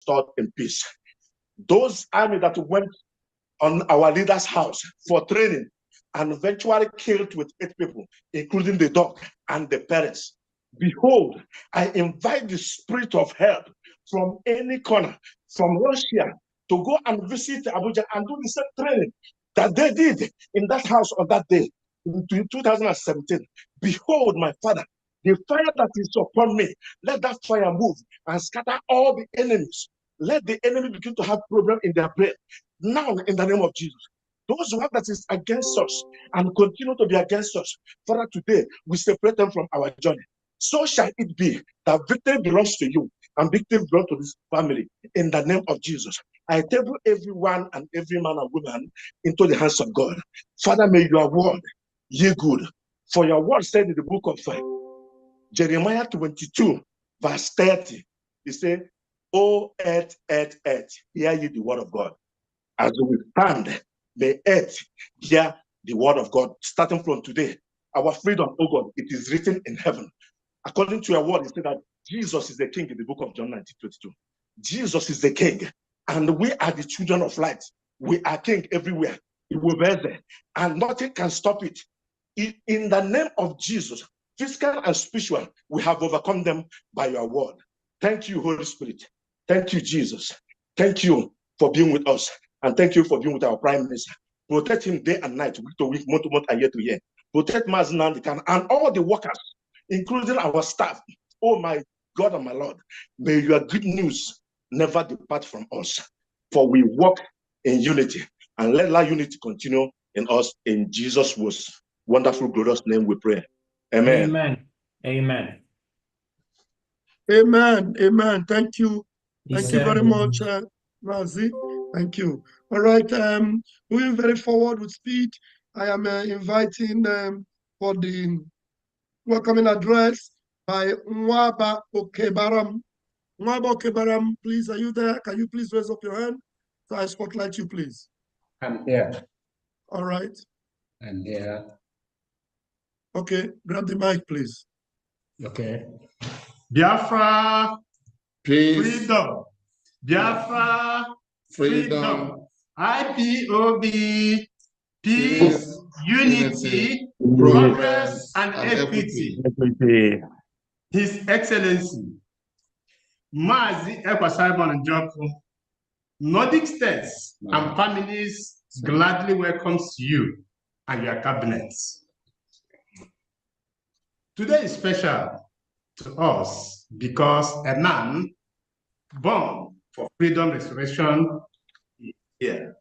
restored in peace. Those army that went on our leader's house for training and eventually killed with 8 people, including the dog and the parents. Behold, I invite the spirit of help from any corner, from Russia, to go and visit Abuja and do the same training that they did in that house on that day in 2017. Behold, my Father, the fire that is upon me, let that fire move and scatter all the enemies. Let the enemy begin to have problem in their brain. Now, in the name of Jesus, those one that is against us and continue to be against us, Father, today we separate them from our journey. So shall it be that victory belongs to you and victory belongs to this family. In the name of Jesus, I table everyone and every man and woman into the hands of God. Father, may your word ye good. For your word said in the book of Jeremiah 22, verse 30, he said, "O earth, earth, earth, hear ye the word of God. As we stand, may earth hear the word of God." Starting from today, our freedom, oh God, it is written in heaven. According to your word, it said that Jesus is the king in the book of John 19:22. Jesus is the king, and we are the children of light. We are king everywhere. It will be there, and nothing can stop it. In the name of Jesus, physical and spiritual, we have overcome them by your word. Thank you, Holy Spirit. Thank you, Jesus. Thank you for being with us, and thank you for being with our Prime Minister. Protect him day and night, week to week, month to month, and year to year. Protect Mazinandikan and all the workers, including our staff. Oh my God and my Lord, may your good news never depart from us, for we walk in unity, and let that unity continue in us. In Jesus' most wonderful, glorious name we pray. Amen. Amen. Amen. Amen. Amen. Thank you. Thank you very much, Mazi. Thank you. All right. Moving very forward with speed, I am inviting for the welcoming address by Nwaba Okebaram. Nwaba Okebaram, please, are you there? Can you please raise up your hand so I spotlight you, please? I'm here. All right. I'm here. Okay, grab the mic, please. Okay. Biafra, Peace. freedom. Biafra, Freedom. IPOB, peace, unity, progress, and equity. His Excellency, Mazi Ekpa Simon Njoku, Nordic states and families gladly welcomes you and your cabinets. Today is special to us because a man born for freedom restoration is here.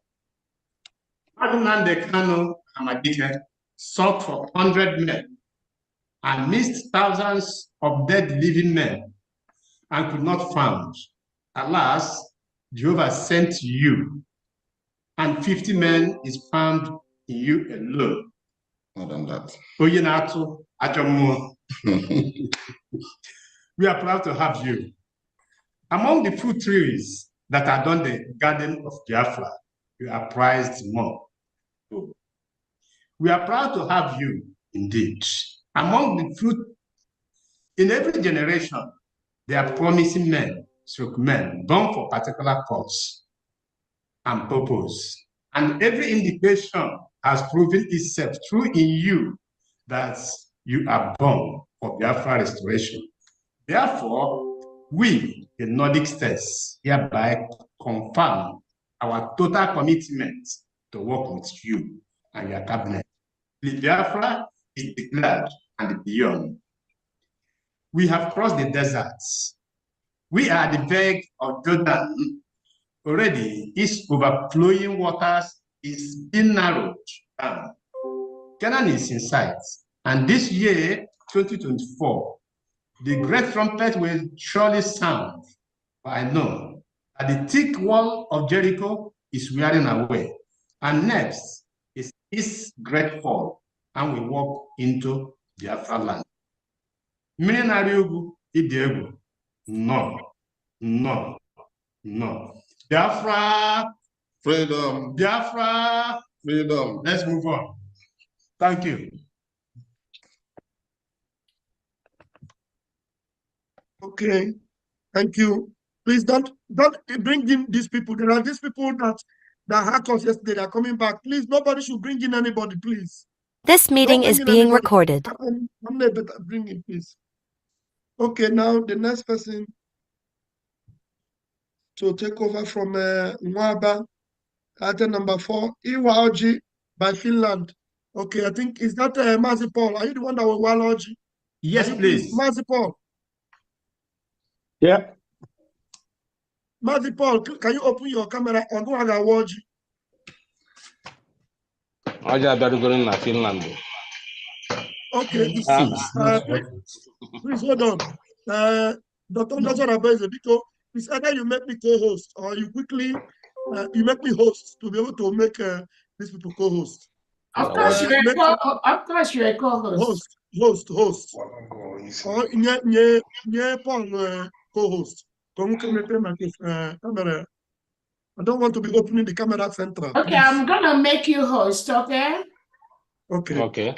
Ferdinand Kanu Amadike sought for 100 men and missed thousands of dead living men and could not find. Alas, Jehovah sent you, and 50 men is found in you alone. More than that. Oyinatu Ajomo. We are proud to have you. Among the fruit trees that adorn the garden of Biafra, you are prized more. We are proud to have you indeed. Among the fruit, in every generation, there are promising men, men born for particular cause and purpose. And every indication has proven itself true in you that you are born for Biafra restoration. Therefore, we, the Nordic states, hereby confirm our total commitment to work with you and your cabinet. The Biafra is declared and beyond. We have crossed the deserts. We are at the verge of Jordan. Already, its overflowing waters is being narrowed down. Canaan is in sight. And this year, 2024, the great trumpet will surely sound. For I know that the thick wall of Jericho is wearing away. And next is its great fall, and we walk into Biafra land. No, no, no. Biafra, Freedom. Biafra, Freedom. Let's move on. Thank you. Okay, thank you. Please don't bring in these people. There are these people that hacked us yesterday. They are coming back. Please, nobody should bring in anybody, please. This meeting is being recorded. I'm better bring in, please. Okay, now the next person to take over from Nwaba, item number 4, Iwaoji by Finland. Okay, I think, is that Mazi Paul? Are you the one that will Iwaoji? Yes, please. Mazi Paul. Yeah. Mazi Paul, can you open your camera and go and watch? Finland. Okay, please hold on. Dr. Ndazara because it's either you make me co-host or you quickly you make me host to be able to make these people co-host. Of course, you're a co-host. Host. Or Paul co-host. Camera. I don't want to be opening the camera central. Okay, please. I'm gonna make you host, okay? Okay.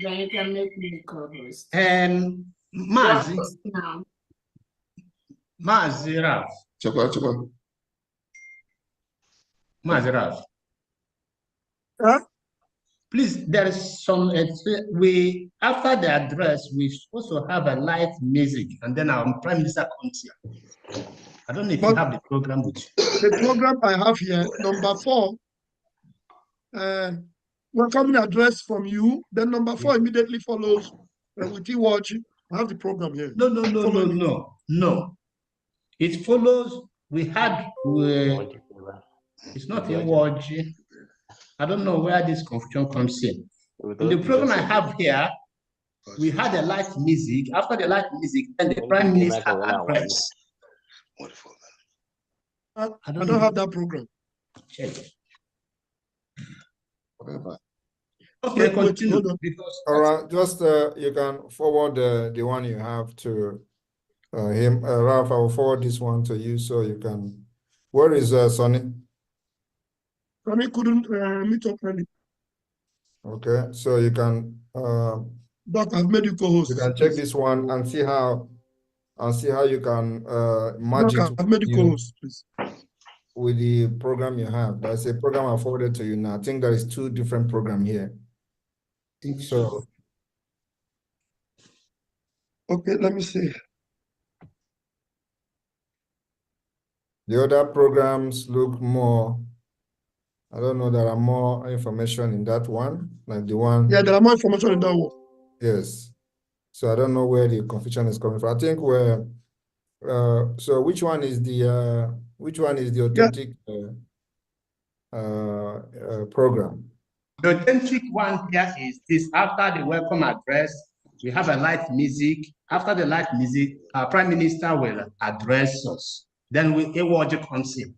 Then you can make me co-host. Mazi Raf. Mazi Raf. Huh? Please, there is some, after the address, we also have a live music, and then our Prime Minister comes here. I don't know if you have the program with you. The program I have here, number 4, welcoming address from you. Then number 4 immediately follows with watch. I have the program here. No. It follows. We had. It's not a watch. I don't know where this confusion comes in. In the program I have here, we had a live music. After the live music, then the Prime Minister address. I don't have that program. Check. Okay, continue. All right, just you can forward the one you have to him. Ralph, I will forward this one to you so you can. Where is Sonny? Sonny couldn't meet up early. Okay, so you can. Doc, I've made you co-host. You can check this one and see how you can merge Doc, I've made you co-host, please. With the program you have. That's a program I forwarded to you now. I think there is 2 different programs here. I think so. Okay, let me see. The other programs look more, I don't know, there are more information in that one, like the one. Yeah, there are more information in that one. Yes. So I don't know where the confusion is coming from. I think we're, so which one is the authentic program? The authentic one here is this. After the welcome address, we have a live music. After the live music, our Prime Minister will address us. Then a word comes in.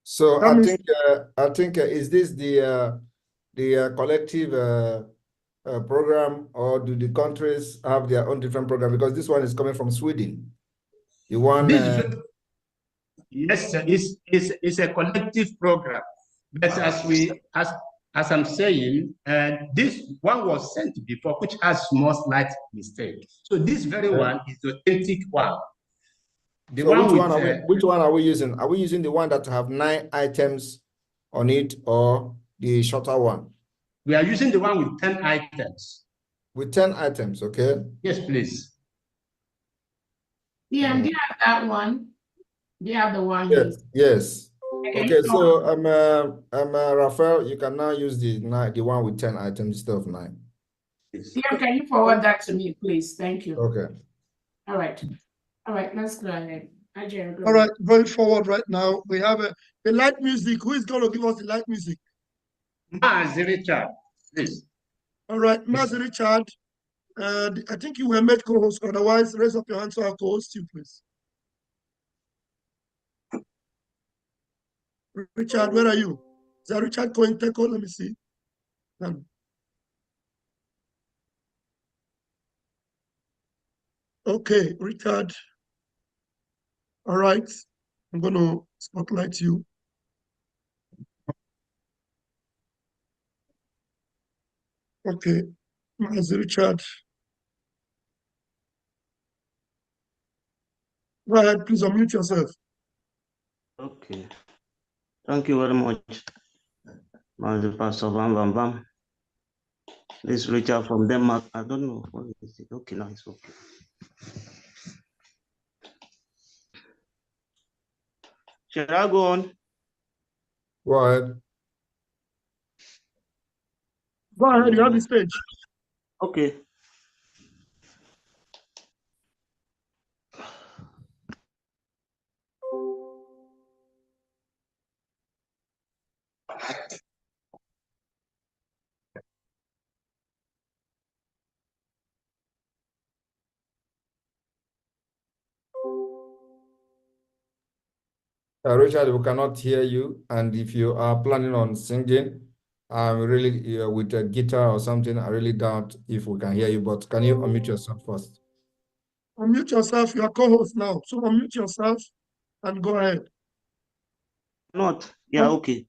So I think is this the collective program, or do the countries have their own different program? Because this one is coming from Sweden. The one. Yes, sir. It's a collective program. But as I'm saying, this one was sent before, which has small slight mistake. So this very one is the authentic one. Which one are we using? Are we using the one that have 9 items on it, or the shorter one? We are using the one with 10 items. With 10 items, okay? Yes, please. Yeah, do you have that one? Do you have the one? Yes. Okay, so Raphael, you can now use the one with 10 items instead of 9. Yeah, can you forward that to me, please? Thank you. Okay. All right, let's go ahead. All right, going forward right now, we have a light music. Who is going to give us the light music? Mazi Richard, please. All right, Mazi Richard, I think you were made co-host. Otherwise, raise up your hand so I'll co-host you, please. Richard, where are you? Is that Richard Cointeco? Let me see. Okay, Richard. All right, I'm going to spotlight you. Okay, Mazi Richard. Go ahead, please unmute yourself. Okay. Thank you very much, Master Pastor Bam Bam Bam. This Richard from Denmark. I don't know what is it. Okay, now it's okay. Should I go on? Go ahead. Go ahead, you have the stage. Okay. Richard, we cannot hear you. And if you are planning on singing, really with a guitar or something, I really doubt if we can hear you. But can you unmute yourself first? Unmute yourself. You are co-host now. So unmute yourself and go ahead. Not. Yeah, okay.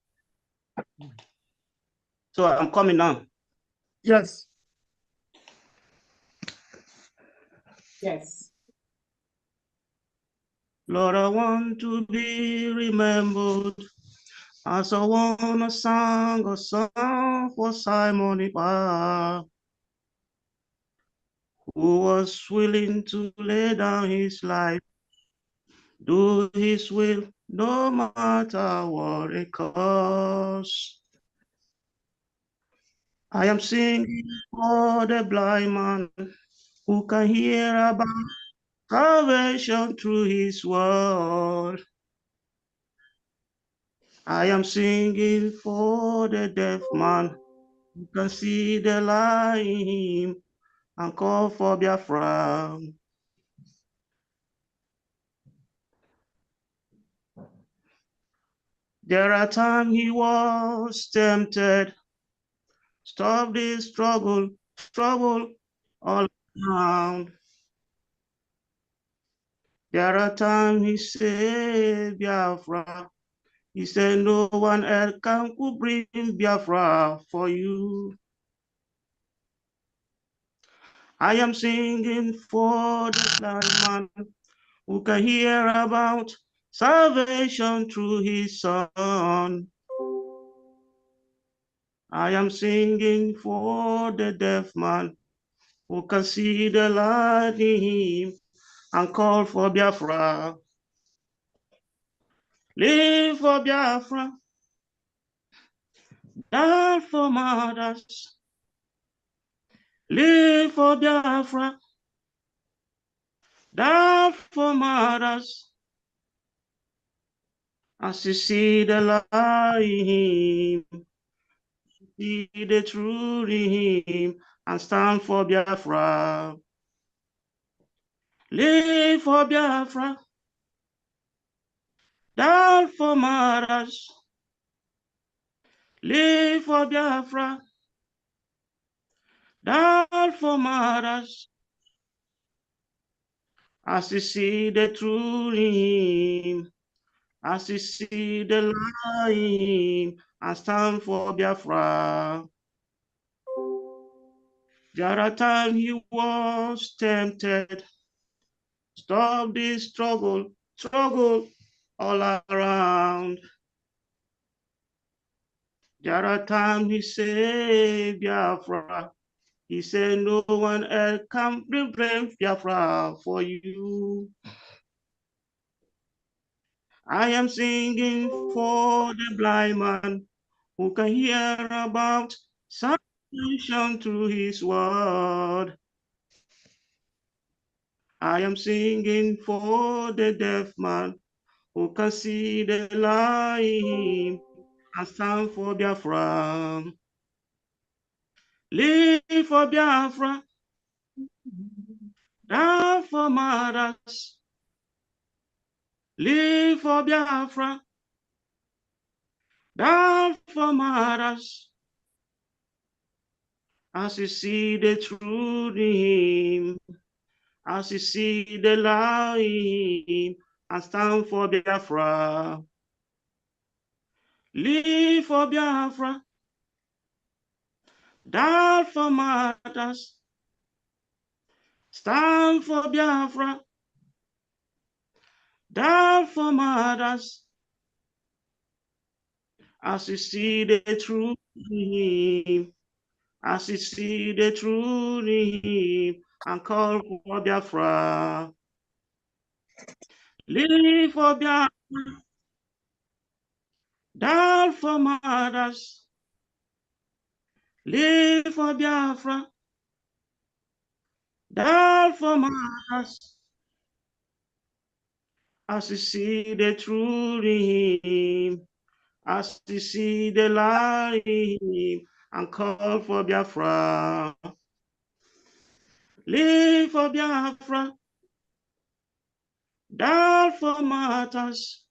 So I'm coming now. Yes. Yes. Lord, I want to be remembered as I wanna sing a song for Simon Ekpa, who was willing to lay down his life, do his will, no matter what it costs. I am singing for the blind man who can hear about salvation through his word. I am singing for the deaf man who can see the light in him and call for Biafra. There are times he was tempted. Stop this struggle all around. There are times he said Biafra. He said no one else can bring Biafra for you. I am singing for the blind man who can hear about salvation through his son. I am singing for the deaf man who can see the light in him and call for Biafra. Live for Biafra, die for mothers. Live for Biafra, die for mothers. As you see the light in him, see the truth in him, and stand for Biafra. Live for Biafra, die for mothers. Live for Biafra, die for mothers. As you see the truth in him, as you see the light in him, and stand for Biafra. There are times he was tempted. Stop this struggle all around. There are times he said Biafra. He said no one else can bring Biafra for you. I am singing for the blind man who can hear about salvation through his word. I am singing for the deaf man who can see the light and stand for Biafra. Live for Biafra, die for mothers. Live for Biafra, die for mothers. As you see the truth in him, as you see the light in him, and stand for Biafra. Live for Biafra, die for mothers. Stand for Biafra, Down for mothers, as you see the truth in him, as you see the truth in him, and call for Biafra. Live for Biafra, down for mothers. Live for Biafra, down for mothers. As you see the truth in him, as you see the light in him, and call for Biafra. Live for Biafra, down for martyrs.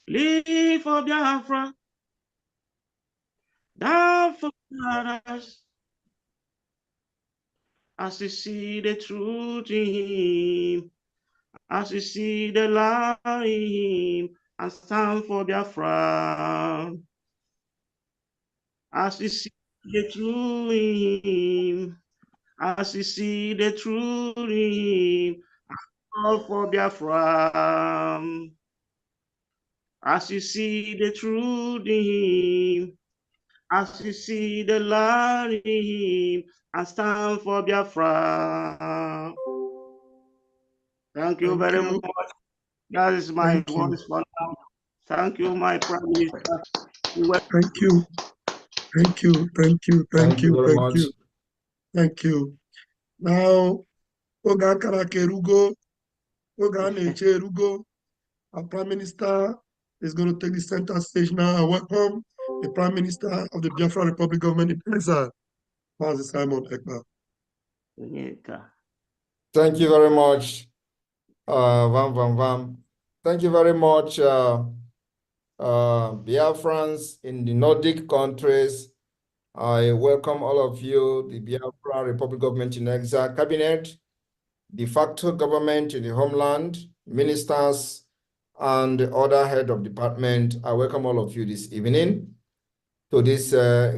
Live for Biafra, down for martyrs. As you see the truth in him, as you see the light in him, and stand for Biafra. As you see the truth in him, as you see the truth in him, call for Biafra. As you see the truth in him, as you see the light in him, and stand for Biafra. Thank you very much. That is my voice for now. Thank you, my Prime Minister. Thank you. Thank you. Thank you. Thank you. Thank you. Thank you. Now, Oga Karakerugo, Oga Necherugo, our Prime Minister is going to take the center stage now. I welcome the Prime Minister of the Biafra Republic Government in exile, Mazi Simon Ekpa. Thank you very much, Thank you very much, Biafrans in the Nordic countries. I welcome all of you, the Biafra Republic Government in Exile Cabinet, de facto government in the homeland, ministers, and the other head of department. I welcome all of you this evening to this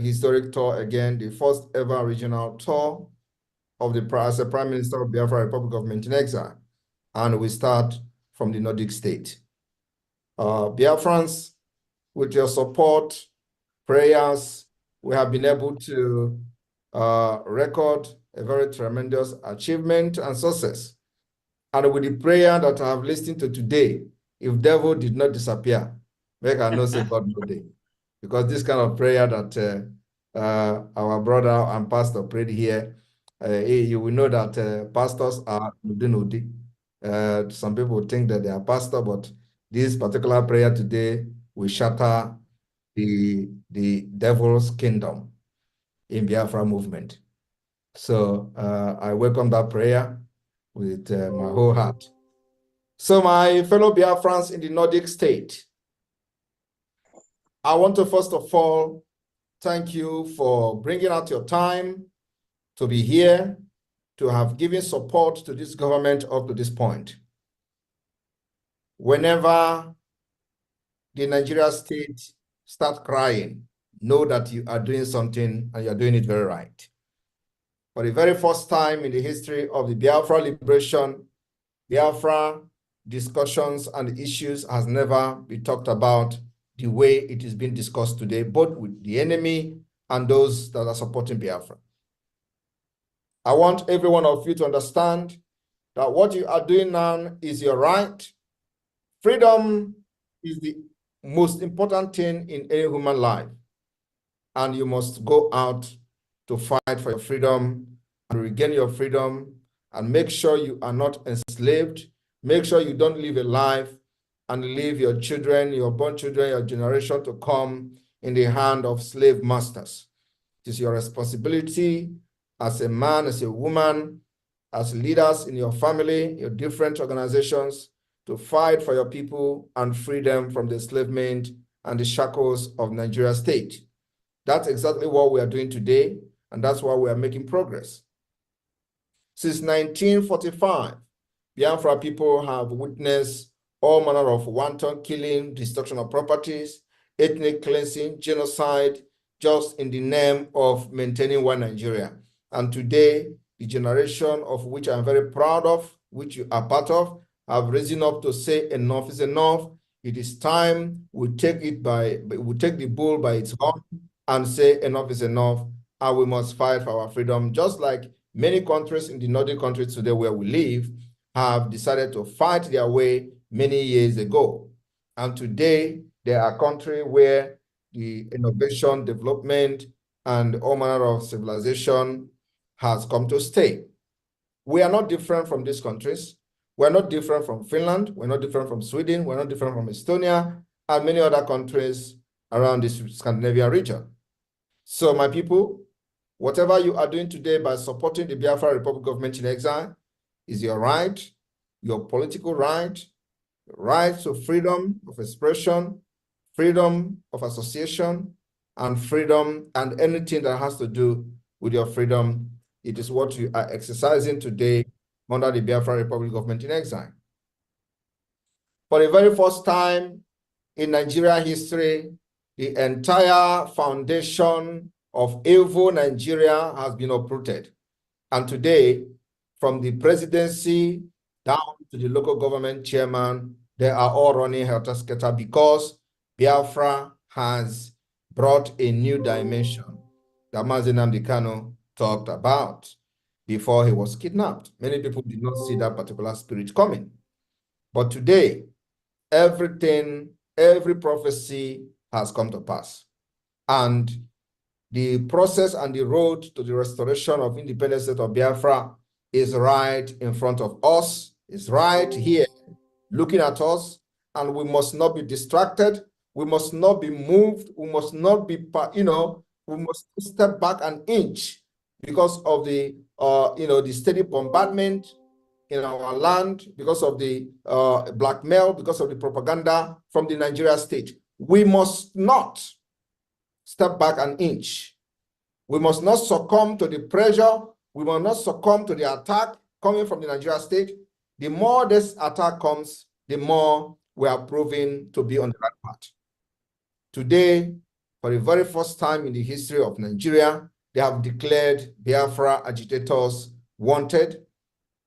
historic tour again, the first ever regional tour of the as a Prime Minister of Biafra Republic Government in Exile. And we start from the Nordic state. Biafrans, with your support, prayers, we have been able to record a very tremendous achievement and success. And with the prayer that I have listened to today, if devil did not disappear, make I not say God no day. Because this kind of prayer that our brother and pastor prayed here, you will know that pastors are nudi. Some people think that they are pastor, but this particular prayer today will shatter the devil's kingdom in Biafra movement. So I welcome that prayer with my whole heart. So my fellow Biafrans in the Nordic state, I want to first of all thank you for bringing out your time to be here, to have given support to this government up to this point. Whenever the Nigeria state start crying, know that you are doing something and you are doing it very right. For the very first time in the history of the Biafra liberation, Biafra discussions and issues has never been talked about the way it is being discussed today, both with the enemy and those that are supporting Biafra. I want every one of you to understand that what you are doing now is your right. Freedom is the most important thing in any human life. And you must go out to fight for your freedom and regain your freedom and make sure you are not enslaved. Make sure you don't live a life and leave your children, your born children, your generation to come in the hand of slave masters. It is your responsibility as a man, as a woman, as leaders in your family, your different organizations, to fight for your people and free them from the enslavement and the shackles of Nigeria state. That's exactly what we are doing today, and that's why we are making progress. Since 1945, Biafra people have witnessed all manner of wanton killing, destruction of properties, ethnic cleansing, genocide, just in the name of maintaining one Nigeria. And today, the generation of which I'm very proud of, which you are part of, have risen up to say enough is enough. It is time we take the bull by its horn and say enough is enough, and we must fight for our freedom, just like many countries in the Nordic countries today where we live have decided to fight their way many years ago. And today, there are countries where the innovation, development, and all manner of civilization has come to stay. We are not different from these countries. We're not different from Finland. We're not different from Sweden. We're not different from Estonia and many other countries around this Scandinavian region. So my people, whatever you are doing today by supporting the Biafra Republic government in exile is your right, your political right, right to freedom of expression, freedom of association, and freedom and anything that has to do with your freedom. It is what you are exercising today under the Biafra Republic government in exile. For the very first time in Nigeria history, the entire foundation of evil Nigeria has been uprooted. And today, from the presidency down to the local government chairman, they are all running helter-skelter because Biafra has brought a new dimension that Mazi Nnamdi Kanu talked about before he was kidnapped. Many people did not see that particular spirit coming. But today, everything, every prophecy has come to pass. And the process and the road to the restoration of independent state of Biafra is right in front of us, is right here, looking at us, and we must not be distracted. We must not be moved. We must not be, we must step back an inch because of the, the steady bombardment in our land, because of the blackmail, because of the propaganda from the Nigeria state. We must not step back an inch. We must not succumb to the pressure. We must not succumb to the attack coming from the Nigeria state. The more this attack comes, the more we are proving to be on the right path. Today, for the very first time in the history of Nigeria, they have declared Biafra agitators wanted.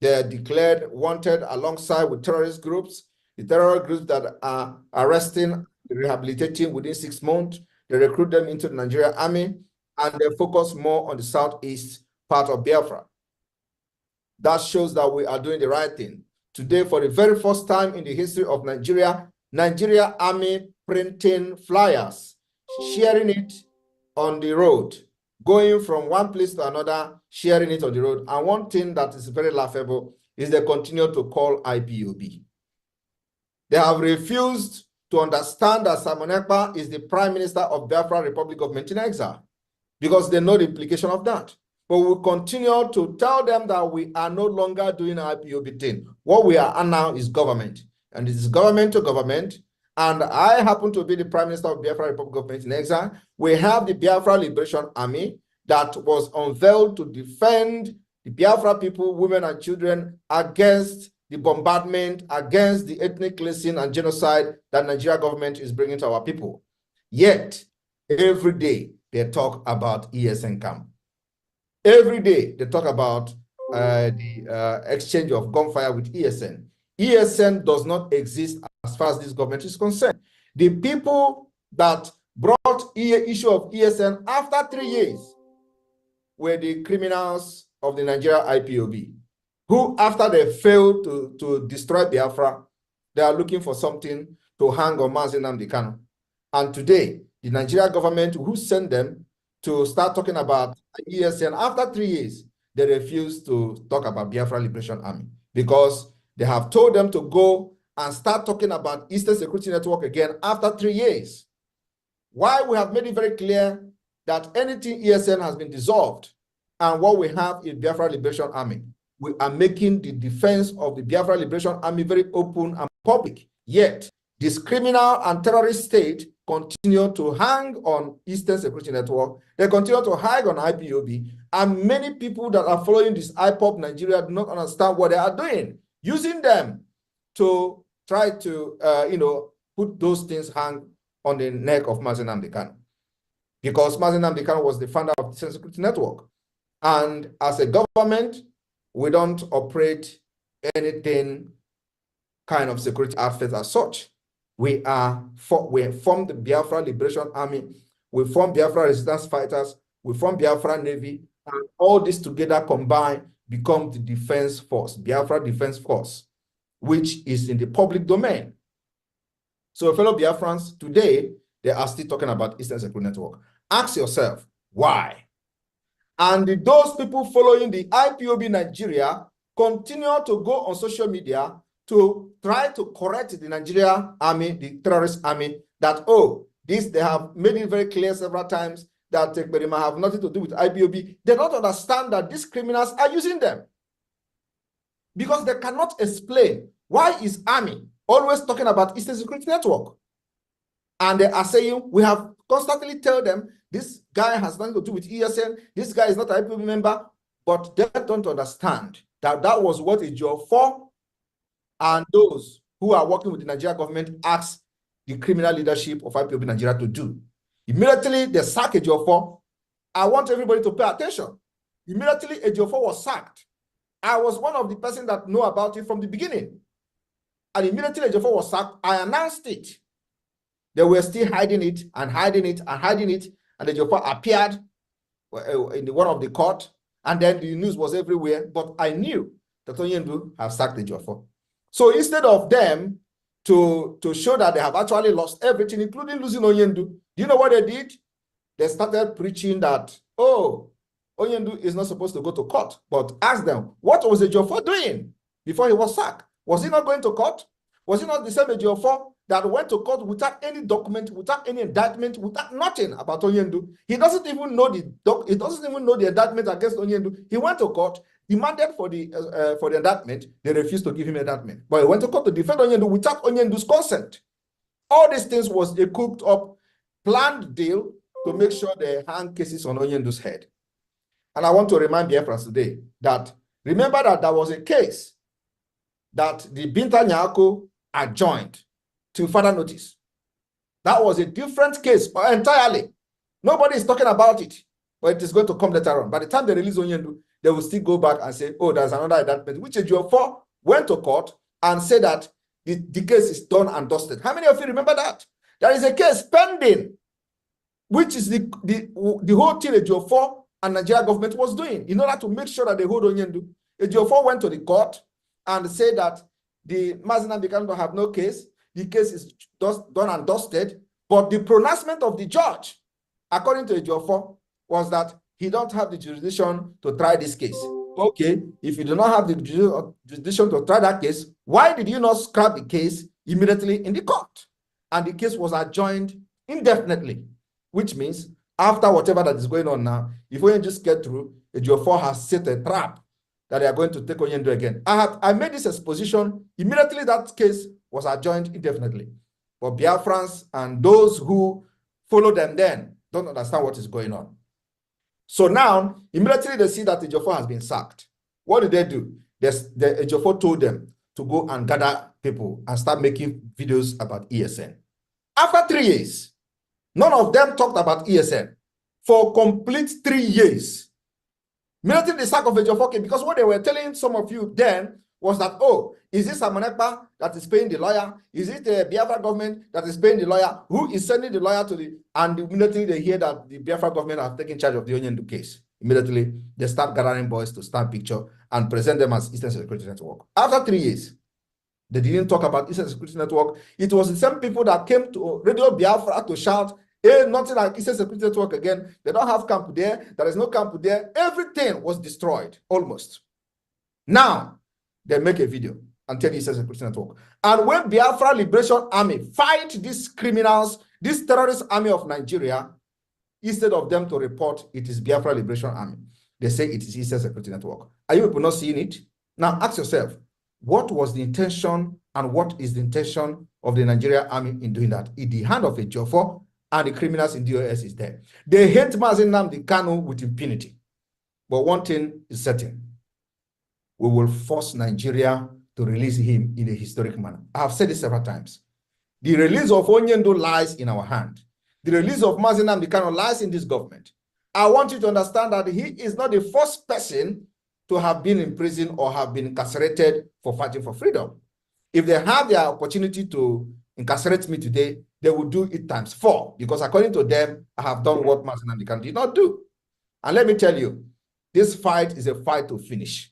They are declared wanted alongside with terrorist groups, the terror groups that are arresting, rehabilitating within 6 months. They recruit them into the Nigerian army, and they focus more on the southeast part of Biafra. That shows that we are doing the right thing. Today, for the very first time in the history of Nigeria, Nigeria army printing flyers, sharing it on the road, going from one place to another, sharing it on the road. And one thing that is very laughable is they continue to call IPOB. They have refused to understand that Simon Ekpa is the Prime Minister of Biafra Republic government in exile, because they know the implication of that. But we continue to tell them that we are no longer doing IPOB thing. What we are now is government, and it is government to government. And I happen to be the Prime Minister of Biafra Republic government in exile. We have the Biafra Liberation Army that was unveiled to defend the Biafra people, women and children against the bombardment, against the ethnic cleansing and genocide that Nigeria government is bringing to our people. Yet, every day they talk about ESN camp. Every day they talk about the exchange of gunfire with ESN. ESN does not exist as far as this government is concerned. The people that brought issue of ESN after 3 years were the criminals of the Nigeria IPOB, who, after they failed to destroy Biafra, they are looking for something to hang on Mazi Nnamdi Kanu. And today, the Nigeria government, who sent them to start talking about ESN after 3 years, they refuse to talk about Biafra Liberation Army because they have told them to go and start talking about Eastern Security Network again after 3 years. Why? We have made it very clear that anything ESN has been dissolved, and what we have is Biafra Liberation Army. We are making the defense of the Biafra Liberation Army very open and public. Yet, this criminal and terrorist state continue to hang on Eastern Security Network. They continue to hang on IPOB. And many people that are following this IPOB Nigeria do not understand what they are doing, using them to try to, put those things hang on the neck of Mazi Nnamdi Kanu. Because Mazi Nnamdi Kanu was the founder of the Eastern Security Network. And as a government, we don't operate anything kind of security outfit as such. We formed the Biafra Liberation Army. We formed Biafra Resistance Fighters. We formed Biafra Navy. And all this together combined become the Defense Force, Biafra Defense Force, which is in the public domain. So fellow Biafrans, today, they are still talking about Eastern Security Network. Ask yourself, why? And those people following the IPOB Nigeria continue to go on social media to try to correct the Nigeria army, the terrorist army, that, oh, they have made it very clear several times that they might have nothing to do with IPOB. They don't understand that these criminals are using them. Because they cannot explain why is army always talking about Eastern Security Network. And they are saying, we have constantly tell them, this guy has nothing to do with ESN, this guy is not an IPOB member, but they don't understand that that was what Ejiofor and those who are working with the Nigerian government asked the criminal leadership of IPOB Nigeria to do. Immediately, they sacked Ejiofor. I want everybody to pay attention. Immediately, Ejiofor was sacked. I was one of the persons that know about it from the beginning. And immediately, Ejiofor was sacked. I announced it. They were still hiding it and hiding it and hiding it. And Ejiofor appeared in one of the court. And then the news was everywhere. But I knew that Onyendu have sacked Ejiofor. So instead of them to show that they have actually lost everything, including losing Onyendu, do you know what they did? They started preaching that, oh, Onyendu is not supposed to go to court. But ask them, what was Ejiofor doing before he was sacked? Was he not going to court? Was he not the same Ejiofor that went to court without any document, without any indictment, without nothing about Onyendu? He doesn't even know the indictment against Onyendu. He went to court, demanded for the indictment. They refused to give him indictment. But he went to court to defend Onyendu without Onyendu's consent. All these things was a cooked up, planned deal to make sure they hang cases on Onyendu's head. And I want to remind Biafrans today that, remember that there was a case that the Binta Nyako adjourned to further notice. That was a different case entirely. Nobody is talking about it, but it is going to come later on. By the time they release Onyendu, they will still go back and say, oh, there's another indictment, which Ejiofor went to court and said that the case is done and dusted. How many of you remember that? There is a case pending, which is the whole thing Ejiofor and Nigeria government was doing in order to make sure that they hold Onyendu. Ejiofor went to the court and said that the Mazina Bikando have no case. The case is done and dusted. But the pronouncement of the judge, according to Ejiofor, was that he don't have the jurisdiction to try this case. Okay, if you do not have the jurisdiction to try that case, why did you not scrap the case immediately in the court? And the case was adjourned indefinitely, which means after whatever that is going on now, if we just get through, Ejiofor has set a trap that they are going to take Onyendu again. I made this exposition. Immediately that case was adjourned indefinitely. But Biafrans and those who follow them then don't understand what is going on. So now, immediately they see that Ejiofor has been sacked. What did they do? Ejiofor told them to go and gather people and start making videos about ESN. After 3 years, none of them talked about ESN for complete 3 years. Immediately the sack of Ejiofor came, because what they were telling some of you then was that, oh, is this Ekpa that is paying the lawyer? Is it the Biafra government that is paying the lawyer? Who is sending the lawyer to the... And immediately they hear that the Biafra government have taken charge of the Onyendu case. Immediately, they start gathering boys to stand picture and present them as Eastern Security Network. After 3 years, they didn't talk about Eastern Security Network. It was the same people that came to Radio Biafra to shout, hey, nothing like Eastern Security Network again. They don't have camp there. There is no camp there. Everything was destroyed, almost. Now, they make a video and tell Eastern Security Network. And when Biafra Liberation Army fight these criminals, this terrorist army of Nigeria, instead of them to report it is Biafra Liberation Army, they say it is Eastern Security Network. Are you people not seeing it? Now ask yourself, what was the intention and what is the intention of the Nigerian army in doing that? In the hand of Ejiofor and the criminals in DOS is there. They hate Mazi Nnamdi Kanu with impunity. But one thing is certain. We will force Nigeria to release him in a historic manner. I have said this several times. The release of Onyendu lies in our hand. The release of Mazi Nnamdi Kanu lies in this government. I want you to understand that he is not the first person to have been in prison or have been incarcerated for fighting for freedom. If they have the opportunity to incarcerate me today, they will do it times 4, because according to them, I have done what Mazi Nnamdi Kanu did not do. And let me tell you, this fight is a fight to finish.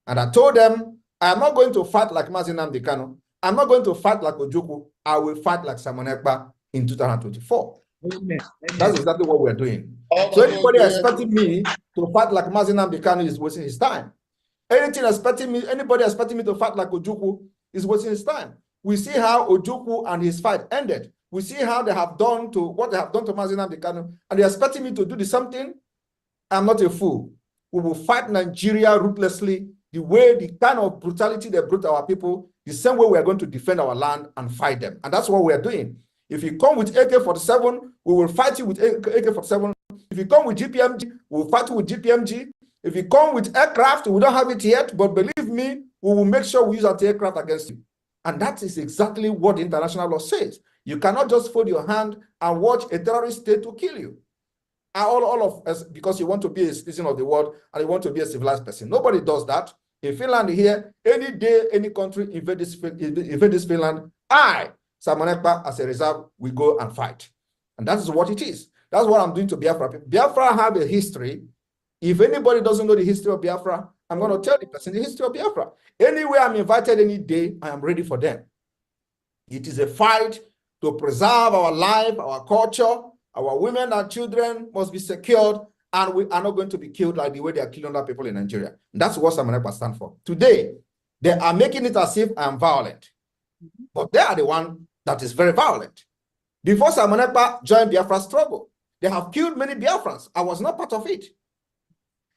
And I told them, I am not going to fight like Mazi Nnamdi Kanu. I'm not going to fight like Ojukwu. I will fight like Simon Ekpa in 2024. Amen. That's exactly what we're doing. So anybody expecting me to fight like Mazi Nnamdi Kanu is wasting his time. Anybody expecting me to fight like Ojukwu is wasting his time. We see how Ojukwu and his fight ended. We see how they have done to what they have done to Mazi Nnamdi Kanu, and they're expecting me to do the same thing. I'm not a fool. We will fight Nigeria ruthlessly, the way, the kind of brutality they brought our people, the same way we are going to defend our land and fight them. And that's what we are doing. If you come with AK-47, we will fight you with AK-47. If you come with GPMG, we will fight you with GPMG. If you come with aircraft, we don't have it yet, but believe me, we will make sure we use anti-aircraft against you. And that is exactly what the international law says. You cannot just fold your hand and watch a terrorist state to kill you. All of us, because you want to be a citizen of the world and you want to be a civilized person. Nobody does that. In Finland here, any day, any country invade this Finland, I, Simon Ekpa, as a reserve, we go and fight. And that is what it is. That's what I'm doing to Biafra. Biafra have a history. If anybody doesn't know the history of Biafra, I'm going to tell the person the history of Biafra. Anywhere I'm invited any day, I am ready for them. It is a fight to preserve our life, our culture. Our women and children must be secured, and we are not going to be killed like the way they are killing other people in Nigeria. And that's what Simon Ekpa stands for. Today, they are making it as if I am violent, but they are the one that is very violent. Before Simon Ekpa joined Biafra struggle, they have killed many Biafrans. I was not part of it.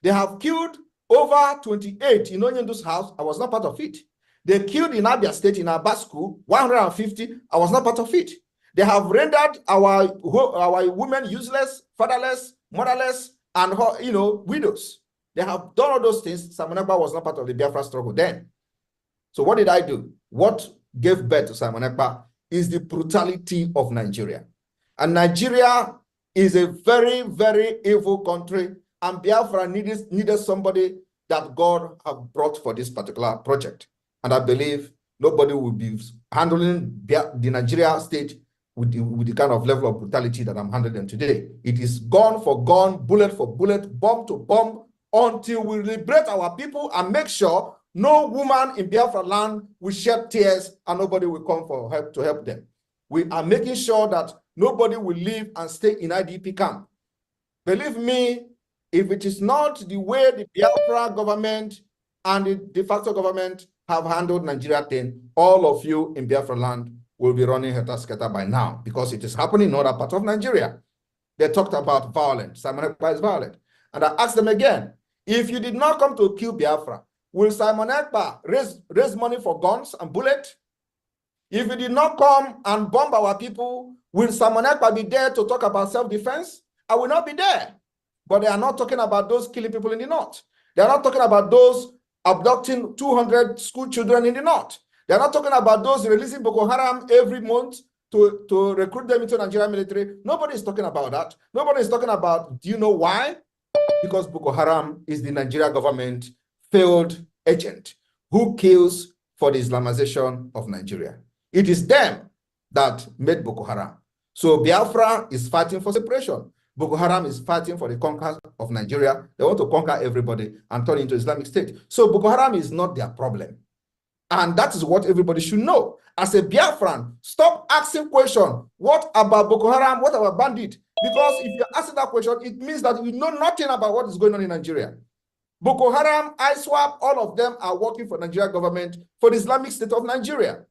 They have killed over 28 in Onyendu's house. I was not part of it. They killed in Abia State, in Abba school, 150. I was not part of it. They have rendered our women useless, fatherless, motherless, and widows. They have done all those things. Simon Ekpa was not part of the Biafra struggle then. So what did I do? What gave birth to Simon Ekpa is the brutality of Nigeria. And Nigeria is a very, very evil country, and Biafra needed somebody that God have brought for this particular project. And I believe nobody will be handling the Nigeria state with the kind of level of brutality that I'm handling them today. It is gun for gun, bullet for bullet, bomb to bomb, until we liberate our people and make sure no woman in Biafra land will shed tears and nobody will come for help to help them. We are making sure that nobody will live and stay in IDP camp. Believe me, if it is not the way the Biafra government and the de facto government have handled Nigeria thing, all of you in Biafra land will be running helter-skelter by now, because it is happening in other parts of Nigeria. They talked about violence. Simon Ekpa is violent. And I asked them again, if you did not come to kill Biafra, will Simon Ekpa raise money for guns and bullets? If you did not come and bomb our people, will Simon Ekpa be there to talk about self-defense? I will not be there. But they are not talking about those killing people in the north. They are not talking about those abducting 200 school children in the north. They're not talking about those releasing Boko Haram every month to recruit them into Nigerian military. Nobody is talking about that. Nobody is talking about, do you know why? Because Boko Haram is the Nigeria government failed agent who kills for the Islamization of Nigeria. It is them that made Boko Haram. So Biafra is fighting for separation. Boko Haram is fighting for the conquest of Nigeria. They want to conquer everybody and turn into Islamic State. So Boko Haram is not their problem. And that is what everybody should know. As a Biafran, stop asking questions. What about Boko Haram? What about bandit? Because if you're asking that question, it means that you know nothing about what is going on in Nigeria. Boko Haram, ISWAP, all of them are working for Nigeria government, for the Islamic State of Nigeria.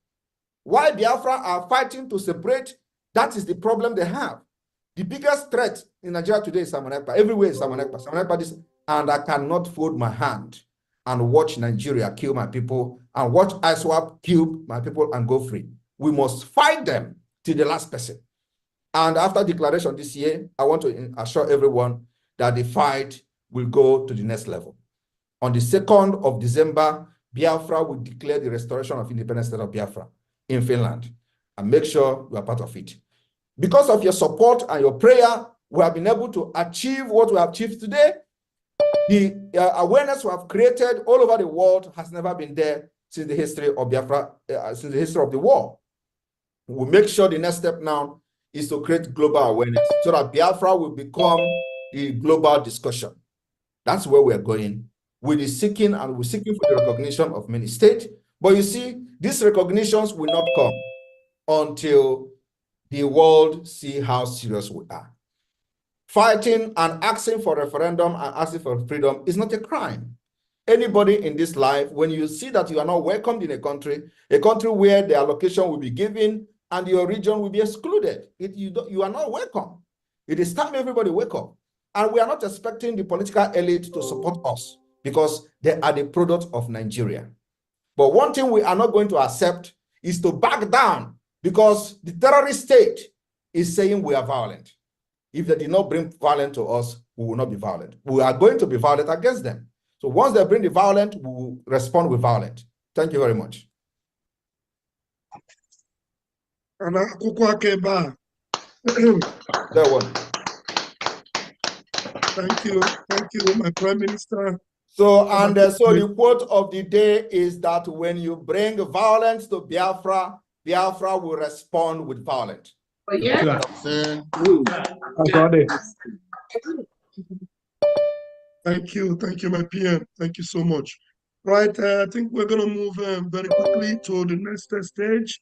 Why Biafra are fighting to separate, that is the problem they have. The biggest threat in Nigeria today is Simon Ekpa. Everywhere is Simon Ekpa. Simon Ekpa this, and I cannot fold my hand and watch Nigeria kill my people and watch ISWAP kill my people and go free. We must fight them till the last person. And after declaration this year, I want to assure everyone that the fight will go to the next level. On the 2nd of December, Biafra will declare the restoration of independent state of Biafra in Finland, and make sure you are part of it. Because of your support and your prayer, we have been able to achieve what we have achieved today. The awareness we have created all over the world has never been there since the history of Biafra, since the history of the war. We'll make sure the next step now is to create global awareness so that Biafra will become the global discussion. That's where we're going. We're seeking for the recognition of many states. But you see, these recognitions will not come until the world see how serious we are. Fighting and asking for referendum and asking for freedom is not a crime. Anybody in this life, when you see that you are not welcomed in a country where the allocation will be given and your region will be excluded, you are not welcome. It is time everybody wake up. And we are not expecting the political elite to support us because they are the product of Nigeria. But one thing we are not going to accept is to back down because the terrorist state is saying we are violent. If they did not bring violence to us, we will not be violent. We are going to be violent against them. So once they bring the violent, we will respond with violence. Thank you very much. That one. Thank you, my Prime Minister. So, so the quote of the day is that when you bring violence to Biafra, Biafra will respond with violence. Oh, yeah. Thank you, my PM. Thank you so much. Right, I think we're going to move very quickly to the next stage,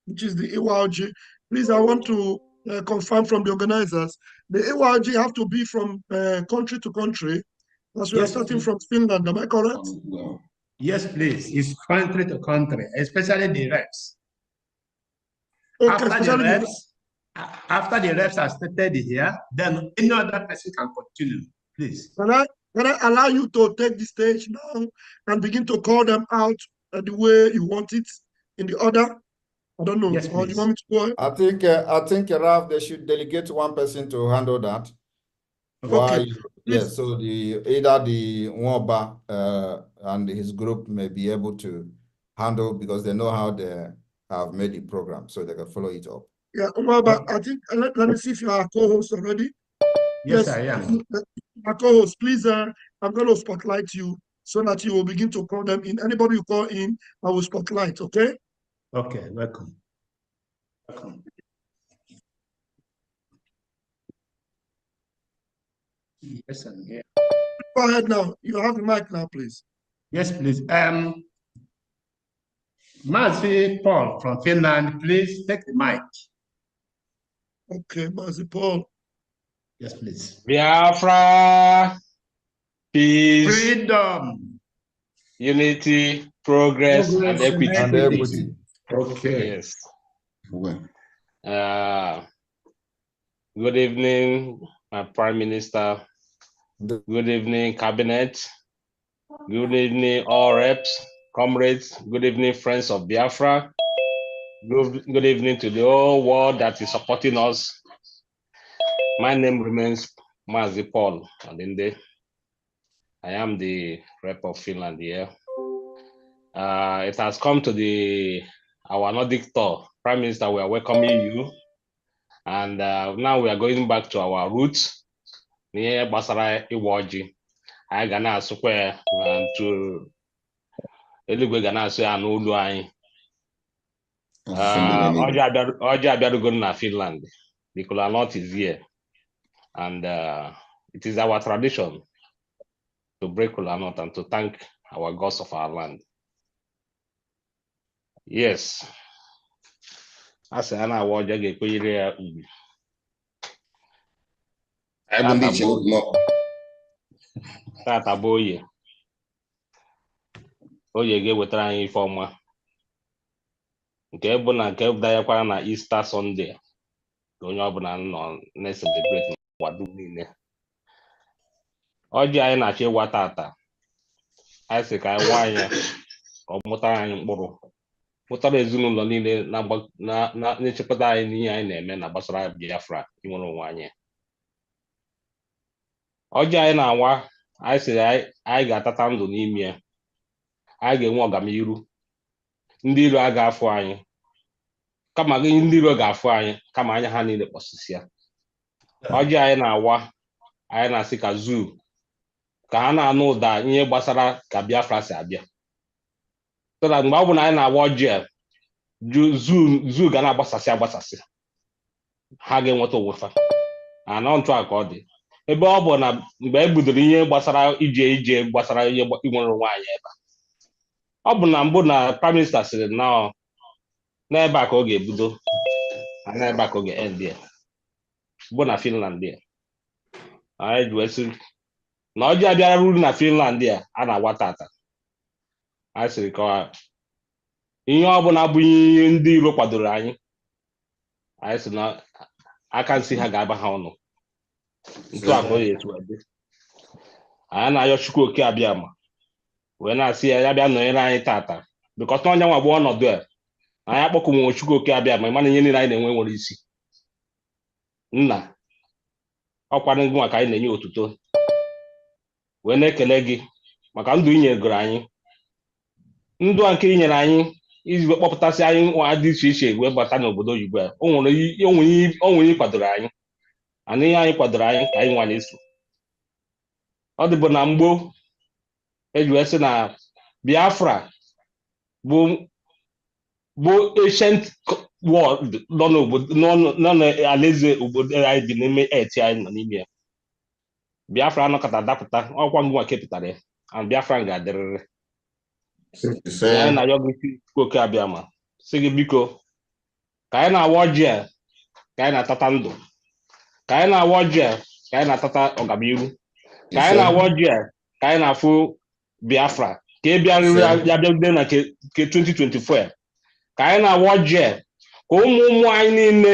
which is the EYG. Please, I want to confirm from the organizers, the EYG have to be from country to country, as we are starting from Finland. Am I correct? Yes, please. It's country to country, especially the reps. Okay, after the reps are stated here, then any other person can continue, please. Can I allow you to take the stage now and begin to call them out the way you want it in the order? I don't know. Yes, or do you want me to go ahead? I think Ralph, they should delegate one person to handle that. Okay. Yes, so either the Nwaba and his group may be able to handle because they know how they have made the program, so they can follow it up. Yeah, Nwaba, I think let me see if you are co-host already. Yes, I am. My co-host, please, I'm going to spotlight you so that you will begin to call them in. Anybody you call in, I will spotlight, okay? Okay, welcome. Yes, I'm here. Go ahead now. You have the mic now, please. Yes, please. Mazi Paul from Finland, please take the mic. Okay, Mazi Paul. Yes, please. Biafra, peace, freedom, unity, progress and equity. Okay. Yes. Good evening, my Prime Minister. Good evening, Cabinet. Good evening, all reps, comrades. Good evening, friends of Biafra. Good evening to the whole world that is supporting us. My name remains Mazi Paul Alinde. I am the rep of Finland here. It has come to our Nordic tour. Prime Minister, we are welcoming you. And now we are going back to our roots. N'ihe gbasara ịwa ọjị, anyị ga na-asụkwa ya ntu eluigwe ga na-asụ ya n'olu anyị. Ọjị abịarugo na Finland. The kola nut is here. And it is our tradition to break kola nut and to thank our gods of our land. Yes. Asị a na-awa ọjị ga-ekwenyere ya ugwu. Tata bụ oye ga-ewetara anyị ife ọma nke bụ na nke dayakwara na Easter Sunday onye ọbụla nọ na-celebrate n'ụwa dum niile. Ọjị anyị na-achọ ịwa tata anyị sị ka anyị waa anya ka ọ mụtara anyị mkpụrụ, mụtara ezinụlọ niile na-echepụta anyị n'ihe anyị na-eme na gbasara Biafra inwere onwe anyị. Ọjị anyị na-awa anyị sị anyị ga-atata ndụ n'ime ya, anyị ga-enwe ọganiru, ndị iro a ga-afụ anyị kama ndị iro ga-afụ anyị kama anya ha niile kpọsịsịa. Ọjị anyị na-awa anyị na-asị ka zoo ka ha na-anụ ụda ihe gbasara ka Biafra si abịa. so that mgbe ọ bụla anyị na-awa ọjị a zoo ga na-agbasasị ha ga-enweta onwe fa anọ ntụ a ka ọ dị ebe ọ bụ na mgbe e bidoro ihe gbasara ije gbasara ihe inwere onwe anyị ebe ọ bụ na mbụ na prime minista sịrị n'ebe a ka ọ ga-ebido n'ebe a ka ọ ga-end ya bụ na Finland ya anyị ji wee sị na ọjị abịara ruru na Finland a na-awa tata anyị sịrị ka ihe ọ bụla bụ ihe ndị iro kwadoro anyị sị na aka nsị ha ga-aba ha ọnụ ntụ a ka ọ ga-etu dị anyị na-ayọ Chukwu oke abịa ma wee na-asị ya bịa nọnyere anyị tata bịkọta onye nwa bụ ọnọdụ a anyị akpọkụnwe Chukwu oke abịa ma ịmana ihe niile anyị na-enwe nwere isi nna ọkwanụ gị nwa ka anyị na-enye otuto wee na-ekele gị maka ndụ inyegoro anyị ndụ a nke inyere anyị iji kpọpụtasị anyị nwa dị iche iche wee bata n'obodo oyibo a o nwere ihe kwadoro anyị ana ihe anyị kwadoro anyị ka anyị nwa na-eso ọ dịbụ na mgbo eji wee sị na Biafra bụ ancient world nọ n'alaeze obodo anyị bi n'ime eti anyị nọ n'ime ya Biafra anọkọta dapụta ọkwa ngwa kepụtara ya and Biafra ga-adịrịrị anyị na-ayọ gị oke abịa ma sị gị biko ka anyị na-awa ọjị a ka anyị na-atata ndụ ka anyị na-awa ọjị a ka anyị na-atata ọganiru ka anyị na-awa ọjị a ka anyị na-afụ Biafra ka ị bịarịrị ya bịagide na ke 2024 ka anyị na-awa ọjị a ka ụmụ anyị niile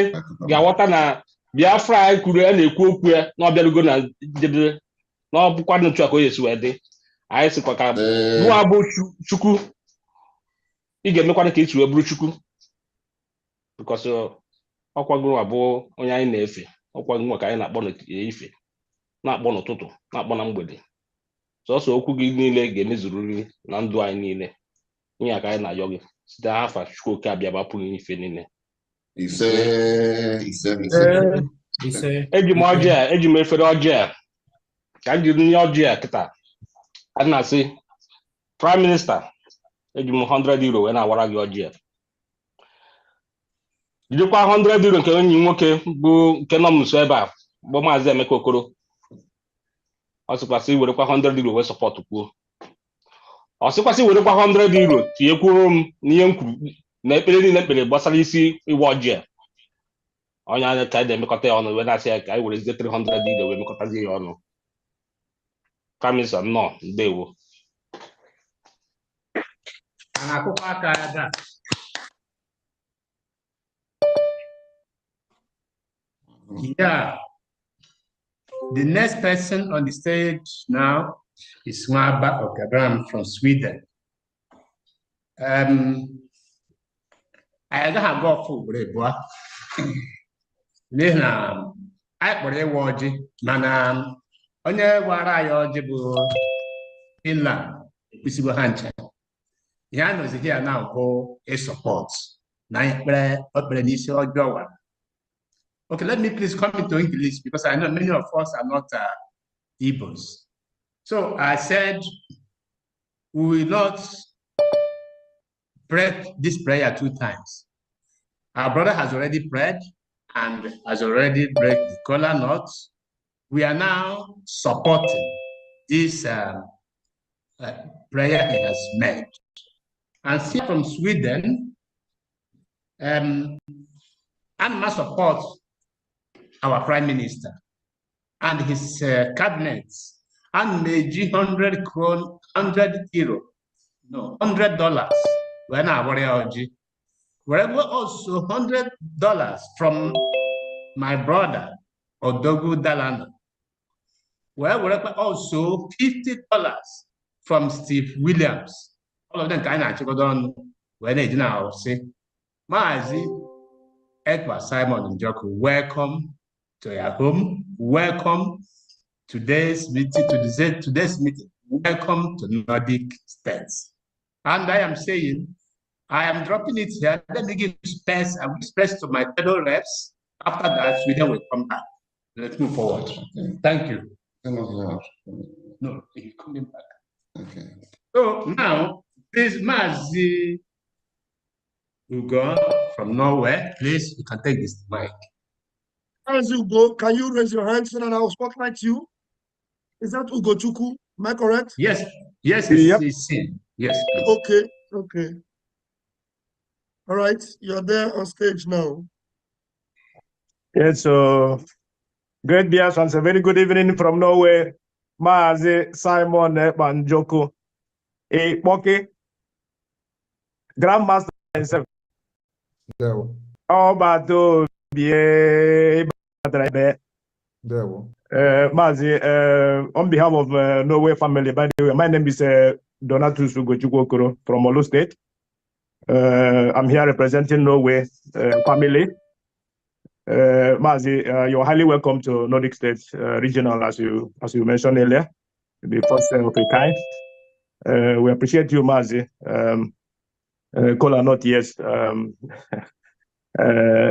ga-aghọta na Biafra anyị kwuru a na-ekwu okwu ya na ọ bịarugo na jedere na ọ bụkwa n'otu a ka o yesi wee dị anyị sịkwa ka nwa bụ Chukwu ị ga-emekwana ka esi wee bụrụ Chukwu because ọkwagoro abụ onye anyị na-efe ọkwagoro ka anyị na-akpọ n'ife na-akpọ n'ụtụtụ na-akpọ na mgbede sọsọ okwu gị niile ga-emezuriri na ndụ anyị niile ihe a ka anyị na-ayọ gị site n'afa Chukwu oke abịa bapụghị ife niile eji m ọjị a eji m efere ọjị a ka m jiri nye ọjị a kịta a na-asị prime minista eji m 100 euro wee na-awara gị ọjị a jidekwa 100 euro nke enyi nwoke bụ nke nọ m nso ebe a bụ Maazị Emeka Okoro ọ sịkwasị werekwa 100 euro wee sọpọtụ kwuo ọ sịkwasị werekwa 100 euro tinyekwuru m n'ihe m kwuru na ekpere niile ekpere gbasara isi ịwa ọjị a onye anya ka anyị na-emekọta ya ọnụ wee na-asị ya ka anyị were 300 euro wee mekọtazi ya ọnụ kamisa nnọọ ndewo Yeah, the next person on the stage now is Swaba Okabram from Sweden. I don't have got food, boy. Now, I put a word, man. Onye wara ya ọjị bụ Finland kwesịrị ha nche ya nọzi here now bụ a support na ekpere n'isi ọjọọ wa. Okay, let me please come into English because I know many of us are not Igbos. So I said we will not pray this prayer 2 times. Our brother has already prayed and has already break the kola nuts. We are now supporting this prayer he has made. And see from Sweden, and must support our Prime Minister and his cabinets and maybe $100 when I worry wherever also $100 from my brother Odogu Dalano. Well, we're also $50 from Steve Williams. All of them kind of actually done when they now say, Maazi Ekpa Simon Njoku, welcome to your home. Welcome to today's meeting. Welcome to Nordic States. And I am saying, I am dropping it here. Let me give space to my fellow reps. After that, Sweden will come back. Let's move forward. Okay. Thank you. No, he's coming back. Okay. So now, Please, Mazi Ugo from Norway, please, you can take this mic. As you go, can you raise your hand so that I will spotlight you? Is that Ugo Chuku? Am I correct? Yes, yes, it's seen. Yes, please. Okay, okay. All right, you're there on stage now. Yes, so great Biafrans, a very good evening from Norway. Mazi Simon Banjoko, a Poke, Grandmaster himself. Oh, but to be a Mazi, on behalf of Norway family, by the way, my name is Donatus Ugochukwu from Olu State. I'm here representing Norway family. Mazi, you're highly welcome to Nordic States Regional, as you mentioned earlier, the first of a kind. We appreciate you, Mazi. Call or not, yes.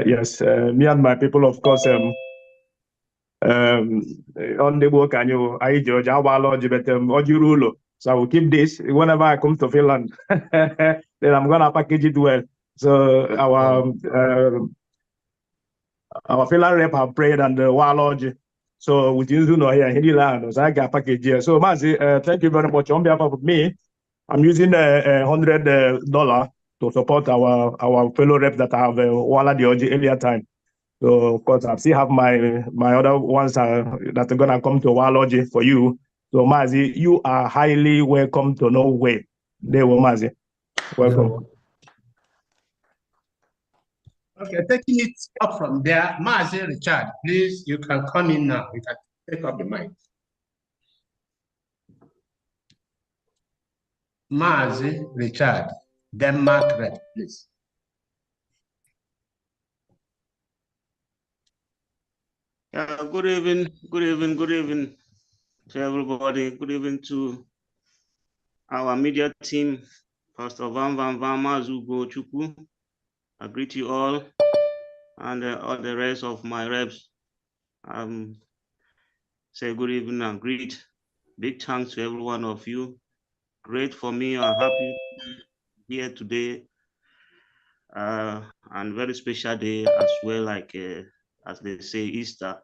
Yes, me and my people, of course, on the work, and I George, so I will keep this whenever I come to Finland. Then I'm gonna package it well. So our Finland rep have prayed and Warlodge. So with you know here in land, so I got package here. So Mazi, thank you very much. On behalf of me, I'm using $100 to support our fellow reps that have Wala the earlier time. So of course I still have my other ones that are gonna come to Warlodge for you. So Mazi, you are highly welcome to Norway. There we Mazi. Welcome. Okay, taking it up from there, Mazi Richard, please, you can come in now. You can take up the mic. Mazi Richard, Denmark rep, please. Good evening to everybody. Good evening to our media team, Pastor Van Mazugo Chukwu. I greet you all and all the rest of my reps. Say good evening and greet. Big thanks to every one of you. Great for me. I'm happy here today. And very special day as well, like as they say, Easter.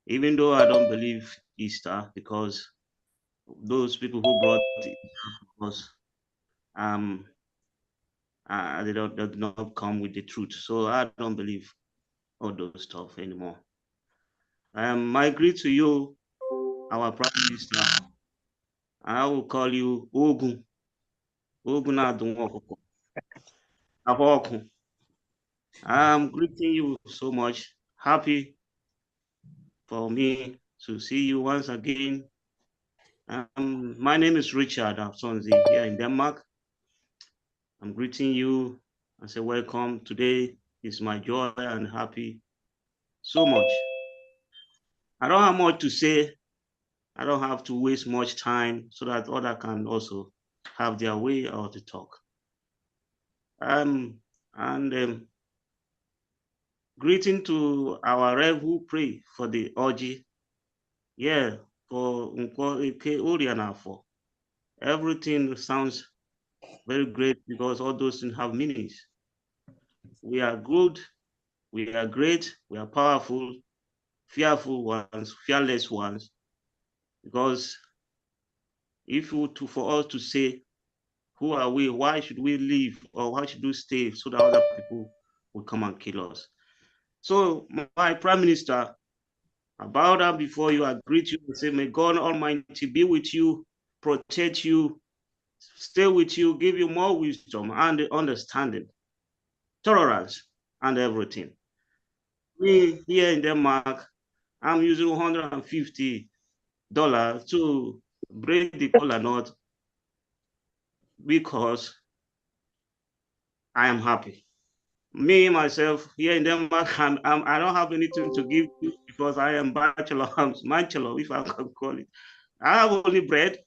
Even though I don't believe Easter, because those people who brought it was they did not come with the truth. So I don't believe all those stuff anymore. My greet to you, our Prime Minister. I will call you Ogun. Ogun I'm greeting you so much. Happy for me to see you once again. My name is Richard Absonzi here in Denmark. I'm greeting you and say welcome. Today is my joy and happy so much. I don't have much to say. I don't have to waste much time so that others can also have their way or to talk. Greeting to our Rev who pray for the orgy. Yeah, for everything sounds very great because all those things have meanings. We are good, we are great, we are powerful, fearful ones, fearless ones. Because if for us to say, who are we? Why should we live or why should we stay so that other people will come and kill us? So my Prime Minister, I bow down before you, I greet you and say, may God Almighty be with you, protect you, stay with you, give you more wisdom and understanding, tolerance, and everything. Me here in Denmark, I'm using $150 to break the cola nut because I am happy. Me, myself, here in Denmark, I don't have anything to give you because I am bachelor, if I can call it. I have only bread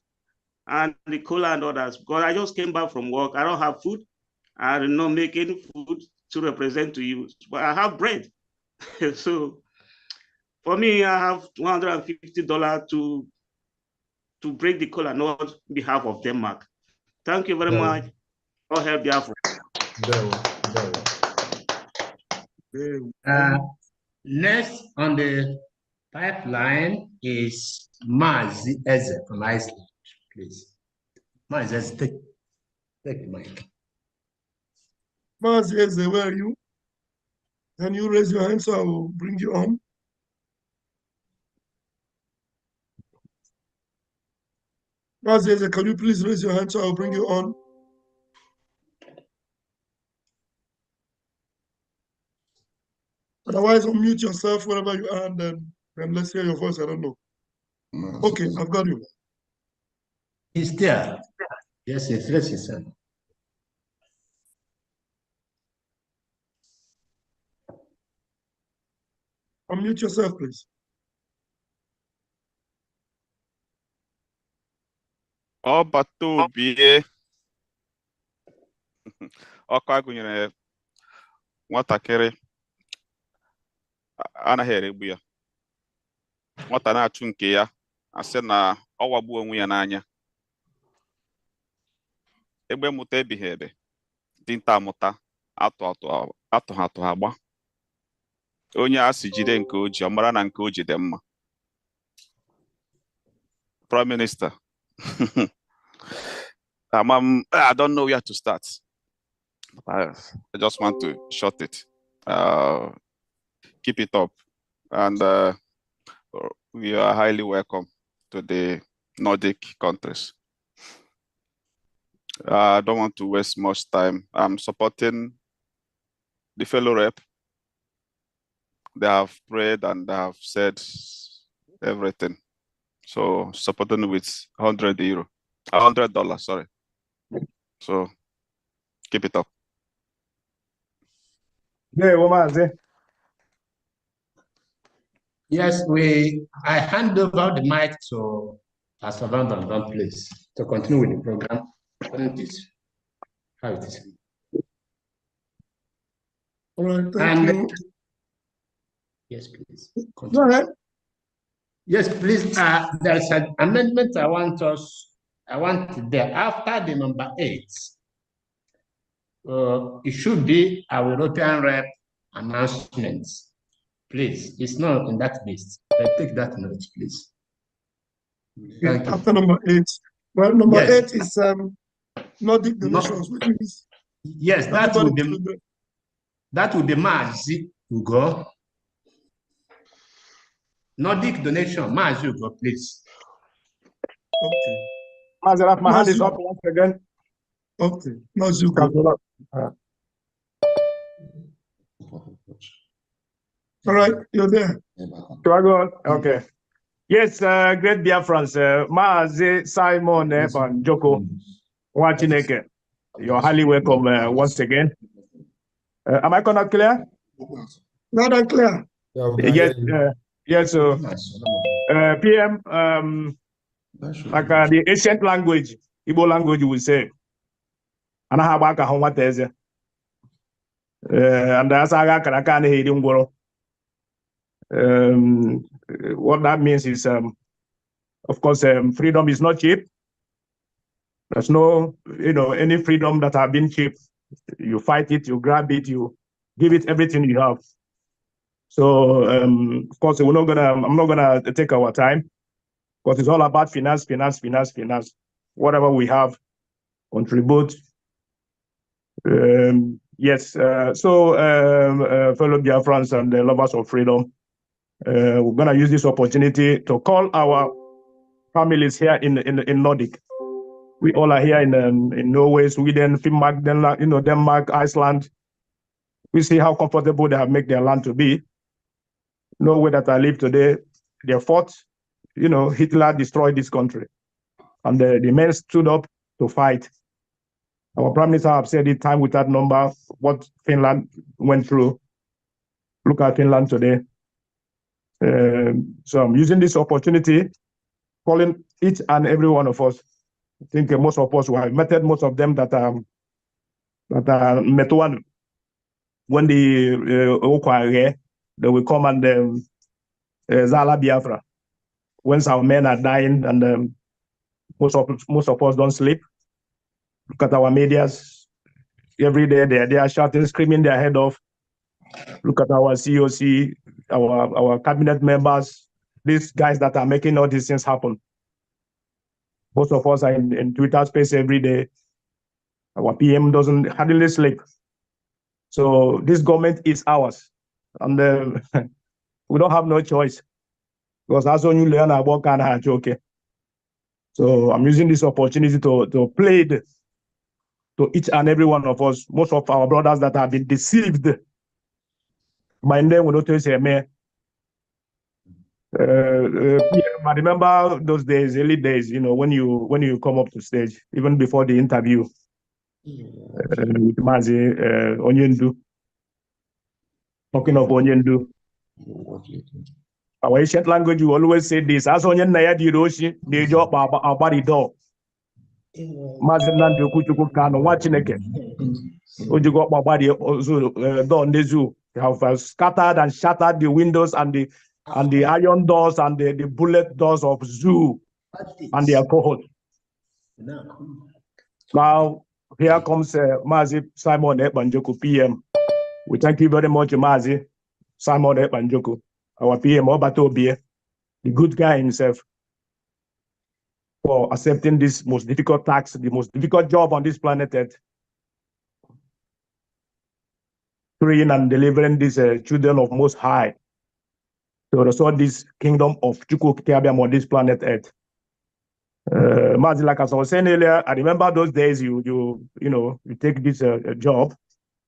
and the cola and others because I just came back from work. I don't have food. I did not make any food to represent to you, but I have bread. So for me, I have $150 to break the cola nut on behalf of Denmark. Thank you very much. All help Biafra. Next on the pipeline is Mazi Eze from Iceland, please. Mazi Eze, take the mic. Mazi Eze, where are you? Can you raise your hand so I will bring you on? Mazi Eze, can you please raise your hand so I'll bring you on? Otherwise, unmute yourself wherever you are, and then let's hear your voice. I don't know. Okay, I've got you. He's there. Yes, he raised his hand. Unmute yourself, please. Ọ bata obie ọkụ agụnyere nwatakịrị anaghị eregbu ya, nwata na-achụ nke ya asị na ọ wagbuo onwe ya n'anya. Egbe mụta ebighị ebe, dinta amụta atụ agba. Onye a sị jide nke oji, ọ mara na nke oji dị mma. Prime Minister, I don't know where to start. I just want to short it. Keep it up, and we are highly welcome to the Nordic countries. I don't want to waste much time. I'm supporting the fellow rep. They have prayed and they have said everything. So supporting with $100, sorry. So keep it up. Yes, I hand over the mic to Pastor Van Van Van, please, to continue with the program. How it is. All right, thank you. Yes, please. Go ahead. Yes, please. There's an amendment I want there after the number 8. It should be our European rep announcements. Please, it's not in that list. Take that note, please. Thank you. After number 8. Well, number 8 is Nordic donations, which is yes, that would be Mazi Ugo. Nordic donation, Mazi Ugo, please. Okay. Mazi, my hand is up once again. Okay, Mazi Ugo. All right, you're there. Do I go on? Okay. Yes, great Biafrans, Mazi Simon Eban Joko Wachineke. You're highly welcome once again. Am I not clear? Loud and clear. Yes, yes. So, PM, like the ancient language, Igbo language, we say, and I have a what is it? And that's I can't hear him. What that means is, of course, freedom is not cheap. There's no, any freedom that have been cheap. You fight it, you grab it, you give it everything you have. So, of course, I'm not gonna take our time, because it's all about finance. Whatever we have, contribute. Yes. So, fellow Biafrans and the lovers of freedom, we're gonna use this opportunity to call our families here in Nordic. We all are here in Norway, Sweden, Denmark, Denmark, Iceland. We see how comfortable they have made their land to be. Norway that I live today, they fought. Hitler destroyed this country, and the men stood up to fight. Our Prime Minister have said it time without number what Finland went through. Look at Finland today. So I'm using this opportunity, calling each and every one of us. I think most of us who have met most of them that are met one when they will come and Zala Biafra. Once our men are dying and most of us don't sleep, Look at our medias. Every day they are shouting, screaming their head off. Look at our COC, our cabinet members, these guys that are making all these things happen. Most of us are in Twitter space every day. Our PM doesn't hardly sleep. So this government is ours. And we don't have no choice. Because that's when you learn about kind of okay. So I'm using this opportunity to plead to each and every one of us, most of our brothers that have been deceived. My name will not say me. I remember those days, early days, when you come up to stage, even before the interview with Mazi Onyendu, talking of Onyendu. Our ancient language, you always say this, as Onyen Naya Diroshi, the job our body door. Mazi Nandu Kuchuku Kano, watching again. Ojugo body door in the zoo. They have scattered and shattered the windows and the iron doors and the bullet doors of zoo and the alcohol. Now, here comes Mazi Simon Ekpa PM. We thank you very much, Mazi Simon Ekpa, our PM, Obatobie, the good guy himself, for accepting this most difficult task, the most difficult job on this planet Earth, freeing and delivering these children of Most High to restore this kingdom of Chukwu Kitiabiam on this planet Earth. Mazi, like as I was saying earlier, I remember those days you take this job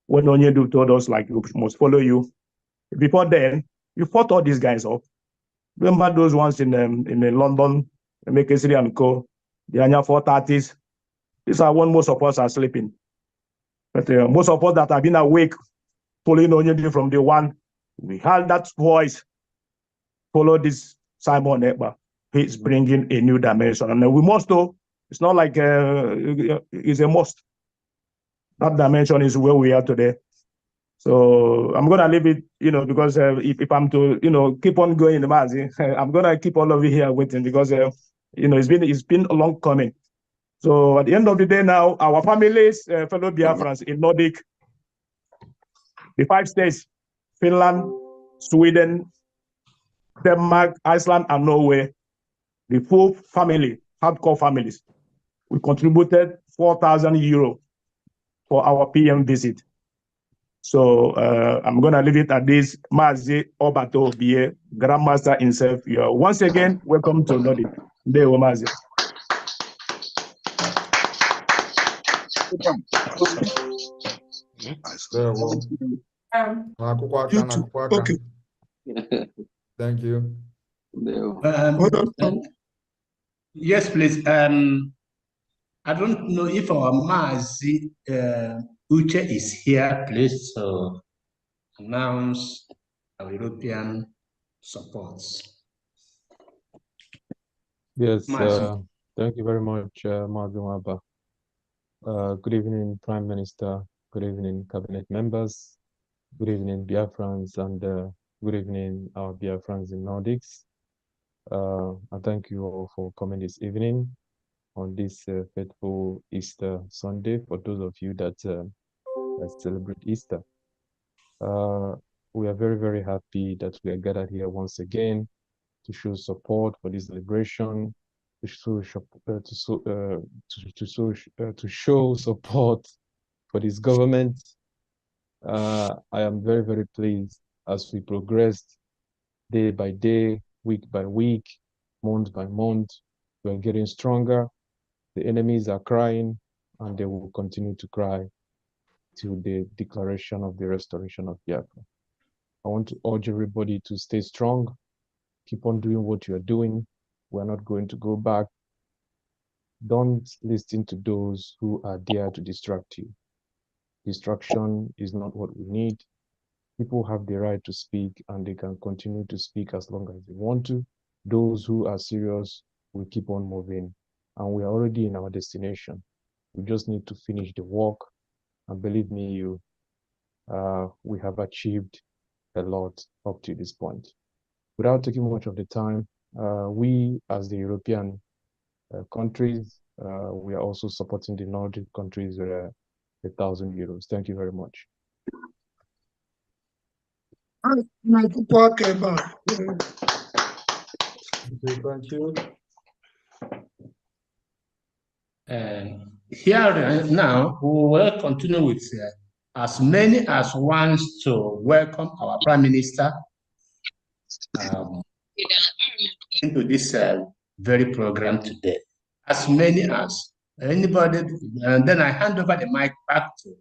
when Onyedu told us like we must follow you. Before then, you fought all these guys up. Remember those ones in London, Mekesiri and Co, the Anya 430s. These are when most of us are sleeping. But most of us that have been awake, following Onyedu from the one, we heard that voice, follow this Simon Ekpa. He's bringing a new dimension. And we must know, it's not like it's a must. That dimension is where we are today. So I'm going to leave it, because if I'm to, keep on going in the Mazi, I'm going to keep all of you here waiting because, it's been a long coming. So at the end of the day now, our families, fellow Biafrans in Nordic, the 5 states, Finland, Sweden, Denmark, Iceland, and Norway, the full family, hardcore families, we contributed 4,000 euro for our PM visit. So I'm going to leave it at this. Mazi Obato Bie, Grandmaster himself. You're once again welcome to Nordic. Deo Mazi. Okay. Thank you. Yes, please. I don't know if our Mazi Uche is here, please, to announce our European supports. Yes, thank you very much, Mazi. Good evening, Prime Minister. Good evening, Cabinet members. Good evening, Biafrans, and good evening, our Biafrans in Nordics. I thank you all for coming this evening on this faithful Easter Sunday for those of you that celebrate Easter. We are very, very happy that we are gathered here once again to show support for this celebration, to show support for this government. I am very, very pleased as we progressed day by day, week by week, month by month. We are getting stronger. The enemies are crying, and they will continue to cry till the declaration of the restoration of Biafra. I want to urge everybody to stay strong. Keep on doing what you are doing. We're not going to go back. Don't listen to those who are there to distract you. Distraction is not what we need. People have the right to speak, and they can continue to speak as long as they want to. Those who are serious will keep on moving, and we are already in our destination. We just need to finish the work, and believe me, we have achieved a lot up to this point. Without taking much of the time, we as the European countries, we are also supporting the Nordic countries with 1,000 euros. Thank you very much. Thank you. Here now, we will continue with as many as wants to welcome our Prime Minister into this very program today. As many as anybody, and then I hand over the mic back to.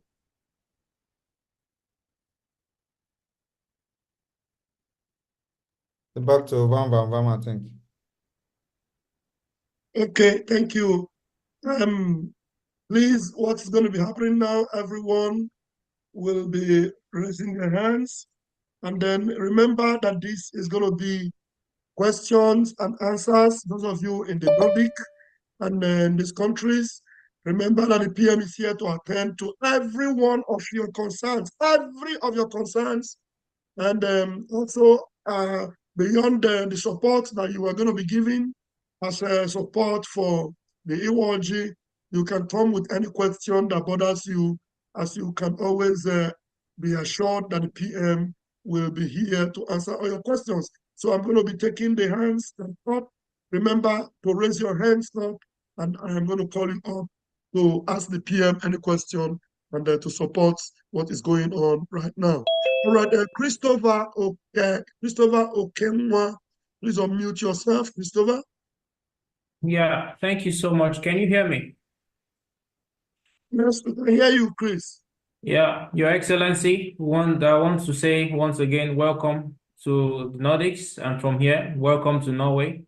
Back to Vam, I think. Okay, thank you. Please, what's going to be happening now? Everyone will be raising their hands. And then remember that this is going to be questions and answers. Those of you in the Nordic and in these countries, remember that the PM is here to attend to every one of your concerns, And also, beyond the support that you are going to be giving as support for the EWG, you can come with any question that bothers you, as you can always be assured that the PM will be here to answer all your questions. So I'm going to be taking the hands up. Remember to raise your hands up, and I am going to call you up to ask the PM any question and to support what is going on right now. All right, Christopher Okenwa, please unmute yourself, Christopher. Yeah, thank you so much. Can you hear me? Yes, we can hear you, Chris. Yeah, Your Excellency, I want to say once again, welcome to the Nordics, and from here, welcome to Norway,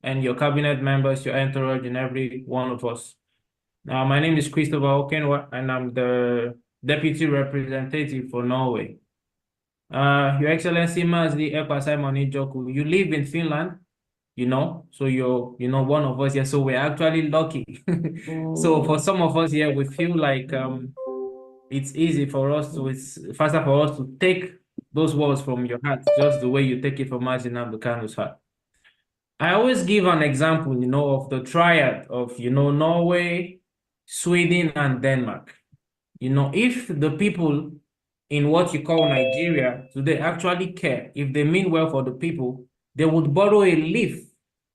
and your cabinet members, your entourage, and every one of us. Now, my name is Christopher Okenwa, and I'm the Deputy Representative for Norway. Your Excellency, Mazli Ekpa Simon Ijoku, you live in Finland, so you're, one of us here, so we're actually lucky. So for some of us here, we feel like it's easy for us to, it's faster for us to take those words from your heart, just the way you take it from Mazli Namdekano's heart. I always give an example, of the triad of, Norway, Sweden, and Denmark. If the people in what you call Nigeria today actually care, if they mean well for the people, they would borrow a leaf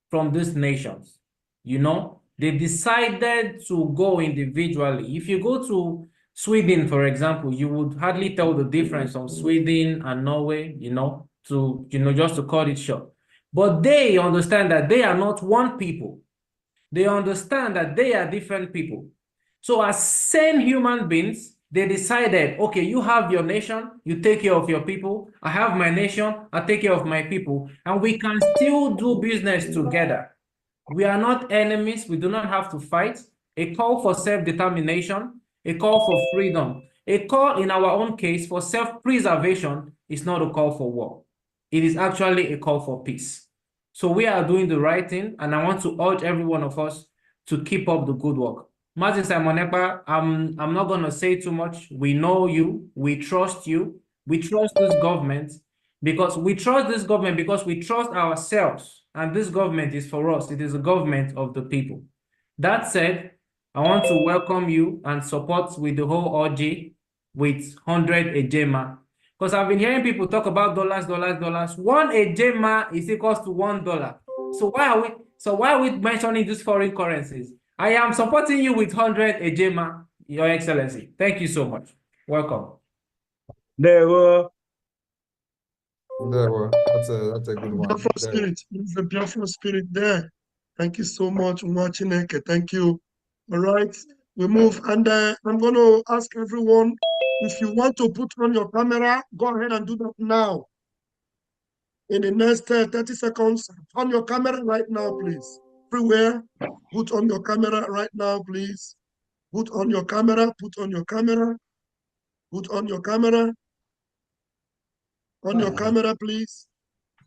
from these nations. They decided to go individually. If you go to Sweden, for example, you would hardly tell the difference on Sweden and Norway, just to cut it short. But they understand that they are not one people. They understand that they are different people. So as same human beings, they decided, okay, you have your nation, you take care of your people. I have my nation, I take care of my people. And we can still do business together. We are not enemies. We do not have to fight. A call for self-determination, a call for freedom, a call in our own case for self-preservation is not a call for war. It is actually a call for peace. So we are doing the right thing, and I want to urge every one of us to keep up the good work. Mazin Simon Ekpa, I'm not going to say too much. We know you. We trust you. We trust this government because we trust ourselves. And this government is for us. It is a government of the people. That said, I want to welcome you and support with the whole OG with 100 ejema. Because I've been hearing people talk about dollars. 1 ejema is equals to $1. So why are we mentioning these foreign currencies? I am supporting you with 100 ejema, Your Excellency. Thank you so much. Welcome. There were. That's a good one. Biafra spirit. There's the Biafra spirit there. Thank you so much, Mwachineke. Thank you. All right, we move, and I'm going to ask everyone, if you want to put on your camera, go ahead and do that now. In the next 30 seconds, on your camera right now, please. Everywhere, put on your camera right now, please. Put on your camera, put on your camera, put on your camera. On your camera, please,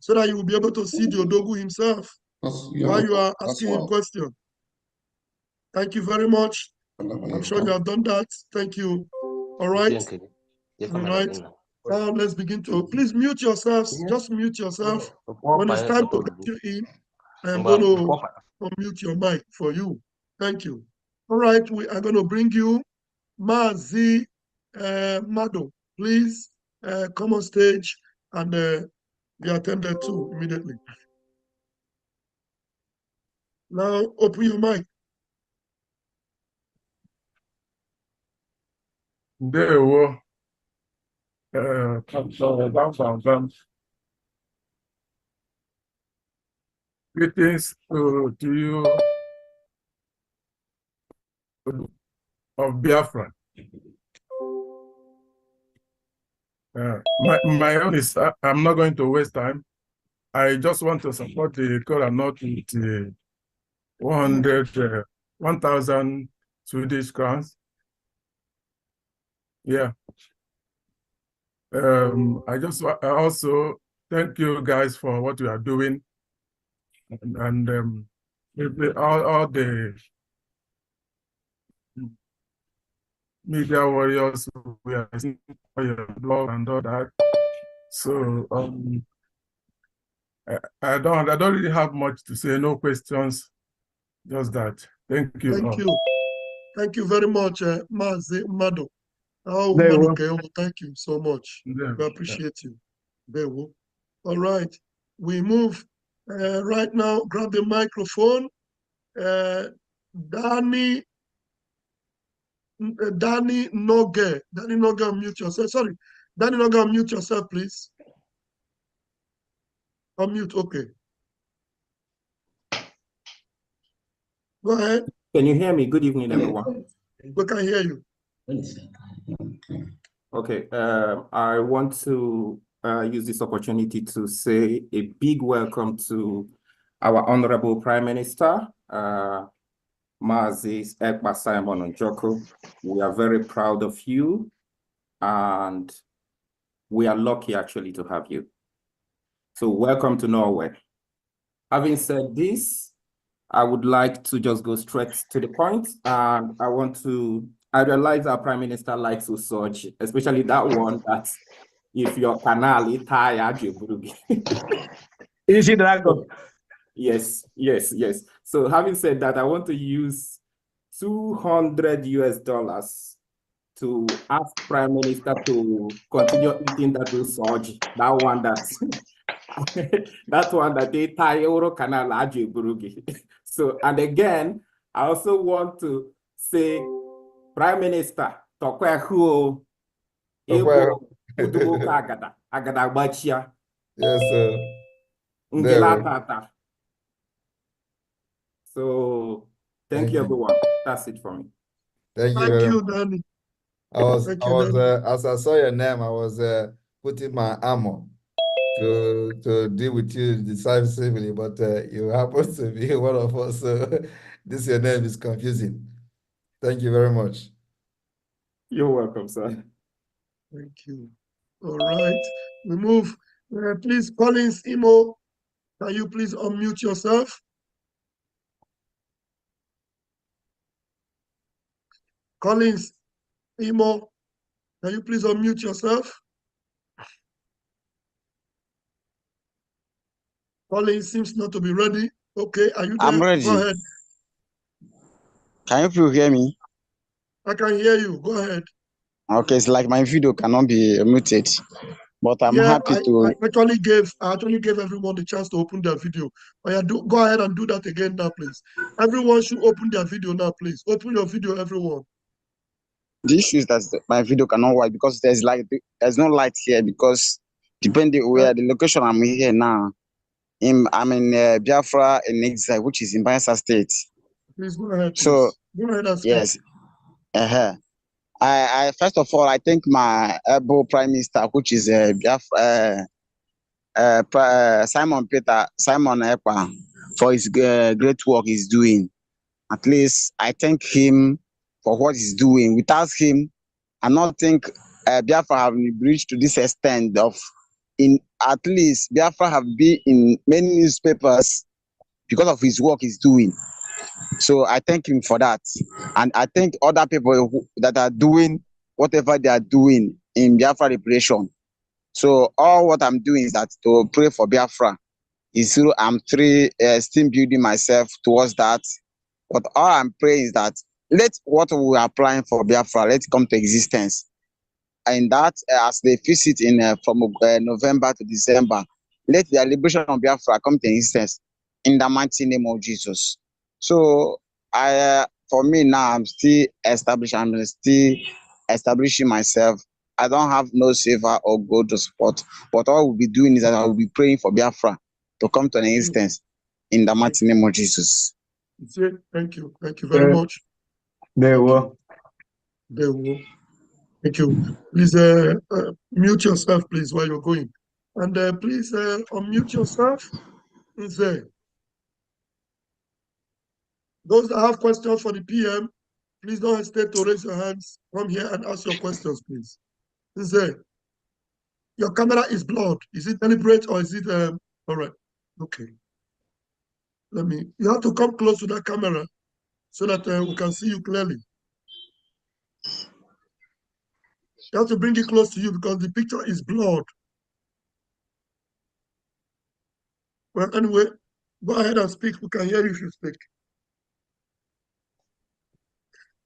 so that you will be able to see the Odogu himself while you are asking him questions. Thank you very much. I'm sure you have done that. Thank you. All right. All right. Now let's begin to, please mute yourselves. Just mute yourself. When it's time to get you in, I am going to unmute your mic for you. Thank you. All right, we are going to bring you Mazi Mado. Please come on stage and be attended to immediately. Now open your mic. Ndewo. Greetings to you of Biafra. My own is, I'm not going to waste time. I just want to support the keynote with 1,000 Swedish crowns. Yeah. I also thank you guys for what you are doing, and all the media warriors we are seeing your blog and all that. So I don't really have much to say. No questions, just that. Thank you. Thank you. Thank you very much, Mazi Mado. Thank you so much. We appreciate you. All right. We move right now. Grab the microphone. Danny Noge. Danny Noge, unmute yourself. Sorry. Danny Noge, unmute yourself, please. Unmute, okay. Go ahead. Can you hear me? Good evening, everyone. We can hear you. Okay, I want to use this opportunity to say a big welcome to our Honorable Prime Minister, Mazi Ekpa Simon Njoko. We are very proud of you, and we are lucky actually to have you. So welcome to Norway. Having said this, I would like to just go straight to the point, and I realize our Prime Minister likes to search, especially that one that if your canal is tired, you Is it Dragon? Yes. So having said that, I want to use $200 US to ask Prime Minister to continue eating that research, that one that's that one that they tie Euro Canal Burugi. So, and again, I also want to say, Prime Minister, Tokwehu, Ebo, Agada Bachia. Yes, sir. So, thank you, everyone. That's it for me. Thank you very much. Danny. As I saw your name, I was putting my armor to deal with you decisively, but you happen to be one of us, so your name is confusing. Thank you very much. You're welcome, sir. Thank you. All right, we move. Please, Collins Imo, can you please unmute yourself? Collins Imo, can you please unmute yourself? Collins seems not to be ready. Okay, are you there? I'm ready. Go ahead. Can you hear me? I can hear you. Go ahead. Okay, it's like my video cannot be muted, but I'm happy to. I actually gave everyone the chance to open their video. Go ahead and do that again now, please. Everyone should open their video now, please. Open your video, everyone. The issue is that my video cannot work because there's no light here, because depending where the location I'm here now, I'm in Biafra in exile, which is in Biafra State. Please go ahead. Please. So go ahead and yes, I first of all I thank my able Prime Minister, which is Biafra, Simon Ekpa, for his great work he's doing. At least I thank him for what he's doing. Without him, I don't think Biafra have reached to this extent of, at least Biafra have been in many newspapers because of his work he's doing. So I thank him for that. And I thank other people that are doing whatever they are doing in Biafra liberation. So all what I'm doing is that to pray for Biafra. I'm still building myself towards that. But all I'm praying is that let what we are applying for Biafra, let it come to existence. And that as they visit in from November to December, let the liberation of Biafra come to existence in the mighty name of Jesus. So for me now, I'm still establishing myself. I don't have no silver or gold to support, but all I will be doing is that I will be praying for Biafra to come to an existence in the mighty name of Jesus. Thank you very much. There will. Thank you. Please mute yourself, please, while you're going. And please unmute yourself. Those that have questions for the PM, please don't hesitate to raise your hands. Come here and ask your questions, please. Your camera is blurred. Is it deliberate or is it all right? Okay. You have to come close to that camera so that we can see you clearly. You have to bring it close to you because the picture is blurred. Well, anyway, go ahead and speak. We can hear you if you speak.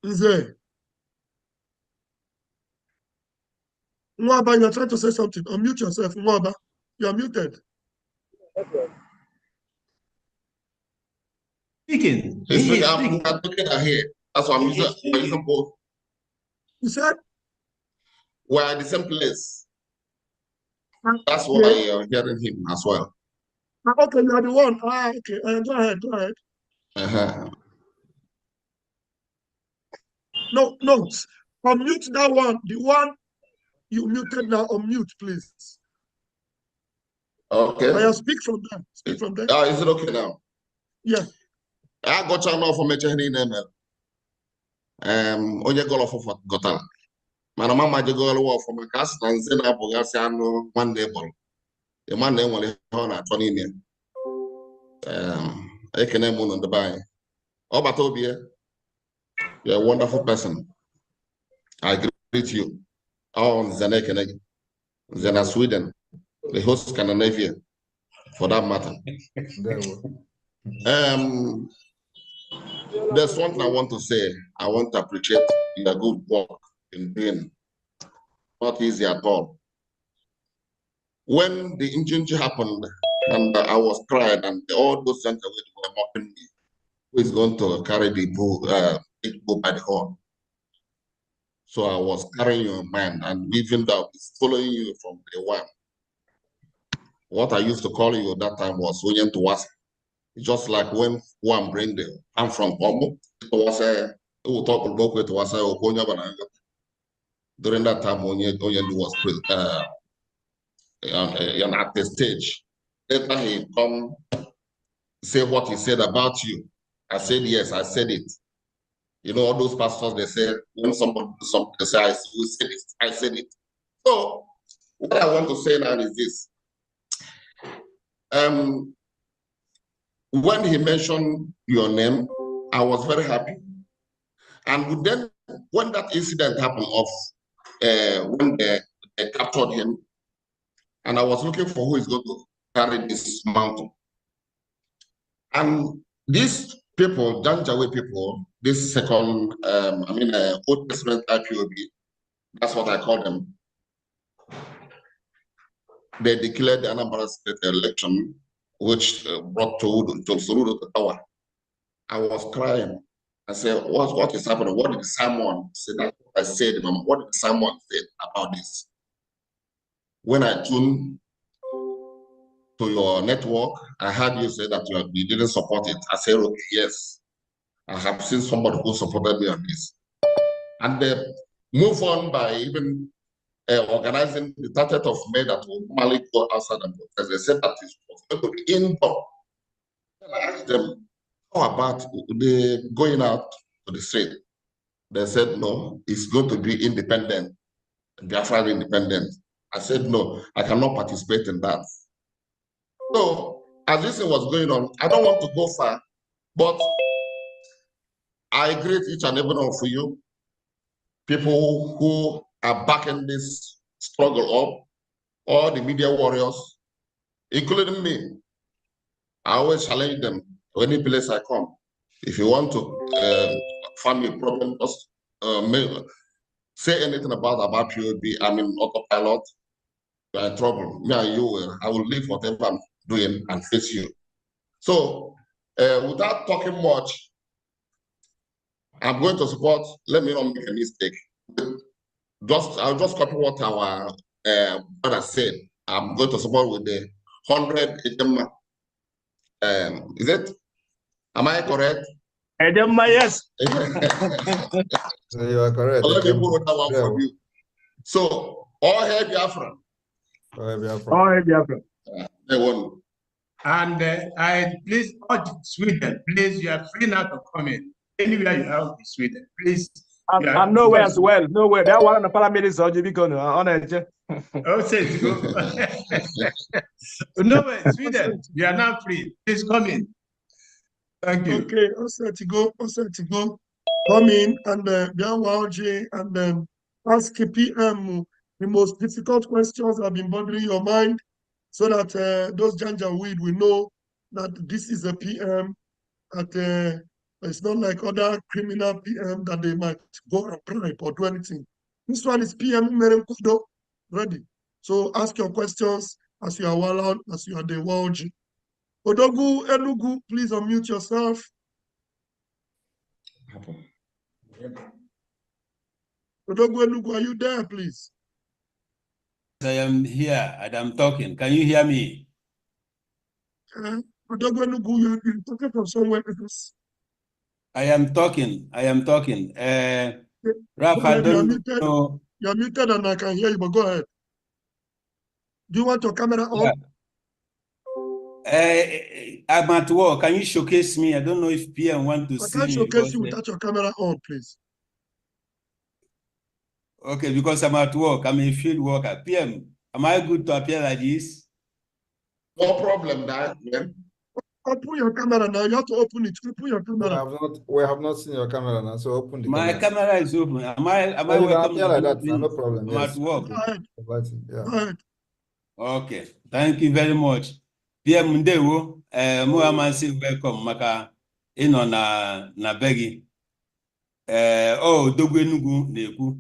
Nze. Nwaba, you are trying to say something. Unmute yourself. Nwaba, you are muted. Speaking. I'm looking at here. That's what I'm using both. You said? We're at the same place. That's why you're hearing him as well. Okay, you are the one. Okay. Go ahead. No. Unmute that one. The one you muted now, unmute, please. Okay. Speak from there. Speak from there. Is it okay now? Yeah. I got you now for me to email. Onye golo for gotala. Mana mama je golo wo for my cast and zena bogasi anu one neighbor. The man name wale hona toni me. Ekene mo no dubai. Obatobie. You're a wonderful person. I greet you. Oh, Zena Ekene. Zena Sweden. The host Scandinavia, for that matter. There's one thing I want to say. I want to appreciate your good work in doing. Not easy at all. When the injury happened and I was crying and all those center were mocking me, who is going to carry the bull by the horn? So I was carrying your mind, and even though I was following you from day one. What I used to call you that time was William Tuwasa. Just like when one bring the I'm from Omo, it was will talk about it was during that time when you was at the stage. Later he come say what he said about you. I said yes, I said it. You know, all those pastors, they say when somebody do something, they say I said it. So what I want to say now is this. When he mentioned your name, I was very happy. And then when that incident happened of when they captured him, and I was looking for who is going to carry this mountain. And these people, Janjawe people, this second, Old Testament IPOB, that's what I call them. They declared the Anambra State election, which brought to Soludo to power. I was crying. I said, what is happening? What did Simon say? That I said, Mama, what did Simon say about this? When I tuned to your network, I heard you say that you didn't support it. I said, okay, yes. I have seen somebody who supported me on this. And they move on by even organizing the 30th of May that will normally go outside and protest. They said that it was going to be indoor. And I asked them, how about the going out to the street? They said, no, it's going to be independent, Biafra independent. I said, no, I cannot participate in that. So, as this thing was going on, I don't want to go far, but I greet each and every one of you, people who are backing this struggle up, all the media warriors, including me. I always challenge them to any place I come. If you want to family problem, just say anything about POB, I'm in autopilot, you're in trouble. Me and you, I will leave whatever I'm doing and face you. So, without talking much, I'm going to support, let me not make a mistake. I'll just copy what our brother said. I'm going to support with the 100 is it? Am I correct? Yes. You are correct. Let me put that one for you. So, all hail Biafra. All hail Biafra. All hail Biafra. They won. And I please urge Sweden, please, you are free now to come in. Anywhere you are in Sweden, please. I'm nowhere as well. Nowhere. That one on the parliament so you become on it. Oh, say to go. No, Sweden, you are now free. Please come in. Thank you. Okay, also to go. Come in and and ask PM the most difficult questions that have been bothering your mind, so that those Janjaweed will know that this is a PM, that it's not like other criminal PM that they might go and bribe or do anything. This one is PM ready. So ask your questions as you are allowed, as you are the Waoji. Odogu Enugu, please unmute yourself. Odogu Enugu, are you there, please? I am here and I'm talking. Can you hear me? Odogu Enugu, you're talking from somewhere else. I am talking. Ralph, I don't know. You're muted and I can hear you, but go ahead. Do you want your camera on? I'm at work. Can you showcase me? I don't know if PM want to see me. I can't showcase you without your camera on, please. Okay, because I'm at work. I'm a field worker. PM, am I good to appear like this? No problem, man. Open your camera now. You have to open it. Open your camera. We have not seen your camera now, so open the camera. My camera is open. Am I welcome? Like that, no problem. I'm at work. Go ahead. Yeah. Go ahead. Okay, thank you very much. PM Ndewo, Muhammad say welcome maka ino na begi. Dogwe Enugu na-ekwu.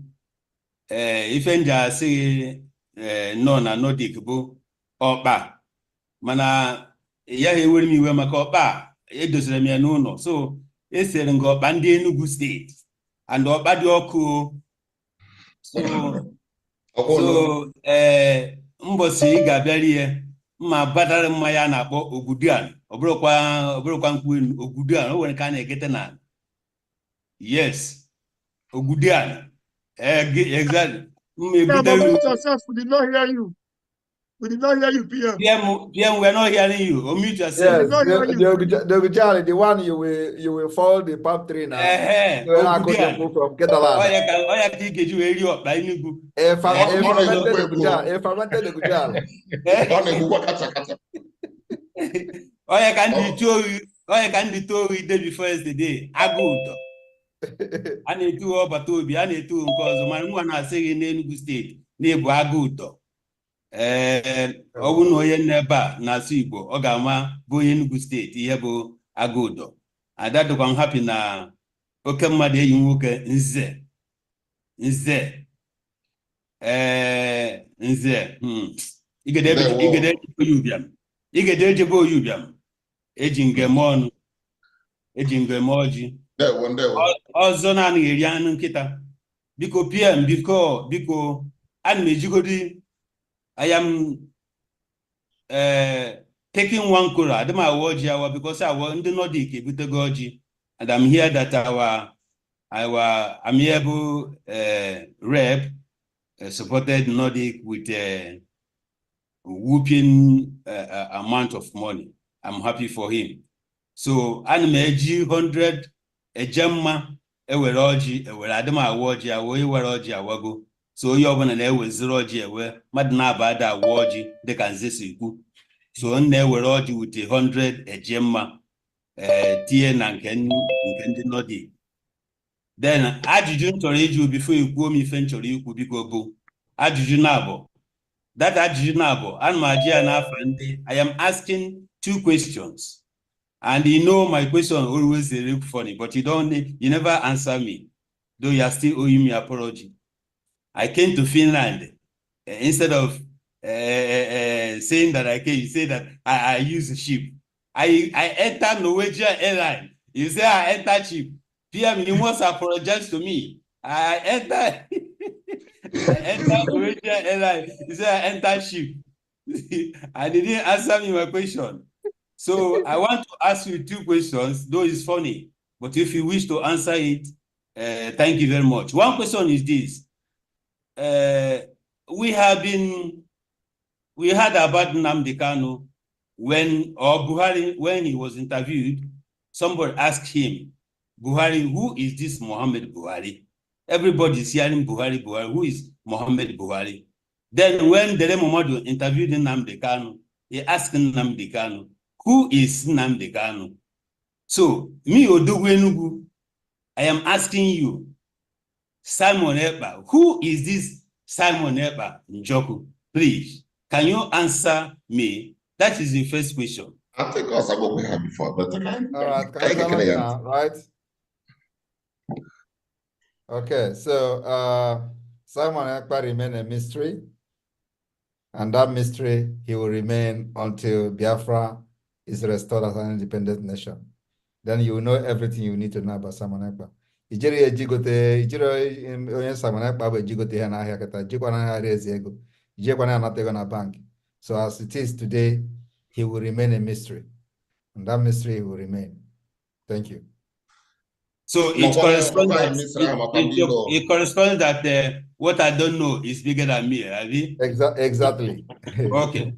Ife nja asị nọ na Nordic bụ ọkpa. Mana ya ewere m iwe maka ọkpa edozere m ya n'ụlọ. So esere nga ọkpa ndị Enugu steeti and ọkpa dị ọkụ. So mbọsị ị ga-abịara ihe mma batara mmanya na-akpọ ogudian. Ọ bụrụkwa nkwụ enu ogudian o nwere ka a na-ekete na. Yes, ogudian. Exactly. Yourself, we did not hear you. We did not hear you, PM. PM, we're not hearing you. Unmute yourself. Yes, the one you will follow the palm tree now. Get a lot. Before yesterday. Agud. A na-etu ọbata obi, a na-etu nke ọzọ, mana nwa na-asị gị n'Enugu steeti na-ebu agụ ụtọ. Ọ bụrụ na onye n'ebe a na-asụ Igbo, ọ ga-ama bụ onye Enugu steeti ihe bụ agụ ụtọ. Ada dịkwa m happy na oke mmadụ eyi nwoke nze. Igede ejebe oyi ụbịam. Eji ngem ọnụ. Eji ngem ọjị. Ọzọ na-anaghị eri anụ nkịta. Biko PM, biko ana m ejigodi I am taking one kora. Adị m awa ọjị awa because awa ndị Nordic ebutego ọjị and I'm here that our amiable rep supported Nordic with a whooping amount of money. I'm happy for him. So ana m eji 100 ejemma ewere ọjị ewere adị m awa ọjị awa ewere ọjị awago. So onye ọbụla na-eweziri ọjị ewe mmadụ na-aba ada awa ọjị dịka nze si kwu. So m na-ewere ọjị with 100 ejemma tie na nke ndị Nordic. Then ajụjụ m chọrọ ịjụ before ikwuo m ife m chọrọ ikwu biko bụ ajụjụ na-abụ. That ajụjụ na-abụ ana m ajụ ya n'afa ndị. I am asking two questions. And you know my question always look funny, but you never answer me, though you are still owing me apology. I came to Finland. Instead of saying that I came, you say that I use a ship. I enter Norwegian airline. You say I enter ship. PM, you must apologize to me. I enter Norwegian airline. You say I enter ship. And they didn't answer me my question. So I want to ask you 2 questions, though it's funny. But if you wish to answer it, thank you very much. One question is this. We heard about Nnamdi Kanu or Buhari, when he was interviewed, somebody asked him, Buhari, who is this Muhammad Buhari? Everybody is hearing Buhari, who is Muhammad Buhari? Then when Dele Momodu interviewed Nnamdi Kanu, he asked Nnamdi Kanu, who is Nnamdi Kanu? So, me Odugwenugu, I am asking you, Simon Ekpa, who is this Simon Ekpa Njoku? Please, can you answer me? That is the first question. I think I was about to have before, but All right, can I challenge now, right? Okay, so Simon Ekpa remain a mystery, and that mystery he will remain until Biafra is restored as an independent nation. Then you will know everything you need to know about Simon Ekpa. Ijiri ejigote, onye Simon Ekpa bụ ejigote ihe n'ahịa kata, jikwana ha raise ego, jikwana anata ego na bank. So as it is today, he will remain a mystery, and that mystery will remain. Thank you. So it corresponds that what I don't know is bigger than me, right? Exactly. Okay.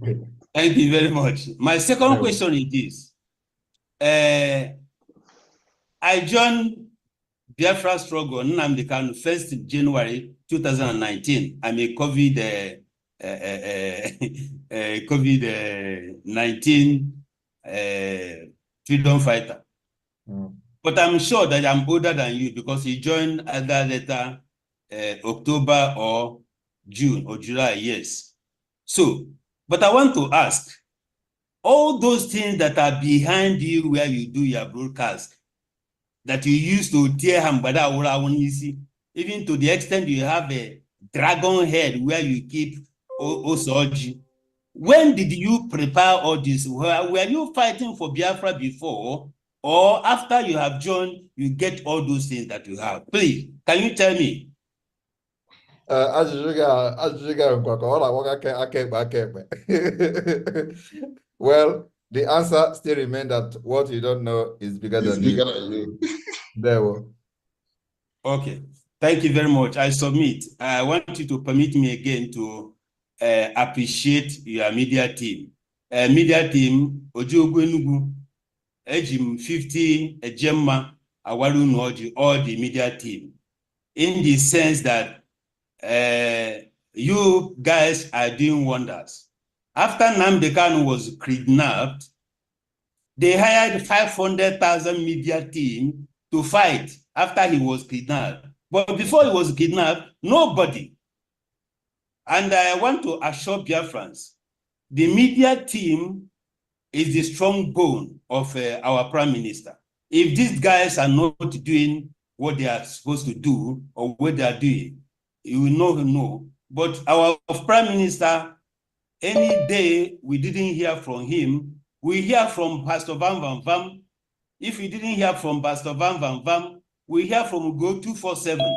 Thank you very much. My second question is this. I joined Biafra struggle Nnamdi Kanu 1st January 2019. I'm a COVID-19 freedom fighter. But I'm sure that I'm older than you because you joined either later October or June or July, yes. So, but I want to ask, all those things that are behind you where you do your broadcast, that you used to tear hambada, even to the extent you have a dragon head where you keep Osoji. When did you prepare all this? Were you fighting for Biafra before, or after you have joined, you get all those things that you have? Please, can you tell me? Well, the answer still remains that what you don't know is bigger than you. There we go. Okay, thank you very much. I submit. I want you to permit me again to appreciate your media team. Media team, Ojogwenugu, Ejim 50, Ejemma, Awalu Noji, all the media team. In the sense that you guys are doing wonders. After Nnamdi Kanu was kidnapped, they hired 500,000 media team to fight after he was kidnapped. But before he was kidnapped, nobody. And I want to assure Biafrans, the media team is the strong bone of our Prime Minister. If these guys are not doing what they are supposed to do or what they are doing, you will know. But our Prime Minister, any day we didn't hear from him, we hear from Pastor Van Van Vam. If we didn't hear from Pastor Van Van Vam, we hear from Go 247.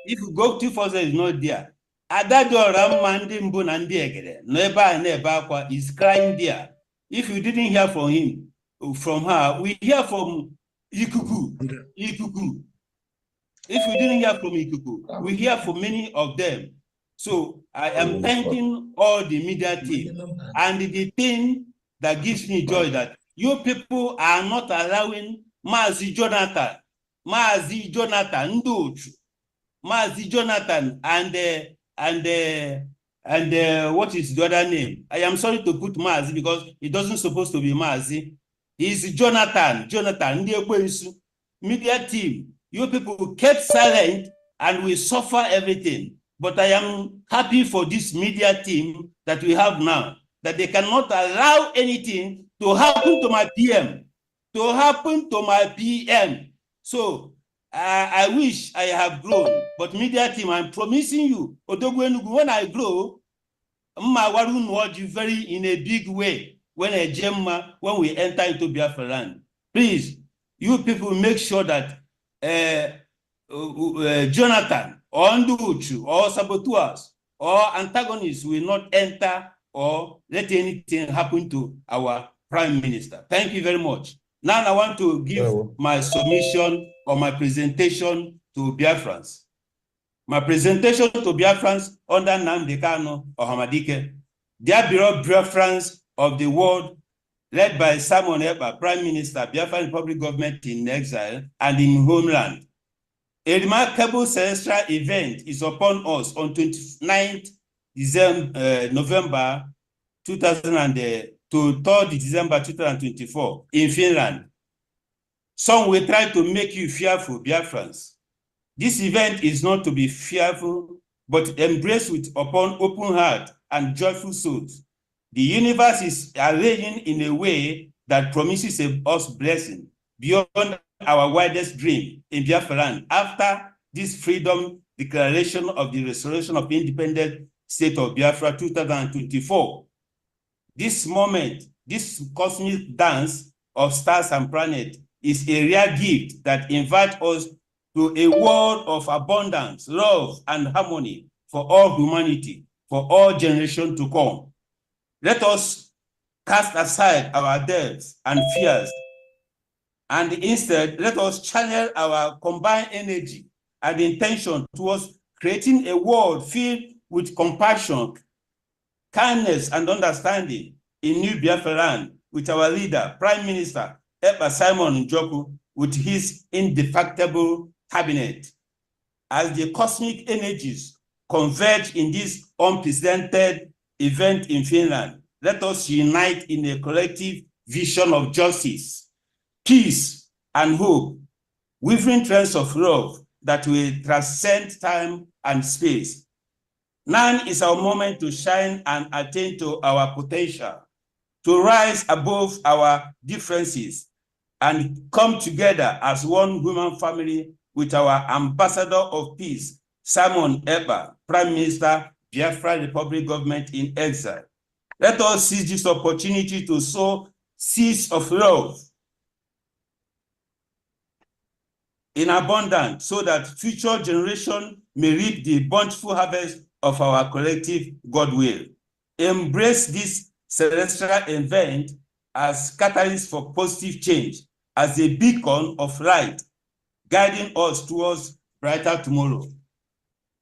If Go 247 is not there, Adadora Mandi Mbuna Ndiegere, Neba is crying there. If you didn't hear from him, from her, we hear from Ikuku. If we didn't hear from Ikuku, we hear from many of them. So I am thanking all the media team. And the thing that gives me joy that you people are not allowing Mazi Jonathan, Ndochu, Mazi Jonathan, and what is the other name? I am sorry to put Mazi because it doesn't supposed to be Mazi. It's Jonathan. Media team, you people kept silent and we suffer everything. But I am happy for this media team that we have now, that they cannot allow anything to happen to my PM, to happen to my PM. So I wish I have grown, but media team, I'm promising you, Odogwenugu, when I grow, very in a big way when we enter into Biafra land. Please, you people make sure that Jonathan or Nduchu or saboteurs or antagonists will not enter or let anything happen to our Prime Minister. Thank you very much. Now I want to give my submission or my presentation to Biafrans. My presentation to Biafrans under Nnamdi Kanu or Hamadike. Dear beloved Biafrans of the world, led by Simon Ekpa, Prime Minister, Biafra Republic Government in exile and in homeland. A remarkable celestial event is upon us on 29th November 2000 to 3rd December 2024 in Finland. Some will try to make you fearful, Biafrans. This event is not to be fearful, but embraced with upon open heart and joyful souls. The universe is arranging in a way that promises us blessing beyond our wildest dream in Biafra land after this freedom declaration of the restoration of independent state of Biafra 2024. This moment, this cosmic dance of stars and planets is a rare gift that invites us to a world of abundance, love, and harmony for all humanity, for all generations to come. Let us cast aside our doubts and fears, and instead, let us channel our combined energy and intention towards creating a world filled with compassion, kindness, and understanding in New Biafra land with our leader, Prime Minister Ekpa Simon Njoku, with his indefatigable cabinet. As the cosmic energies converge in this unprecedented event in Finland, let us unite in a collective vision of justice, peace, and hope, weaving threads of love that will transcend time and space. Now is our moment to shine and attain to our potential, to rise above our differences and come together as one human family with our ambassador of peace, Simon Ekpa, Prime Minister, Biafra Republic Government in exile. Let us seize this opportunity to sow seeds of love in abundance so that future generations may reap the bountiful harvest of our collective goodwill. Embrace this celestial event as catalyst for positive change, as a beacon of light, guiding us towards brighter tomorrow.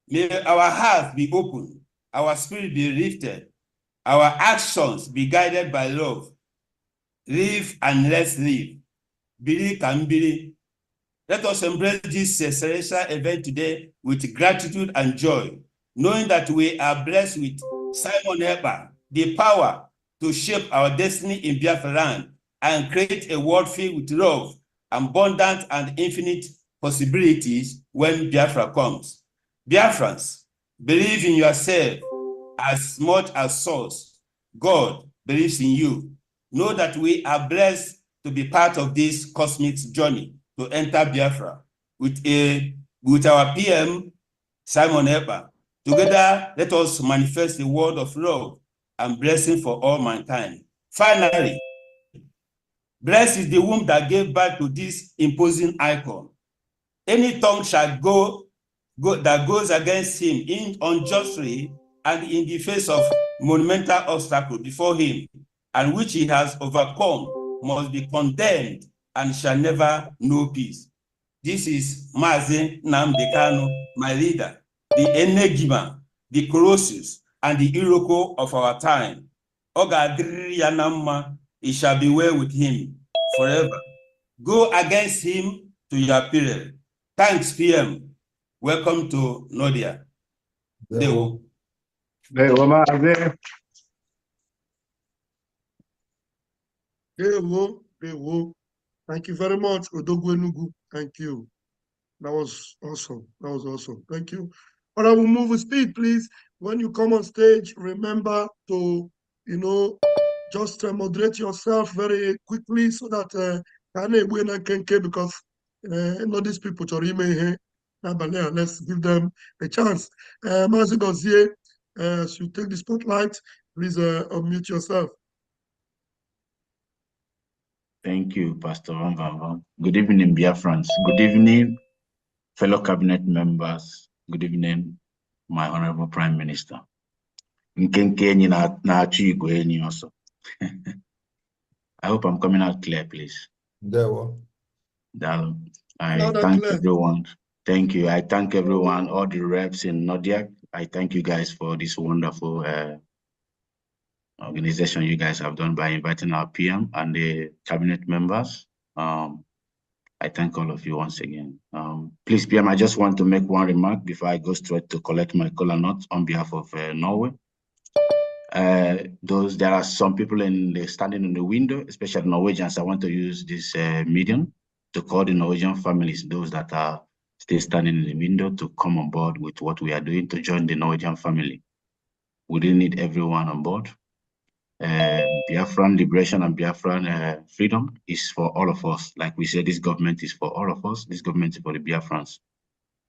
May our hearts be open, our spirit be lifted, our actions be guided by love. Live and let's live. Bili can bili. Let us embrace this celestial event today with gratitude and joy, knowing that we are blessed with Simon Ekpa, the power to shape our destiny in Biafra land and create a world filled with love, abundant and infinite possibilities when Biafra comes. Biafrans, believe in yourself as much as Source, God, believes in you. Know that we are blessed to be part of this cosmic journey to enter Biafra with our PM, Simon Ekpa. Together, let us manifest the word of love and blessing for all mankind. Finally, blessed is the womb that gave birth to this imposing icon. Any tongue shall that goes against him unjustly and in the face of monumental obstacle before him, and which he has overcome, must be condemned and shall never know peace. This is Mazi Nnamdi Kanu, my leader, the enigma, the colossus, and the Iroko of our time. Ogadri Yanama, it shall be well with him forever. Go against him to your peril. Thanks, PM. Welcome to Nordic. Dewo Mazi. Dewo. Thank you very much, Odogwenugu. Thank you. That was awesome. That was awesome. Thank you. All right, we'll move with speed, please. When you come on stage, remember to, just moderate yourself very quickly so that because not these people let's give them a chance. Mazi Gozie, you take the spotlight. Please unmute yourself. Thank you, Pastor Van Van Van. Good evening, Biafrans. Good evening, fellow cabinet members. Good evening, my Honorable Prime Minister. Also. I hope I'm coming out clear, please. There we I thank everyone. Thank you. I thank everyone, all the reps in Nordic. I thank you guys for this wonderful organization you guys have done by inviting our PM and the cabinet members. I thank all of you once again. Please, PM, I just want to make one remark before I go straight to collect my kola nut on behalf of Norway. There are some people standing in the window, especially Norwegians. I want to use this medium to call the Norwegian families, those that are still standing in the window, to come on board with what we are doing to join the Norwegian family. We really need everyone on board. Biafran liberation and Biafran freedom is for all of us. Like we said, this government is for all of us. This government is for the Biafrans.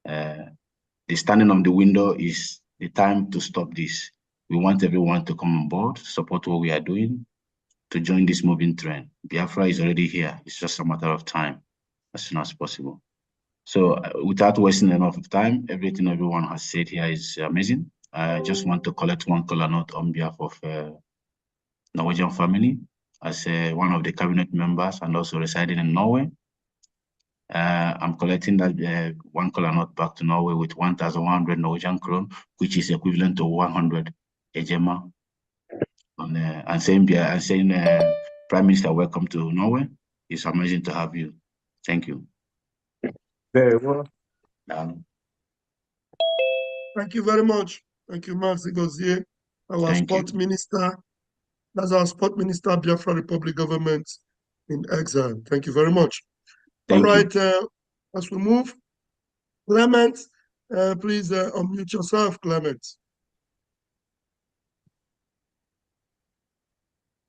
The standing on the window is the time to stop this. We want everyone to come on board, support what we are doing, to join this moving trend. Biafra is already here. It's just a matter of time, as soon as possible. So without wasting enough of time, everything everyone has said here is amazing. I just want to collect one kola note on behalf of Norwegian family as one of the cabinet members and also residing in Norway. I'm collecting that one kola note back to Norway with 1,100 Norwegian krone, which is equivalent to 100 ejema. And saying Prime Minister, welcome to Norway. It's amazing to have you. Thank you. Very well. Thank you very much. Thank you, Mazi Gozie, our sport minister. That's our sport minister, Biafra Republic government in exile. Thank you very much. All right, as we move, Clement, please unmute yourself, Clement.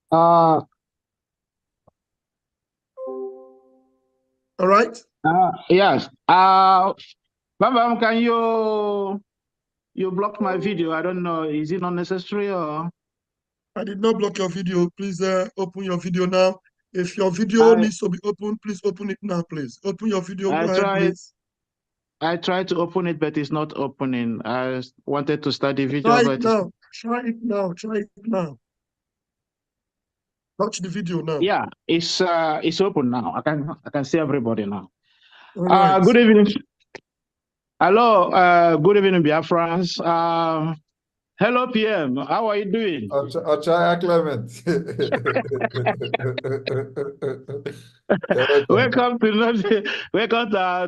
All right. Yes. Babam, can you block my video? I don't know. Is it not necessary or? I did not block your video. Please open your video now. If your video needs to be open, please open it now, please. Open your video, please. I tried to open it, but it's not opening. I wanted to start the video. Try it now. Try it now. Try it now. Watch the video now. Yeah, it's open now. I can see everybody now. All right. Good evening. Hello. Good evening, Biafrans. Hello, PM. How are you doing? I'll try Clement. Welcome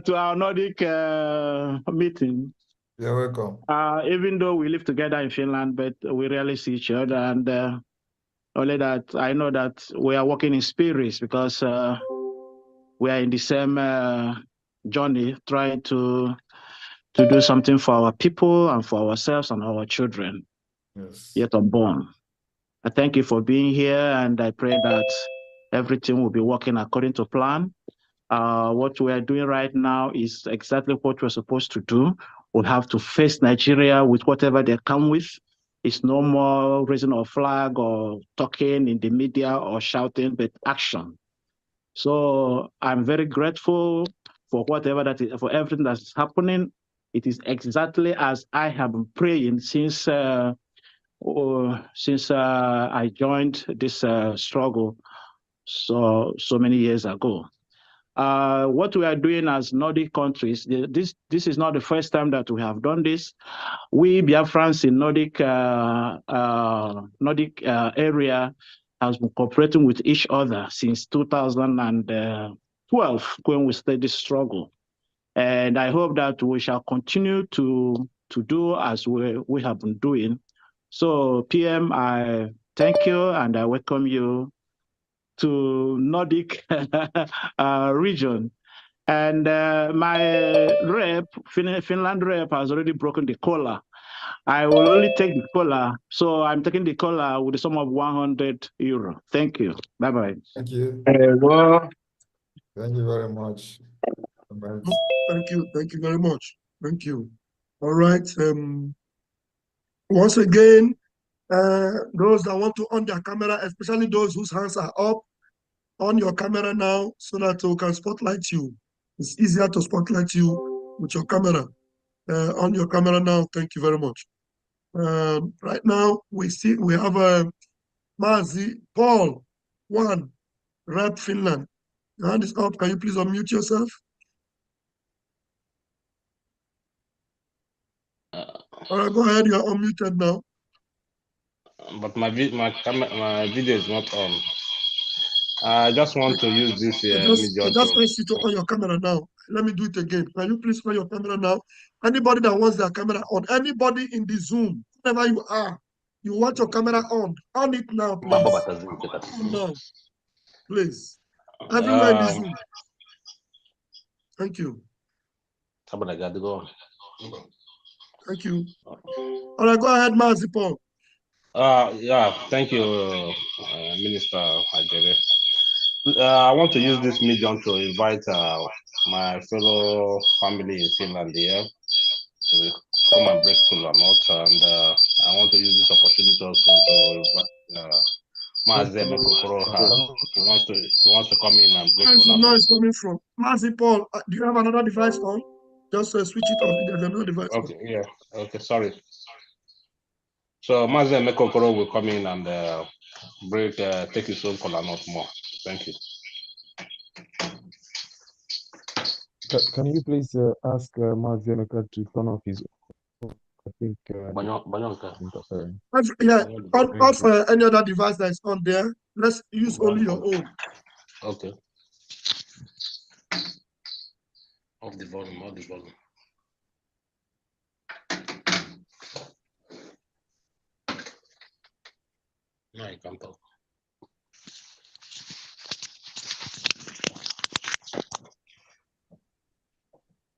to our Nordic meeting. You're welcome. Even though we live together in Finland, but we rarely see each other, and only that I know that we are working in spirits because we are in the same journey, trying to do something for our people and for ourselves and our children yet unborn. I thank you for being here, and I pray that everything will be working according to plan. What we are doing right now is exactly what we're supposed to do. We'll have to face Nigeria with whatever they come with. It's no more raising a flag or talking in the media or shouting, but action. So I'm very grateful for whatever that is, for everything that's happening. It is exactly as I have been praying since I joined this struggle so many years ago. What we are doing as Nordic countries, this is not the first time that we have done this. We Biafrans in Nordic area has been cooperating with each other since 2012 when we started this struggle. And I hope that we shall continue to do as we have been doing. So PM, I thank you and I welcome you to Nordic region. And my rep, Finland rep, has already broken the collar. I will only take the collar. So I'm taking the collar with the sum of €100. Thank you. Bye-bye. Thank you. Well, Thank you very much. Thank you. Thank you very much. Thank you. All right. Once again, those that want to on their camera, especially those whose hands are up, on your camera now so that we can spotlight you. It's easier to spotlight you with your camera. On your camera now. Thank you very much. Right now, we have Mazi Paul, one, Rep Finland. Your hand is up. Can you please unmute yourself? All right, go ahead. You are unmuted now. But my video is not on. I just want to use this I just asked you to on your camera now. Let me do it again. Can you please on your camera now? Anybody that wants their camera on, anybody in the Zoom, wherever you are, you want your camera on it now, please. On now, please. Everywhere in the Zoom. Thank you. Thank you. All right, go ahead, Mazi Paul. Yeah, thank you, Minister Ajere. I want to use this medium to invite my fellow family in Finland here to come and break cool or not, and I want to use this opportunity also to invite Mazi Mekokoro. He wants to come in and break Where is cool the or not. noise coming from? Mazi Paul, do you have another device on? Just switch it off. There's another device. Okay, yeah. Okay, sorry. So Mazi Mekokoro will come in and take his own cola nut more. Thank you. Can you please ask Mazi Emeka to turn off his own? I think Yeah, off any other device that is on there. Let's use only your own. Okay. Off the volume, off the volume. No, I can't talk.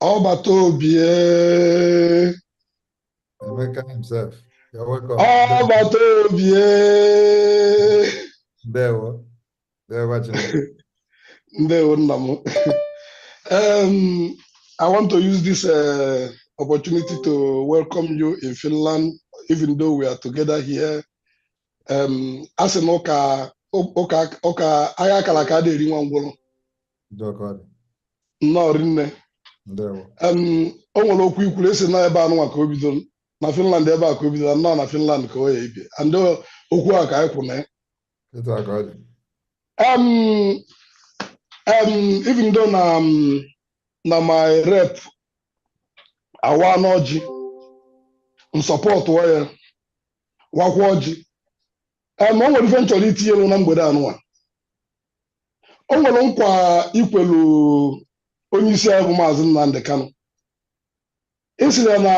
Obatobie. Emeka himself. You're welcome. Obatobie. Ndewo. I want to use this opportunity to welcome you in Finland, even though we are together here. As an oka ayakala ka de rinwa ngwolo. No rinne. O nwere okwu ikwuru esi na ebe anụ ka o bidoro na Finland ebe a ka o bidoro na Finland ka o ya ibe and okwu a ka anyị kwụ na even though na my rep awa n'ọjị support ya wakwa ọjị o nwere ife nchọrọ itinye na mgbede anụwa o nwere nkwa ikwelu onye isi anyị bụ Maazị Nnamdi Kanu esi ya na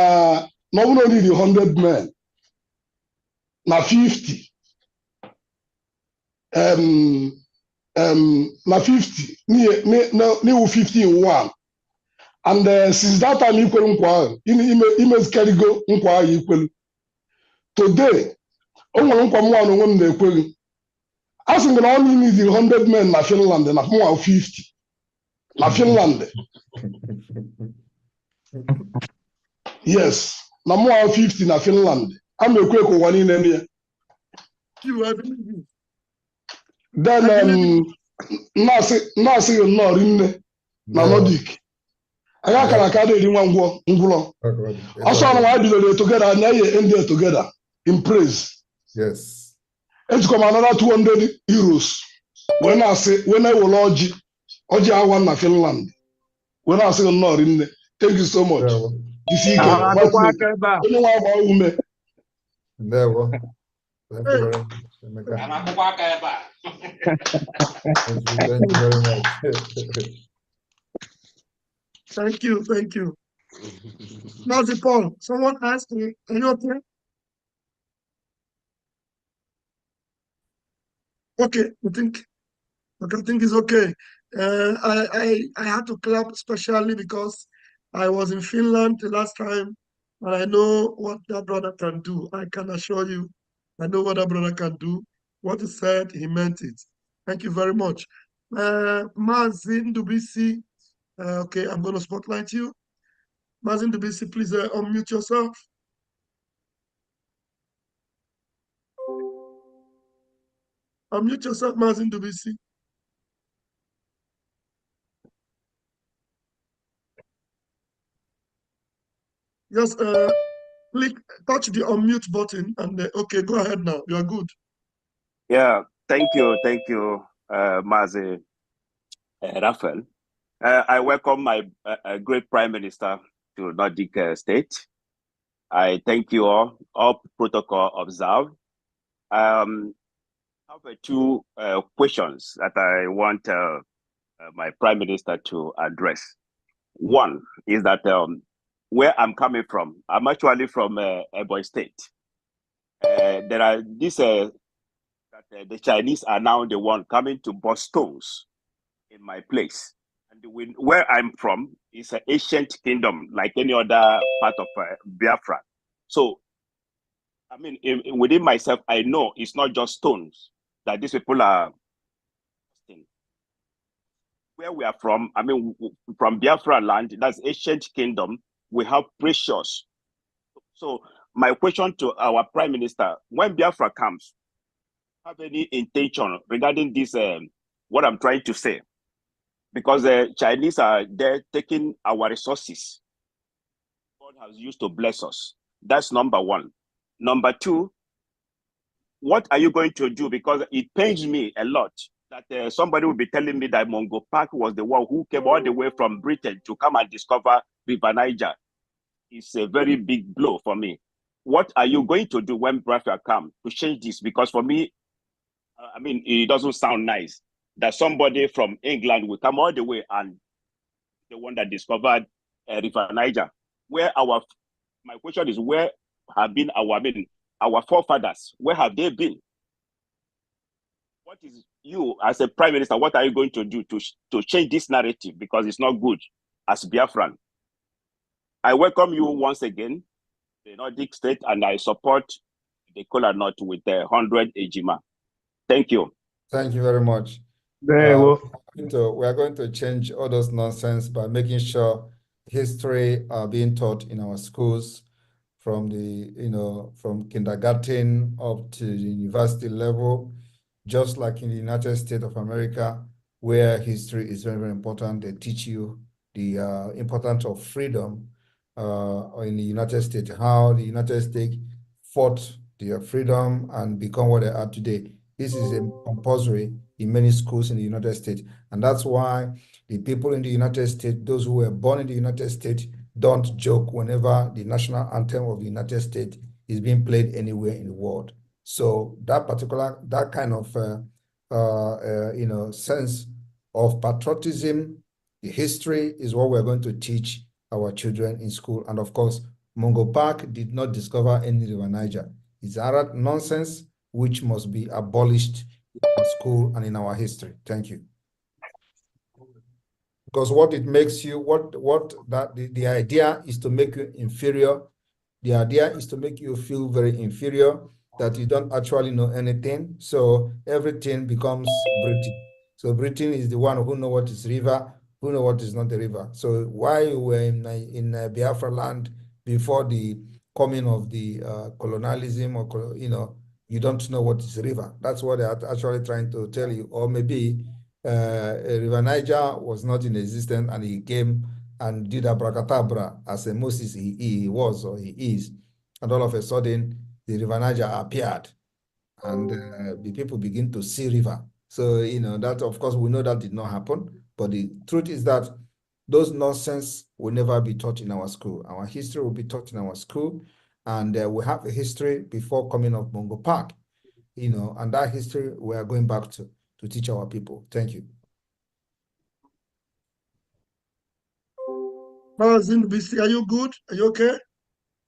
ọ bụrụ na 100 men na 50 na 50 n'iwu 50 in 1 and since that time ikwelu nkwa ahụ imezikarigo nkwa ahụ ikwelu today o nwere nkwa mụnwa na onwe m na-ekweghị a sị na ọ need 100 men na Finland na mụnwa 50 na Finland. Yes, na mụnwa 50 na Finland. I'm ekwe ka ụwa niile nụ ya. Then na-asị gị nnọọ rinne na Nordic. Anyị akara aka dị eri nwa ngwụlọ. Ọsọ ọrụ anyị bidoro together and anyị end together in praise. Yes. Ejikọ m another 200 euros wee na-asị wee na-ewere ọjị awa na Finland wee na-asị gị nnọọ rinne. Thank you so much. Isi ike onye nwe agba ume. Ndewo. Thank you very much. Thank you very much. Thank you, thank you. Mazi Paul, someone asked me, are you okay? Okay, I think it's okay. I had to clap especially because I was in Finland the last time, and I know what that brother can do. I can assure you, I know what that brother can do. What he said, he meant it. Thank you very much. Mazin Dubisi. Okay, I'm going to spotlight you. Mazin Dubisi, please unmute yourself. Unmute yourself, Mazin Dubisi. Just touch the unmute button and okay, go ahead now. You are good. Yeah, thank you, Mazi Raphael. I welcome my great Prime Minister to Nordic state. I thank you all protocol observed. I have two questions that I want my Prime Minister to address. One is that where I'm coming from, I'm actually from Ebonyi State. There are this that the Chinese are now the one coming to bust stones in my place. And where I'm from is an ancient kingdom, like any other part of Biafra. So, I mean, within myself, I know it's not just stones that these people are. Where we are from, I mean, from Biafra land, that's ancient kingdom, we have precious. So my question to our Prime Minister, when Biafra comes, have any intention regarding this, what I'm trying to say? Because the Chinese are there taking our resources God has used to bless us. That's number one. Number two, what are you going to do? Because it pains me a lot that somebody will be telling me that Mungo Park was the one who came all the way from Britain to come and discover River Niger. It's a very big blow for me. What are you going to do when Biafra comes to change this? Because for me, I mean, it doesn't sound nice that somebody from England will come all the way and the one that discovered River Niger. My question is, where have been our forefathers? Where have they been? What is you as a Prime Minister? What are you going to do to change this narrative? Because it's not good as Biafran. I welcome you once again, the Nordic state, and I support the Kola Nut with 100 Ejima. Thank you. Thank you very much. Very well. We are going to change all those nonsense by making sure history are being taught in our schools from from kindergarten up to the university level, just like in the United States of America, where history is very, very important. They teach you the importance of freedom in the United States, how the United States fought their freedom and become what they are today. This is compulsory in many schools in the United States. And that's why the people in the United States, those who were born in the United States, don't joke whenever the national anthem of the United States is being played anywhere in the world. So that kind of sense of patriotism, the history is what we're going to teach our children in school. And of course, Mungo Park did not discover any River Niger. It's Arab nonsense which must be abolished in school and in our history. Thank you. Because what it makes you, the idea is to make you inferior. The idea is to make you feel very inferior, that you don't actually know anything. So everything becomes Britain. So Britain is the one who know what is river, who know what is not the river. So while you were in Biafra land before the coming of the colonialism, or you don't know what is river. That's what they are actually trying to tell you. Or maybe River Niger was not in existence and he came and did abracadabra as a Moses he was or he is. And all of a sudden, the River Niger appeared and the people begin to see river. So, that of course, we know that did not happen. But the truth is that those nonsense will never be taught in our school. Our history will be taught in our school. And we have a history before coming of Mungo Park, and that history we are going back to teach our people. Thank you. Mazin BC, are you good? Are you okay?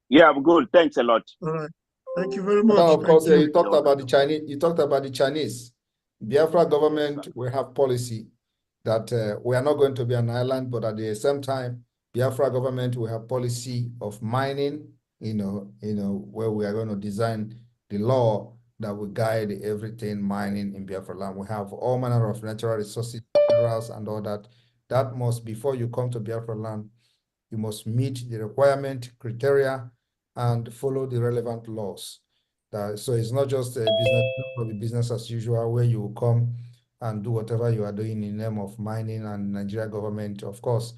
Yeah, I'm good. Thanks a lot. All right. Thank you very much. Now, of course, you. you talked about the Chinese. You talked about the Chinese. Biafra government will have policy that we are not going to be an island, but at the same time, Biafra government will have policy of mining. Where we are going to design the law that will guide everything mining in Biafra land. We have all manner of natural resources, minerals, and all that. That must, before you come to Biafra land, you must meet the requirement, criteria, and follow the relevant laws. So it's not just a business as usual where you come and do whatever you are doing in the name of mining and Nigeria government. Of course,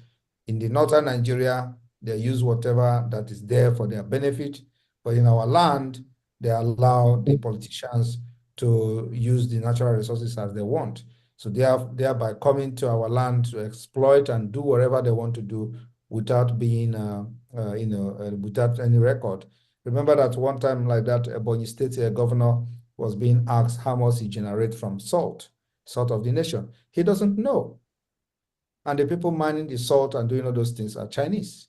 in the northern Nigeria, they use whatever that is there for their benefit. But in our land, they allow the politicians to use the natural resources as they want. So they are thereby coming to our land to exploit and do whatever they want to do without being, without any record. Remember that one time like that, Ebonyi State governor was being asked how much he generates from salt of the nation. He doesn't know. And the people mining the salt and doing all those things are Chinese.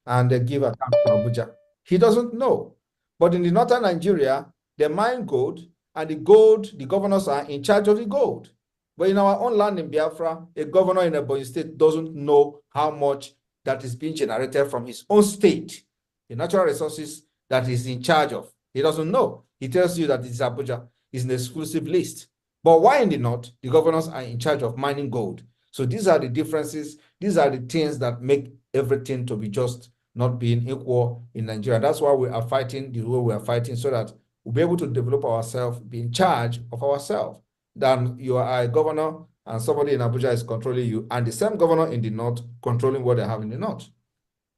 And they give account to Abuja. He doesn't know. But in the northern Nigeria, they mine gold, and the governors are in charge of the gold. But in our own land in Biafra, a governor in Ebonyi State doesn't know how much that is being generated from his own state, the natural resources that he's in charge of. He doesn't know. He tells you that it's Abuja. It's an exclusive list. But why in the north, the governors are in charge of mining gold? So these are the differences. These are the things that make everything to be just not being equal in Nigeria. That's why we are fighting the way we are fighting, so that we'll be able to develop ourselves, be in charge of ourselves. Then you are a governor and somebody in Abuja is controlling you, and the same governor in the north controlling what they have in the north.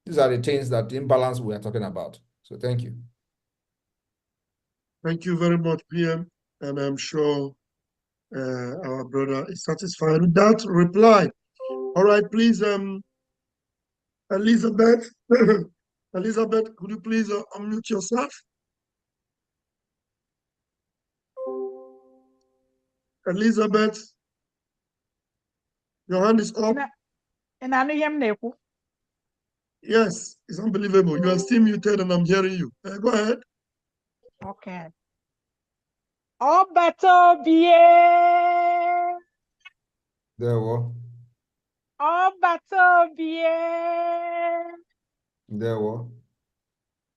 These are the things that the imbalance we are talking about. So thank you. Thank you very much, PM. And I'm sure our brother is satisfied with that reply. All right, please, Elizabeth. Elizabeth, could you please unmute yourself? Elizabeth, your hand is up. Yes, it's unbelievable. You are still muted and I'm hearing you. Go ahead. Okay. Obatobie. There we Obatobie. There we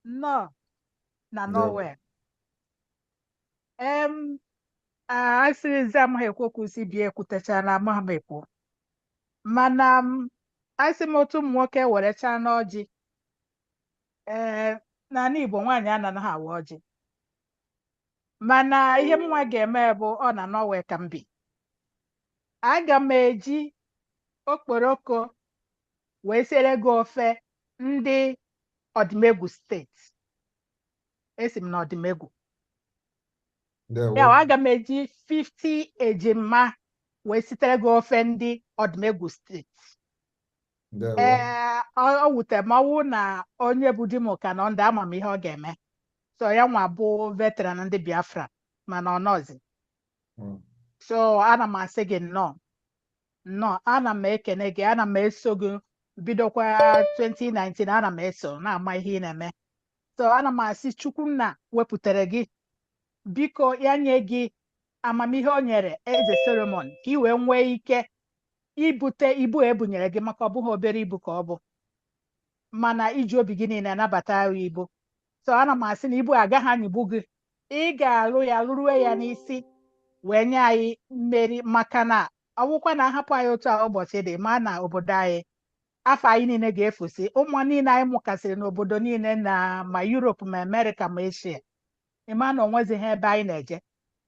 No, nowhere. I see them Hekokusi Bie Kutachana Mahamepo. Manam, I see Motum Woke were a chanoji. Nani Bongwana na Hawaji. Mana ihe mwa ga-eme bụ ọ na nowhere can be. Aga m eji okporoko wee sere gị ofe ndị Odimegwu steeti. Esi m na Odimegwu. Ya aga m eji 50 ejima wee sitere gị ofe ndị Odimegwu steeti. Ọ wutere m ọwụ na onye bụ di m ka nọ ndị ama m ihe ọ ga-eme. So ya nwa bụ veteran ndị Biafra mana ọ nọzi. So ana m asị gị nnọọ ana m ekene gị, ana m eso gị bidokwa 2019, ana m eso na-ama ihe ị na-eme. So ana m asị Chukwu nna wepụtara gị, biko ya nye gị amamihe o nyere eze Solomon ka ị wee nwee ike ibute ibu ebunyere gị, maka ọ bụghị obere ibu ka ọ bụ, mana iji obi gị niile nabata ibu. So ana m asị na ibu agaghị anyịgbu gị, ị ga-alụ ya lụrue ya n'isi wee nye anyị mmeri, maka na ọwụkwa na ahapụ anyị otu a ụbọchị dị ma na obodo anyị afọ anyị niile ga-efusi. Ụmụ niile anyị mụkasịrị n'obodo niile na ma Europe ma America ma Asia, ịma na onwezighị ebe anyị na-eje.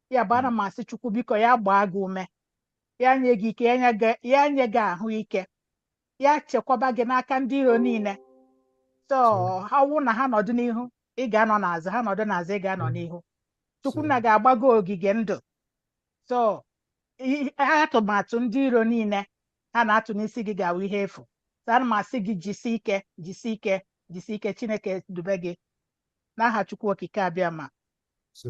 Ya bụ ana m asị Chukwu biko ya gbaa gị ume, ya nye gị ike, ya nye gị ahụ ike, ya chekwaba gị n'aka ndị iro niile. So ha wụ na ha nọdụ n'ihu ị ga-anọ n'azụ, ha nọdụ n'azụ ị ga-anọ n'ihu. Chukwu na ga-agbago ogige ndụ. So atụmatụ ndị iro niile ha na-atụ n'isi gị ga-awụ ihe efu. So ana m asị gị jisi ike, jisi ike, jisi ike. Chineke dube gị n'aha Chukwu okike abịa ma. So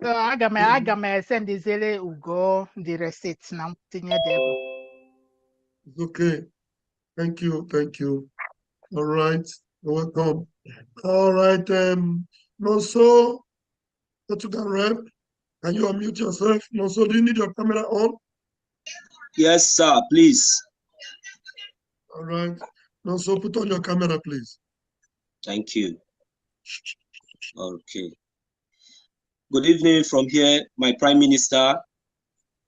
aga m esendizere Ugo the receipt na tinye dị ego. Okay. Thank you. Thank you. All right. You're welcome. All right. Nonso, Portugal rep, can you unmute yourself? Nonso, do you need your camera on? Yes, sir, please. All right. Nonso, put on your camera, please. Thank you. Okay. Good evening from here, my Prime Minister.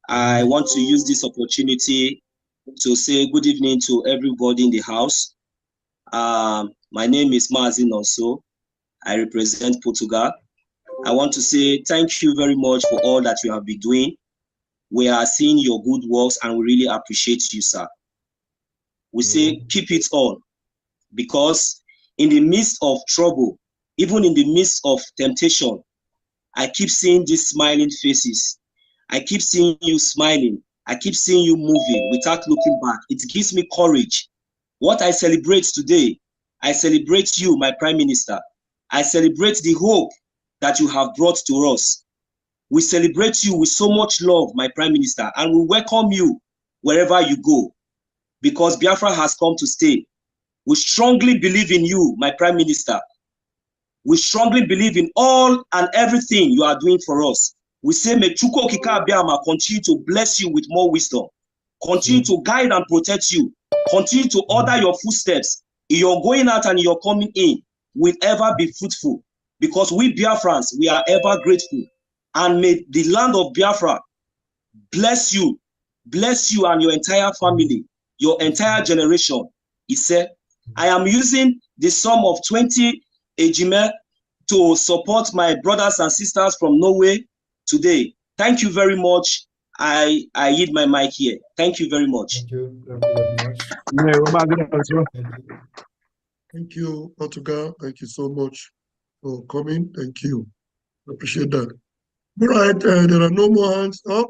I want to use this opportunity to say good evening to everybody in the house. My name is Mazin also. I represent Portugal. I want to say thank you very much for all that you have been doing. We are seeing your good works and we really appreciate you, sir. We say keep it on, because in the midst of trouble, even in the midst of temptation, I keep seeing these smiling faces. I keep seeing you smiling. I keep seeing you moving without looking back. It gives me courage. What I celebrate today, I celebrate you, my Prime Minister. I celebrate the hope that you have brought to us. We celebrate you with so much love, my Prime Minister, and we welcome you wherever you go, because Biafra has come to stay. We strongly believe in you, my Prime Minister. We strongly believe in all and everything you are doing for us. We say, may Chuko Kika Biama continue to bless you with more wisdom, continue to guide and protect you, continue to order your footsteps. Your going out and your coming in will ever be fruitful, because we Biafrans, we are ever grateful. And may the land of Biafra bless you and your entire family, your entire generation. He said, I am using the sum of 20 ejime to support my brothers and sisters from Norway today. Thank you very much. I yield my mic here. Thank you very much. Thank you. Thank you very much. Thank you, Portugal. Thank you so much for coming. Thank you. I appreciate that. All right, there are no more hands up.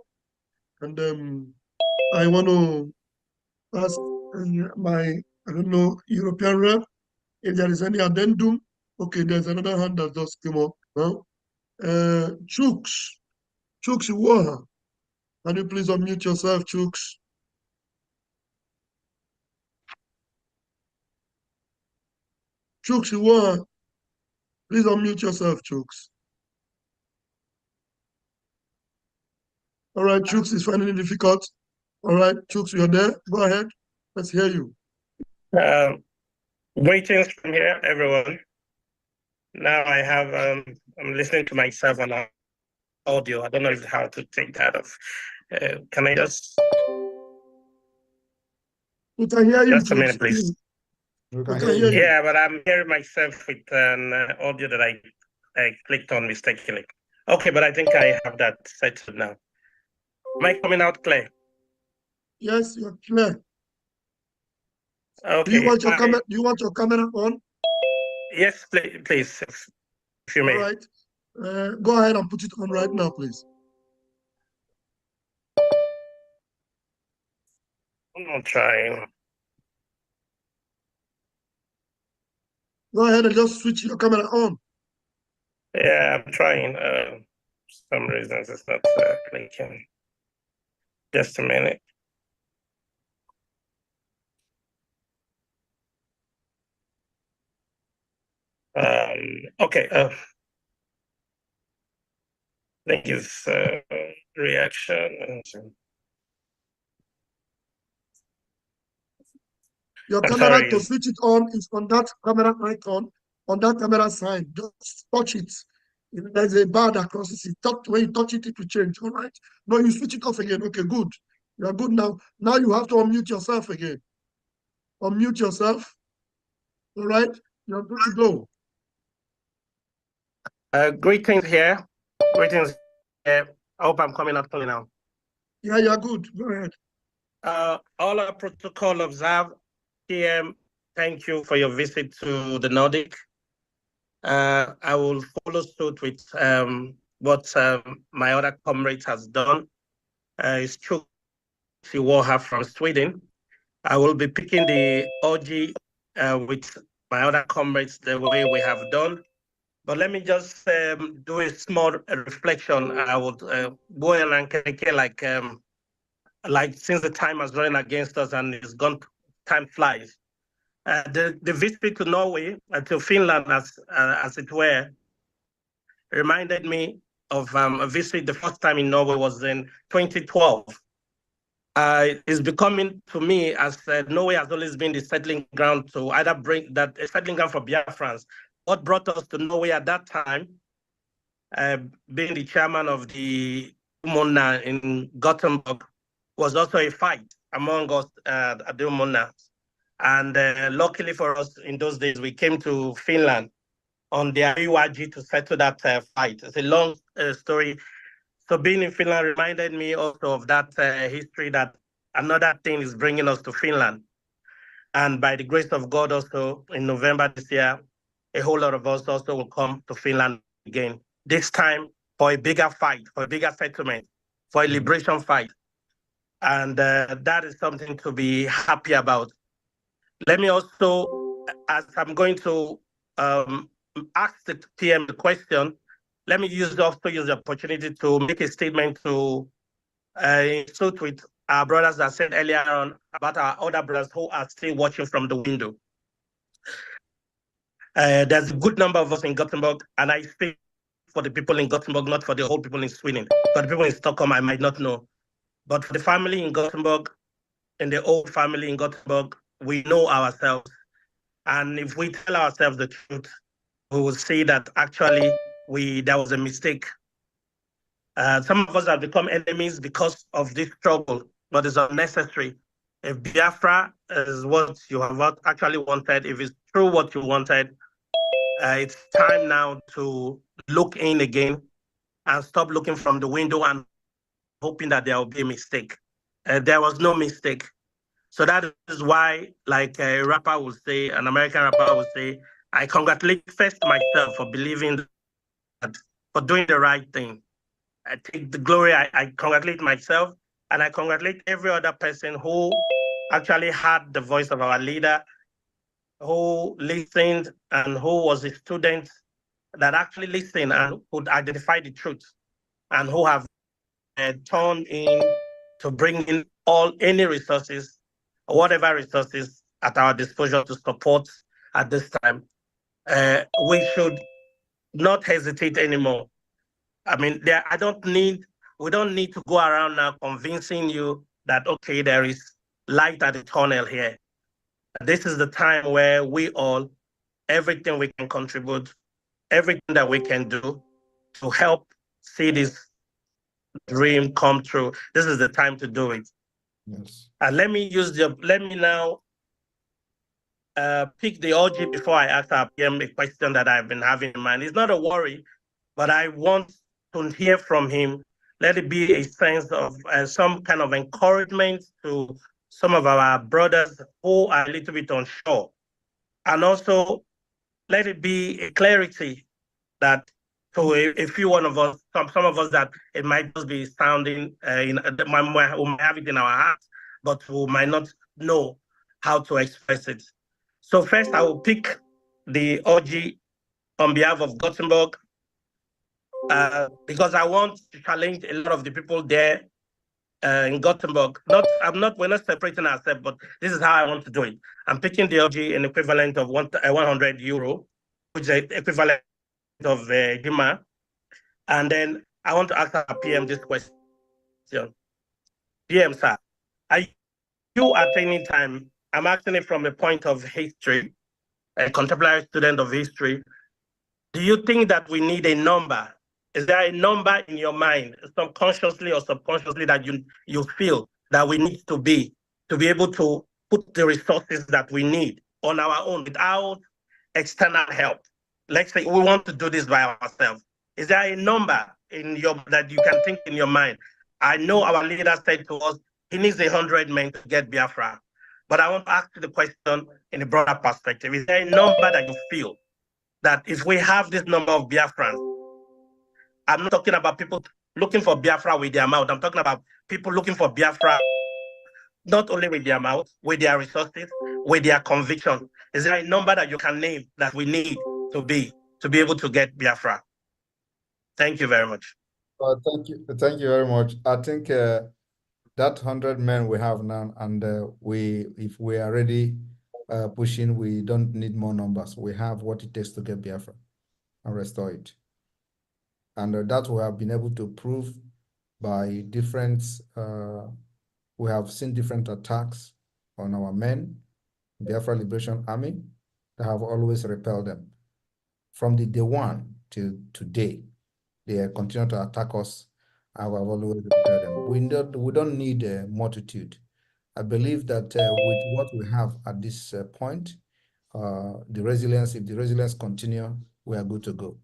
And I want to ask my, I don't know, European rep, if there is any addendum. Okay, there's another hand that just came up now. Chooks Iwoha. Can you please unmute yourself, Chooks? Chooks Iwoha. Please unmute yourself, Chooks. All right, Chooks is finding it difficult. All right, Chooks, you're there. Go ahead. Let's hear you. Greetings from here, everyone. Now I have, I'm listening to myself on audio. I don't know how to take that off. Can I just? We can hear you. Just a minute, please. We can hear you. Yeah, but I'm hearing myself with an audio that I clicked on mistakenly. Okay, but I think I have that settled now. Am I coming out clear? Yes, you're clear. Okay. Do you want your camera? Do you want your camera on? Yes, please, if you may. All right. Go ahead and put it on right now, please. I'm trying. Go ahead and just switch your camera on. Yeah, I'm trying. For some reasons it's not clicking. Just a minute. Okay. I think it's reaction. Your camera to switch it on is on that camera icon, on that camera sign. Just touch it. There's a bar that crosses it. When you touch it, it will change. All right. No, you switch it off again. Okay, good. You are good now. Now you have to unmute yourself again. Unmute yourself. All right. You're good to go. Greetings here. Greetings here. I hope I'm coming out clear now. Yeah, you're good. Go ahead. All our protocol observed. PM, thank you for your visit to the Nordic. I will follow suit with what my other comrades has done. It's true, she will have from Sweden. I will be picking the OG with my other comrades the way we have done. But let me just do a small reflection. I would go and like since the time has run against us and it's gone, time flies. The visit to Norway, to Finland as it were, reminded me of a visit. The first time in Norway was in 2012. It's becoming to me as Norway has always been the settling ground to either bring that a settling ground for Biafrans what brought us to Norway at that time, being the chairman of the Umona in Gothenburg, was also a fight among us at the Umona. And luckily for us, in those days, we came to Finland on the URG to settle that fight. It's a long story. So being in Finland reminded me also of that history, that another thing is bringing us to Finland. And by the grace of God also, in November this year, a whole lot of us also will come to Finland again. This time for a bigger fight, for a bigger settlement, for a liberation fight. And that is something to be happy about. Let me also, as I'm going to ask the PM the question, let me also use the opportunity to make a statement to suit with our brothers that said earlier on about our other brothers who are still watching from the window. There's a good number of us in Gothenburg, and I speak for the people in Gothenburg, not for the whole people in Sweden. For the people in Stockholm, I might not know. But for the family in Gothenburg, and the old family in Gothenburg, we know ourselves. And if we tell ourselves the truth, we will see that actually there was a mistake. Some of us have become enemies because of this struggle, but it's unnecessary. If Biafra is what you have actually wanted, if it's true what you wanted, it's time now to look in again and stop looking from the window and hoping that there will be a mistake. There was no mistake. So that is why, like a rapper would say, an American rapper would say, I congratulate first myself for believing that, for doing the right thing. I take the glory, I congratulate myself, and I congratulate every other person who actually had the voice of our leader, who listened and who was a student that actually listened and could identify the truth, and who have turned in to bring in any resources, whatever resources at our disposal to support at this time. We should not hesitate anymore. I mean, we don't need to go around now convincing you that, okay, there is light at the tunnel here. This is the time where we all, everything we can contribute, everything that we can do to help see this dream come true. This is the time to do it. Yes. And let me now pick the OG before I ask our PM a question that I've been having in mind. It's not a worry, but I want to hear from him. Let it be a sense of some kind of encouragement to some of our brothers who are a little bit unsure. And also, let it be a clarity that to a few one of us, some of us, that it might just be sounding, we might have it in our hearts, but we might not know how to express it. So first, I will pick the OG on behalf of Gothenburg, because I want to challenge a lot of the people there in Gothenburg. We're not separating ourselves, but this is how I want to do it. I'm picking the OG in equivalent of 100 euro, which is equivalent of Juma. And then I want to ask our PM this question. PM, sir, are you at any time, I'm asking it from a point of history, a contemporary student of history, do you think that we need a number? Is there a number in your mind, subconsciously or subconsciously, that you feel that we need to be able to put the resources that we need on our own without external help? Let's say we want to do this by ourselves. Is there a number that you can think in your mind? I know our leader said to us, he needs 100 men to get Biafra. But I want to ask you the question in a broader perspective. Is there a number that you feel that if we have this number of Biafrans, I'm not talking about people looking for Biafra with their mouth. I'm talking about people looking for Biafra not only with their mouth, with their resources, with their conviction. Is there a number that you can name that we need to be able to get Biafra? Thank you very much. Thank you very much. I think that 100 men we have now, and if we are ready pushing, we don't need more numbers. We have what it takes to get Biafra and restore it. And that we have been able to prove by different, we have seen different attacks on our men, Biafra Liberation Army, that have always repelled them. from the day one till today, they continue to attack us. I have always told them, we don't need a multitude. I believe that with what we have at this point, the resilience, if the resilience continue, we are good to go.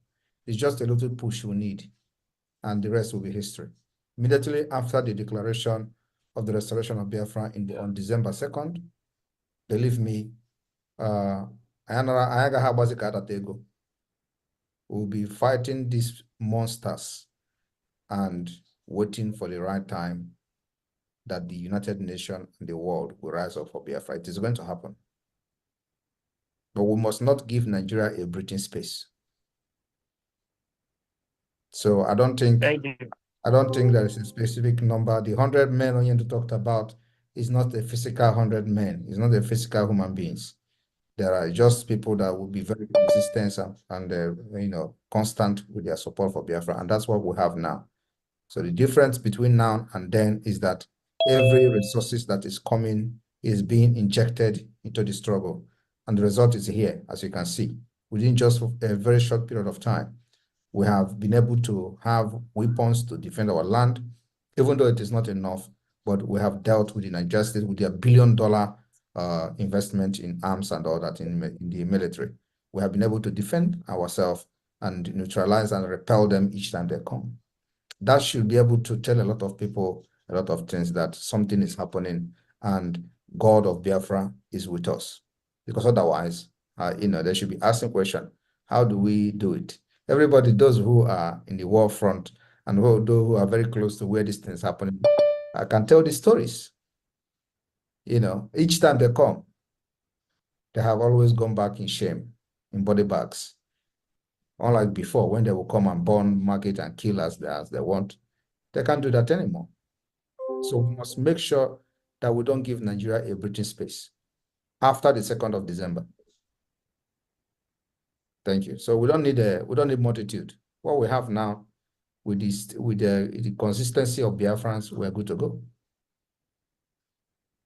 It's just a little push we need, and the rest will be history. Immediately after the declaration of the restoration of Biafra on December 2nd, believe me, we'll be fighting these monsters and waiting for the right time that the United Nations and the world will rise up for Biafra. It is going to happen. But we must not give Nigeria a breathing space. So I don't think there is a specific number. The 100 men Onyendu talked about is not a physical 100 men. It's not a physical human beings. There are just people that will be very consistent and constant with their support for Biafra, and that's what we have now. So the difference between now and then is that every resources that is coming is being injected into the struggle, and the result is here, as you can see. Within just a very short period of time, we have been able to have weapons to defend our land, even though it is not enough, but we have dealt with the Nigeria state with their $1 billion investment in arms and all that in the military. We have been able to defend ourselves and neutralize and repel them each time they come. That should be able to tell a lot of people a lot of things, that something is happening and God of Biafra is with us. Because otherwise, they should be asking question, how do we do it? Everybody, those who are in the war front and those who are very close to where these things happening, I can tell the stories. Each time they come, they have always gone back in shame, in body bags. Unlike before, when they will come and burn market and kill as they want, they can't do that anymore. So we must make sure that we don't give Nigeria a breathing space after the 2nd of December. Thank you. So we don't need multitude. What we have now, with the consistency of Biafrans, we're good to go.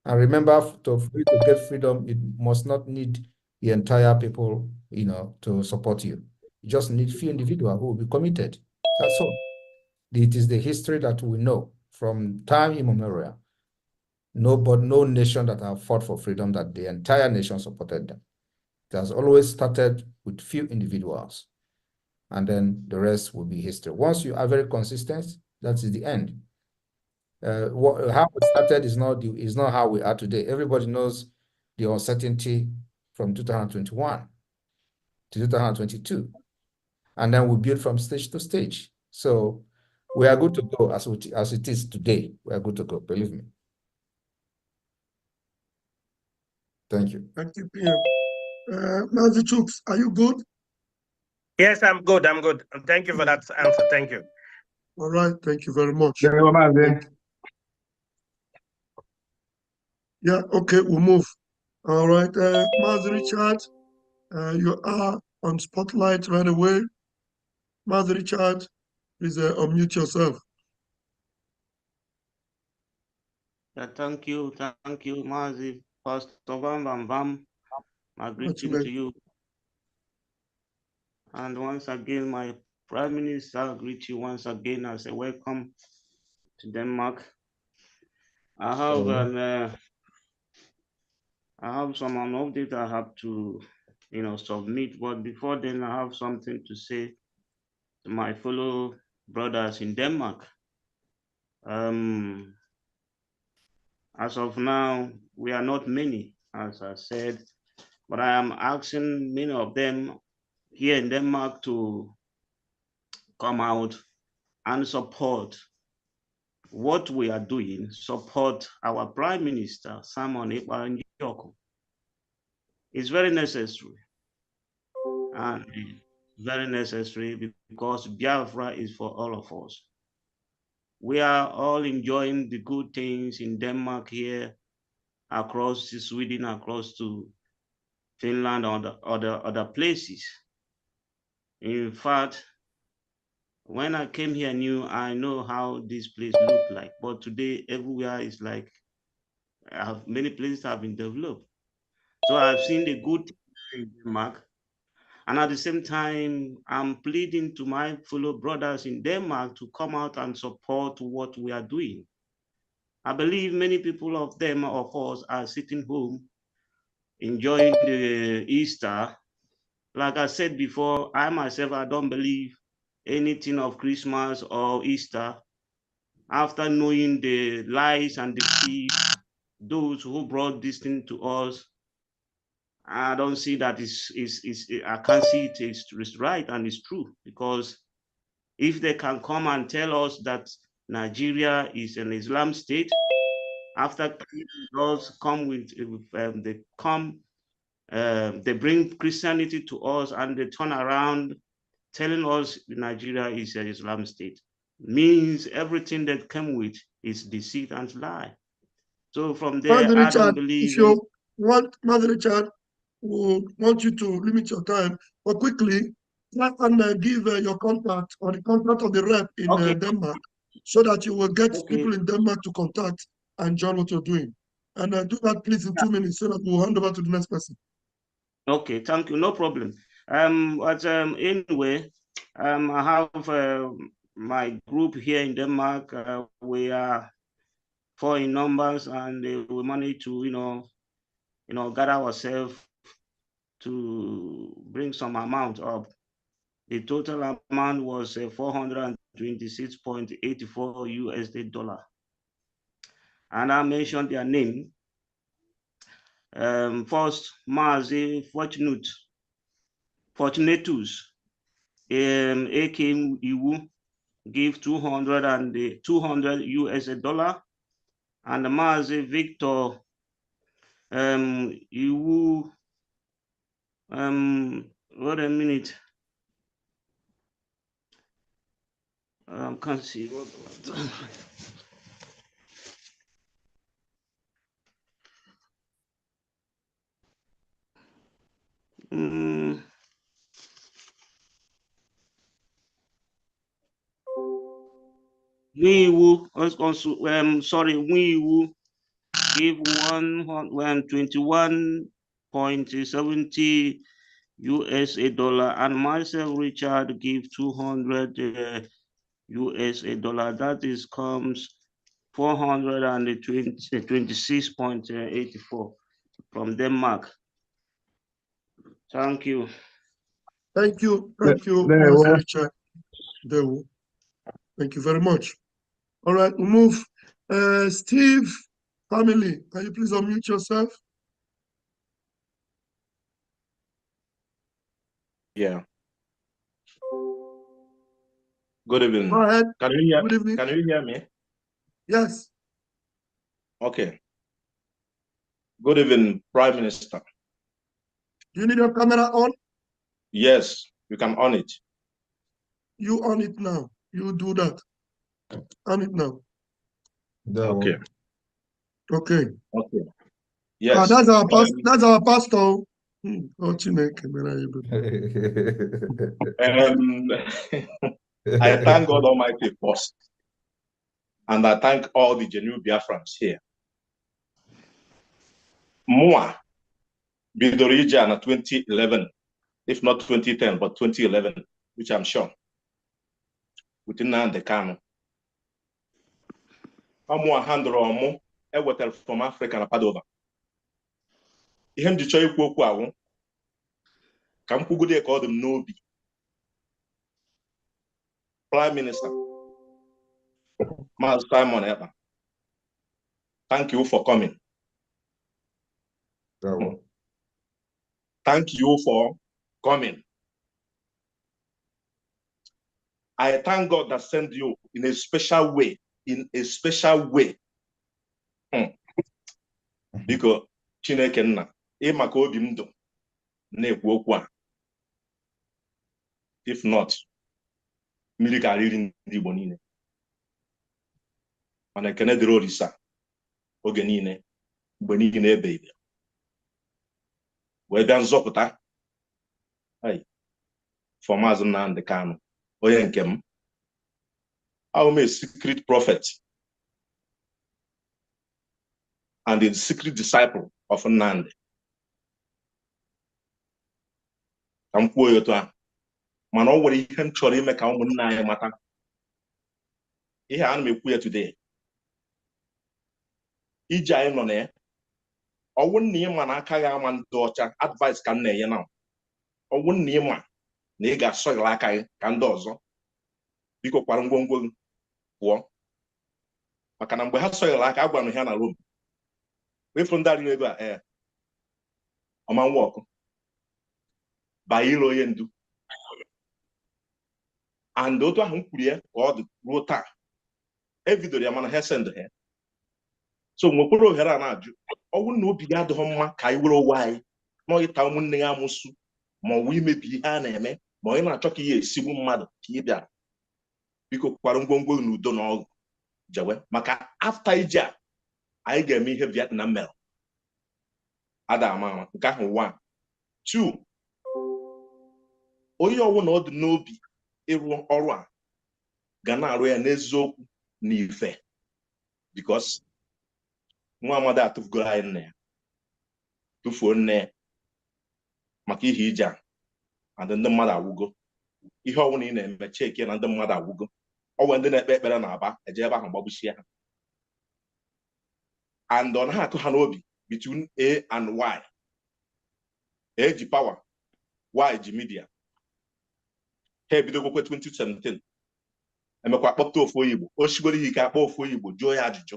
And remember, to get freedom, it must not need the entire people, to support you. You just need few individuals who will be committed. That's all. It is the history that we know from time immemorial. No nation that have fought for freedom that the entire nation supported them. It has always started with few individuals, and then the rest will be history. Once you are very consistent, that is the end. How it started is not how we are today. Everybody knows the uncertainty from 2021 to 2022, and then we build from stage to stage. So we are good to go as it is today. We are good to go, believe me. Thank you. Thank you, PM. Nazi Chooks, are you good? Yes, I'm good. I'm good. Thank you for that answer. Thank you. All right. Thank you very much. Yeah, okay, we'll move. All right. Mazi Richard, you are on spotlight right away. Mazi Richard, please unmute yourself. Yeah, thank you, Mazi. Pastor Vam. My greeting to you. And once again, my Prime Minister greet you once again as a welcome to Denmark. I have some update I have to submit, but before then I have something to say to my fellow brothers in Denmark. As of now, we are not many, as I said, but I am asking many of them here in Denmark to come out and support what we are doing, support our Prime Minister, Simon Ekpa. It's very necessary, and very necessary because Biafra is for all of us. We are all enjoying the good things in Denmark here, across to Sweden, across to Finland, or other places. In fact, when I came here I know how this place looked like, but today everywhere is like, many places have been developed. So I've seen the good things in Denmark, And at the same time, I'm pleading to my fellow brothers in Denmark to come out and support what we are doing. I believe many people of them, of us, are sitting home enjoying the Easter. Like I said before, I myself, I don't believe anything of Christmas or Easter. After knowing the lies and deceit, those who brought this thing to us, I don't see that I can't see it is right and it's true, because if they can come and tell us that Nigeria is an Islam state, after us come they bring Christianity to us and they turn around telling us Nigeria is an Islam state, means everything that came with is deceit and lie. So from there, Brother I Richard, don't believe if you want, Brother Richard, we want you to limit your time, but quickly, try and give your contact or the contact of the rep in Denmark, so that you will get people in Denmark to contact and join what you're doing. And do that, please, in 2 minutes, so that we'll hand over to the next person. Okay, thank you, no problem. But anyway, I have my group here in Denmark. We are 4 in numbers, and we managed to, gather ourselves to bring some amount up. The total amount was 426.84 USD dollar. And I mentioned their name. First, Mazi Fortunatus, AK Iwu, give 200 US dollar, and Mazi Victor Iwu, wait a minute. Can't see what. Wiwu, Wiwu give 121.70 USA dollar, and myself, Richard, give 200 USA dollar. That comes 426.84 from Denmark. Thank you. Thank you, Mr. Richard. Thank you very much. All right, we move. Steve, family, can you please unmute yourself? Yeah. Good evening. Go ahead. Can you hear? Good evening. Can you hear me? Yes. Okay. Good evening, Prime Minister. Do you need your camera on? Yes, you can on it. You on it now. You do that. On it now. Okay. Okay. Okay. Yes. That's our pastor. That's our pastor. Oh, Chineke, I thank God Almighty first, and I thank all the genuine Biafrans here. Mua Bidorija in 2011, if not 2010, but 2011, which I'm sure. Within the Kano. Mua Handromo, Ewetel from Africa and Padova. Him the Choy Kwoku, Kampugude called him Nobi. Prime Minister, Miles Simon Ekpa. Thank you for coming. Thank you for coming. I thank God that sent you in a special way. In a special way. Because Chineke nna, maka obi m ndụ na-ekwu okwu a. If not, mmiri ka riri ndị Igbo niile. Mana ekene dịrị Olisa oge niile, mgbe niile ebe ibe. Wee bịa nzọpụta for Maazị Nnamdi Kanu, onye nke m. I'm a secret prophet and a secret disciple of Nnamdi. ka m kwuo ya otu ahụ mana ọ nwere ihe m chọrọ ime ka ụmụnne anyị mata ihe a na m ekwu ya today ije anyị nọ na ya ọwụ na ịma na aka ya ama ndị ọcha advice ka m na-enye na ọwụ na ịma na ị ga-asọghịrị aka gị ka ndị ọzọ biko kwara ngwongwo gị pụọ maka na mgbe ha sọghịrị aka a gwara m ha na Rome wefu ndị arịrị ego a ọma nwa ọkụ baa ire onye ndu and otu ahụ m kwuru ya ka ọ dị ruo taa evidoro ya mana ha send ha so nwekwara ohere a na-ajụ ọnwụ na obi gị adịghị mma ka anyị were onwe anyị na ịta ụmụnne ya amụsụ ma ọ wụ imebi ihe a na-eme ma onye na-achọ ka ihe esigbu mmadụ ka ị bịara biko kwara ngwongwo na udo na ọgụ jewe maka afta ije a anyị ga-eme ihe Vietnam mere ada ama nke ahụ 1 2 onye ọwụ na ọ dị n'obi ịrụ ọrụ a ga na-arụ ya n'eziokwu na ife because nwa amadi atụfugoro anyị nne ya tụfuo nne ya maka ihe ije a adị ndị mmadụ agwụgo ihe ọwụ na ị na-eme cheki na ndị mmadụ agwụgo ọnwe ndị na-ekpe ekpere na Aba eje ebe ahụ gbagbuchie ha and ọ naghị akụ ha n'obi between A and Y A ji power Y ji media ha ebidogokwe 2017 emekwa kpọpụta ofu Igbo o chigoro ihe ike akpọ ofu Igbo jụọ ya ajụjụ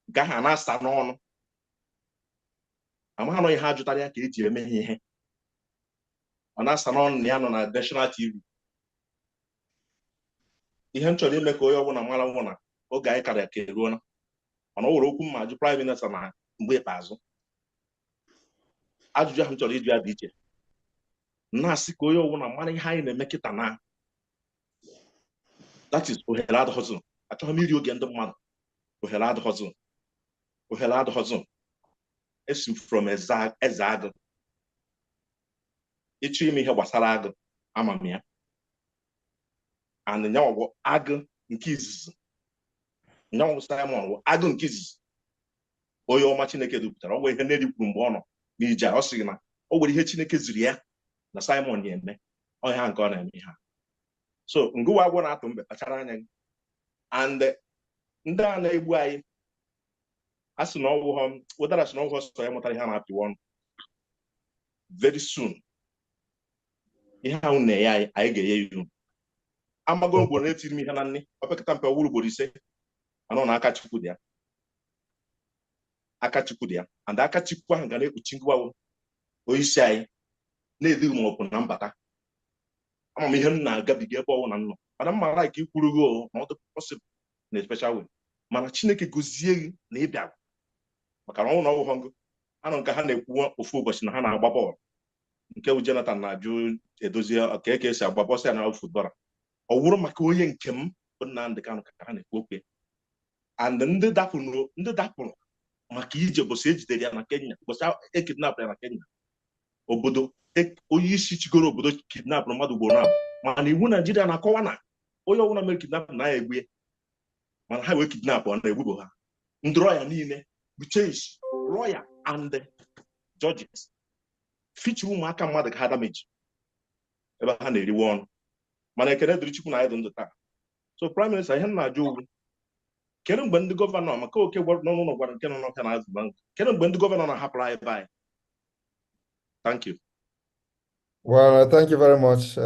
nke ahụ a na-asa n'ọnụ amaghị anọ ihe ha jụtara ya ka eji eme ihe ọ na-asa n'ọnụ na ya nọ na National TV ihe m chọrọ ime ka onye ọbụla mara nwụ na oge anyị kara ka eruo mana o were okwu mma ajụ Prime Minister na mgbe ikpeazụ ajụjụ ahụ m chọrọ ịjụ ya dị iche na-asị ka onye ọbụla mara ihe anyị na-eme kịta na that is ohere adịghịzị achọghị m iri oge ndị mmadụ ohere adịghịzị esi from eze agụ ịchọ ime ihe gbasara agụ ama m ya and nyanwụ agụ nke izizi nyanwụ Simon bụ agụ nke izizi onye ọma Chineke dupụtara ọ nwere ihe Neri kwuru mgbe ọ nọ n'ije ọ sịrị na o nwere ihe Chineke ziri ya na Simon ya eme ọhịa nke ọ na-eme ha so ngụwa agwọ na-atụ mbe kpachara anya gị and ndị a na-egbu anyị a sị na ọwụghọ ụdara sị na ọwụghọ sọ ya mụtara ihe a na-apịwa ọnụ very soon ihe ahụ na-enye anyị ga-enye ihu amago mgboro na-etiri m ihe na nne opekata mpe ọwụrụ ugboro 5 anọ na aka Chukwu dị ya and aka Chukwu ahụ ga na-ekpuchi ngwawo onyeisi anyị na-edughị m ọpụ na mbata ama m ihe m na-agabiga ebe ọwụ na nnọ mana m mara ka ikwuru gị na ọ dị possible na special way mana Chineke gozie gị na ịbịa maka na ọnwụ na ọwụghọ ngụ anọ nke ha na-ekwu ofu ụbọchị na ha na-agba bọọlụ nke bụ Jonathan na-ajụ edozie ka esi agba bọọsụ ya na futbọla ọ wụrụ maka onye nke m bụ Nnamdị Kanụ ka ha na-ekwu okwu and ndị dapụrụ maka ije bụsị ejidere ya na Kenya bụsị ekidnap ya na Kenya obodo onye isi chigoro obodo kidnapụrụ mmadụ ugboro abụọ mana iwu Naijiria na-akọwa na onye ọbụla mere kidnap na ya egbu ya mana ha wee kidnap ọ na-egbubo ha ndị lọya niile bucheisi lọya and judges fichi ụmụaka mmadụ ka ha dameji ebe ha na-eriwe ọnụ mana ekele dịrị Chukwu na anyị dị ndụ taa so Prime Minister ihe m na-ajụ ugwu kedu mgbe ndị gọvanọ maka oke n'ụlọ gwara nke nọ n'ọka na azụ bank kedu mgbe ndị gọvanọ na-ahapụrụ anyị ebe anyị thank you. Well, thank you very much.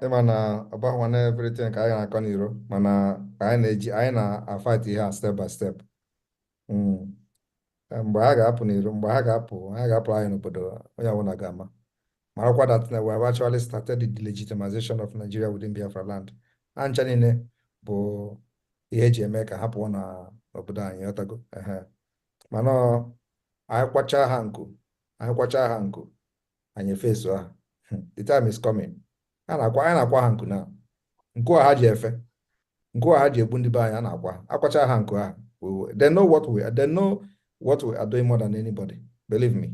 Mana about everything ka anyị na-akọ n'iro mana anyị na-fight ihe step by step. Mgbe ha ga-apụ n'iro mgbe ha ga-apụ anyị n'obodo onye ọbụla ga-ama marakwa that we have actually started the delegitimization of Nigeria within Biafra land. Ancha niile bụ ihe eji eme ka ha pụọ n'obodo anyị ọtago mana anyị kwachaa ha nku anyị efeso ha the time is coming. Anyị na-akwa ha nku na nku ha ji efe nku ha ji egbu ndị be anyị a na-akwa akwacha ha nku ha they know what we are doing more than anybody, believe me.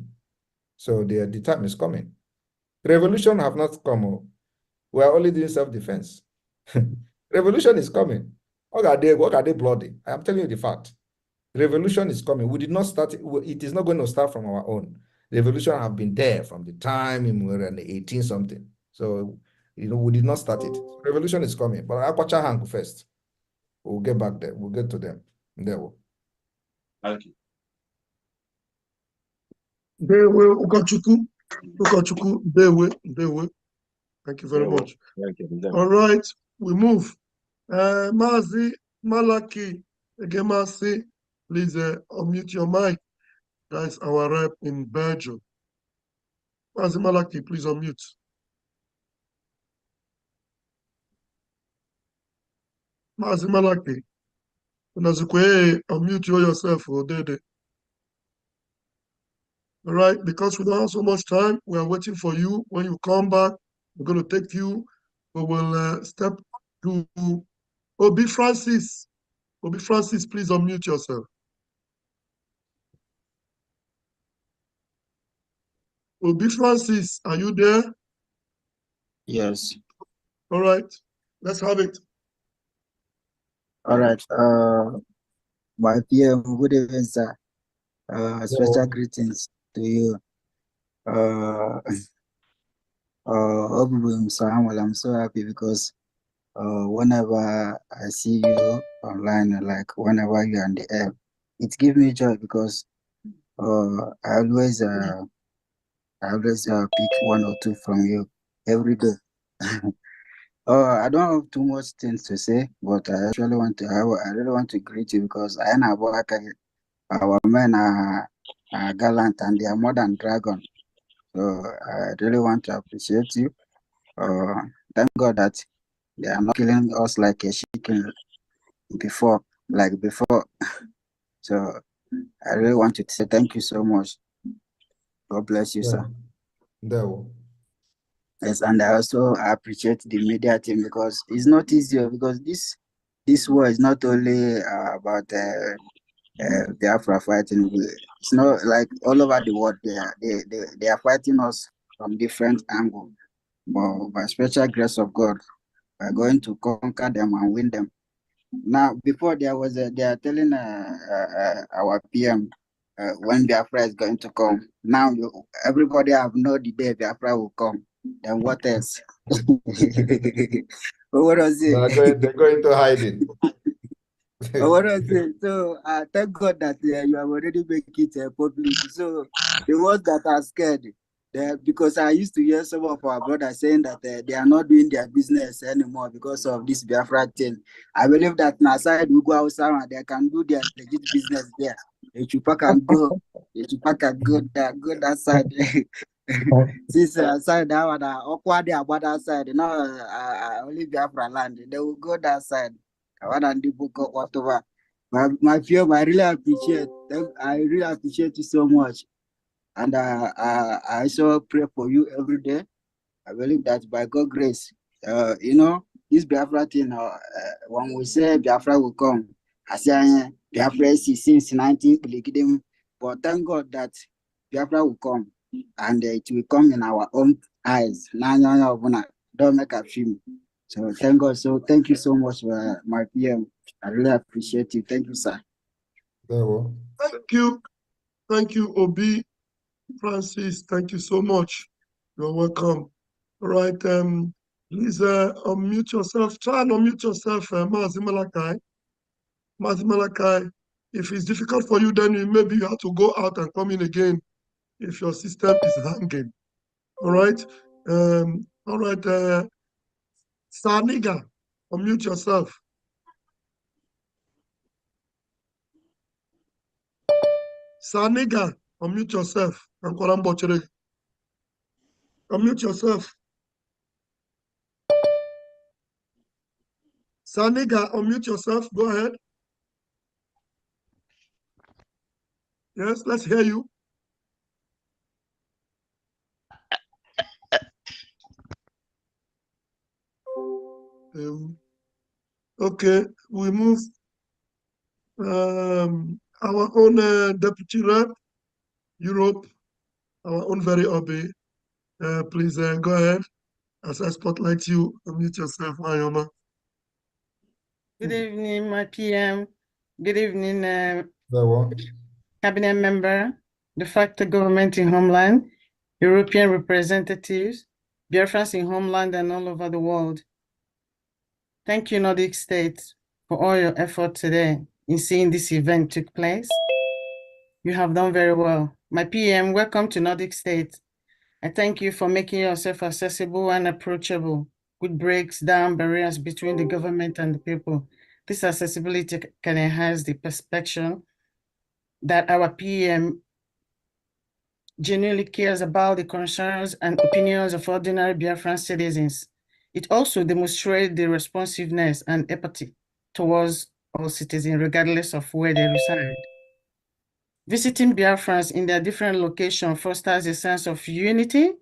So the time is coming. Revolution have not come. We are only doing self-defense. Revolution is coming. What are they bloody? I am telling you the fact. Revolution is coming. We did not start it. It is not going to start from our own. The revolution have been there from the time we were in the 18 something. So, we did not start it. Revolution is coming, but Akwacha Hang first. We'll get back there. We'll get to them. There will. Thank you. Ukochukwu. Thank you very much. Thank you. All right, we move. Mazi Malaki Egemasi, please unmute your mic. That's our rep in Belgium. Mazi Malaki, please unmute. Mazi Malaki, unmute yourself. All right, because we don't have so much time, we are waiting for you. When you come back, we're going to take you. We will step to Obi Francis. Obi Francis, please unmute yourself. Obi Francis, are you there? Yes. All right, let's have it. All right. My PM, good evening, sir. Special greetings to you. Samuel, I'm so happy because whenever I see you online, like whenever you're on the air, it gives me joy because I always pick one or two from you every day. I don't have too much things to say, but I really want to greet you because I know our men are gallant and they are more than dragon. So I really want to appreciate you. Thank God that they are not killing us like a chicken before. So I really want to say thank you so much. God bless you, sir. Yes, and I also appreciate the media team because it's not easier because this war is not only about Biafra fighting. It's not like all over the world they are fighting us from different angles. But by special grace of God, we're going to conquer them and win them. Now, before they are telling our PM when Biafra is going to come. Now everybody have know the day Biafra will come. Then what else? What was it? They're going to hiding. What was it? So thank God that you have already made it public. So the ones that are scared, because I used to hear some of our brothers saying that they are not doing their business anymore because of this Biafra thing. I believe that now side we go outside and they can do their legit business there. Echupa can go go that side. Since side that one awkward about that side, only Biafra land, they will go that side. Whatever. My fear, I really appreciate. I really appreciate you so much, and I also pray for you every day. I believe that by God's grace, this Biafra thing. When we say Biafra will come, I say Biafra is since 19 but thank God that Biafra will come, and it will come in our own eyes. Don't make a film. So thank God. So thank you so much, my PM. I really appreciate you. Thank you, sir. Thank you, Obi Francis. Thank you so much. You're welcome. All right. Please unmute yourself. Try and unmute yourself, Mazi Malakai. Mazi Malakai. If it's difficult for you, then maybe you have to go out and come in again if your system is hanging. All right. All right. Saniga, unmute yourself. Saniga, unmute yourself. Unmute yourself. Saniga, unmute yourself. Go ahead. Yes, let's hear you. Okay, we move. Our own deputy rep, Europe, our own very Obi. Please go ahead. As I spotlight you, unmute yourself, Mayoma. Good evening, my PM. Good evening, cabinet member. de facto government in homeland, European representatives, Biafrans in homeland and all over the world. Thank you, Nordic states, for all your effort today in seeing this event took place. You have done very well. My PM, welcome to Nordic states. I thank you for making yourself accessible and approachable, which breaks down barriers between the government and the people. This accessibility can enhance the perception that our PM genuinely cares about the concerns and opinions of ordinary Biafran citizens. It also demonstrates the responsiveness and empathy towards all citizens, regardless of where they reside. Visiting Biafrans in their different locations fosters a sense of unity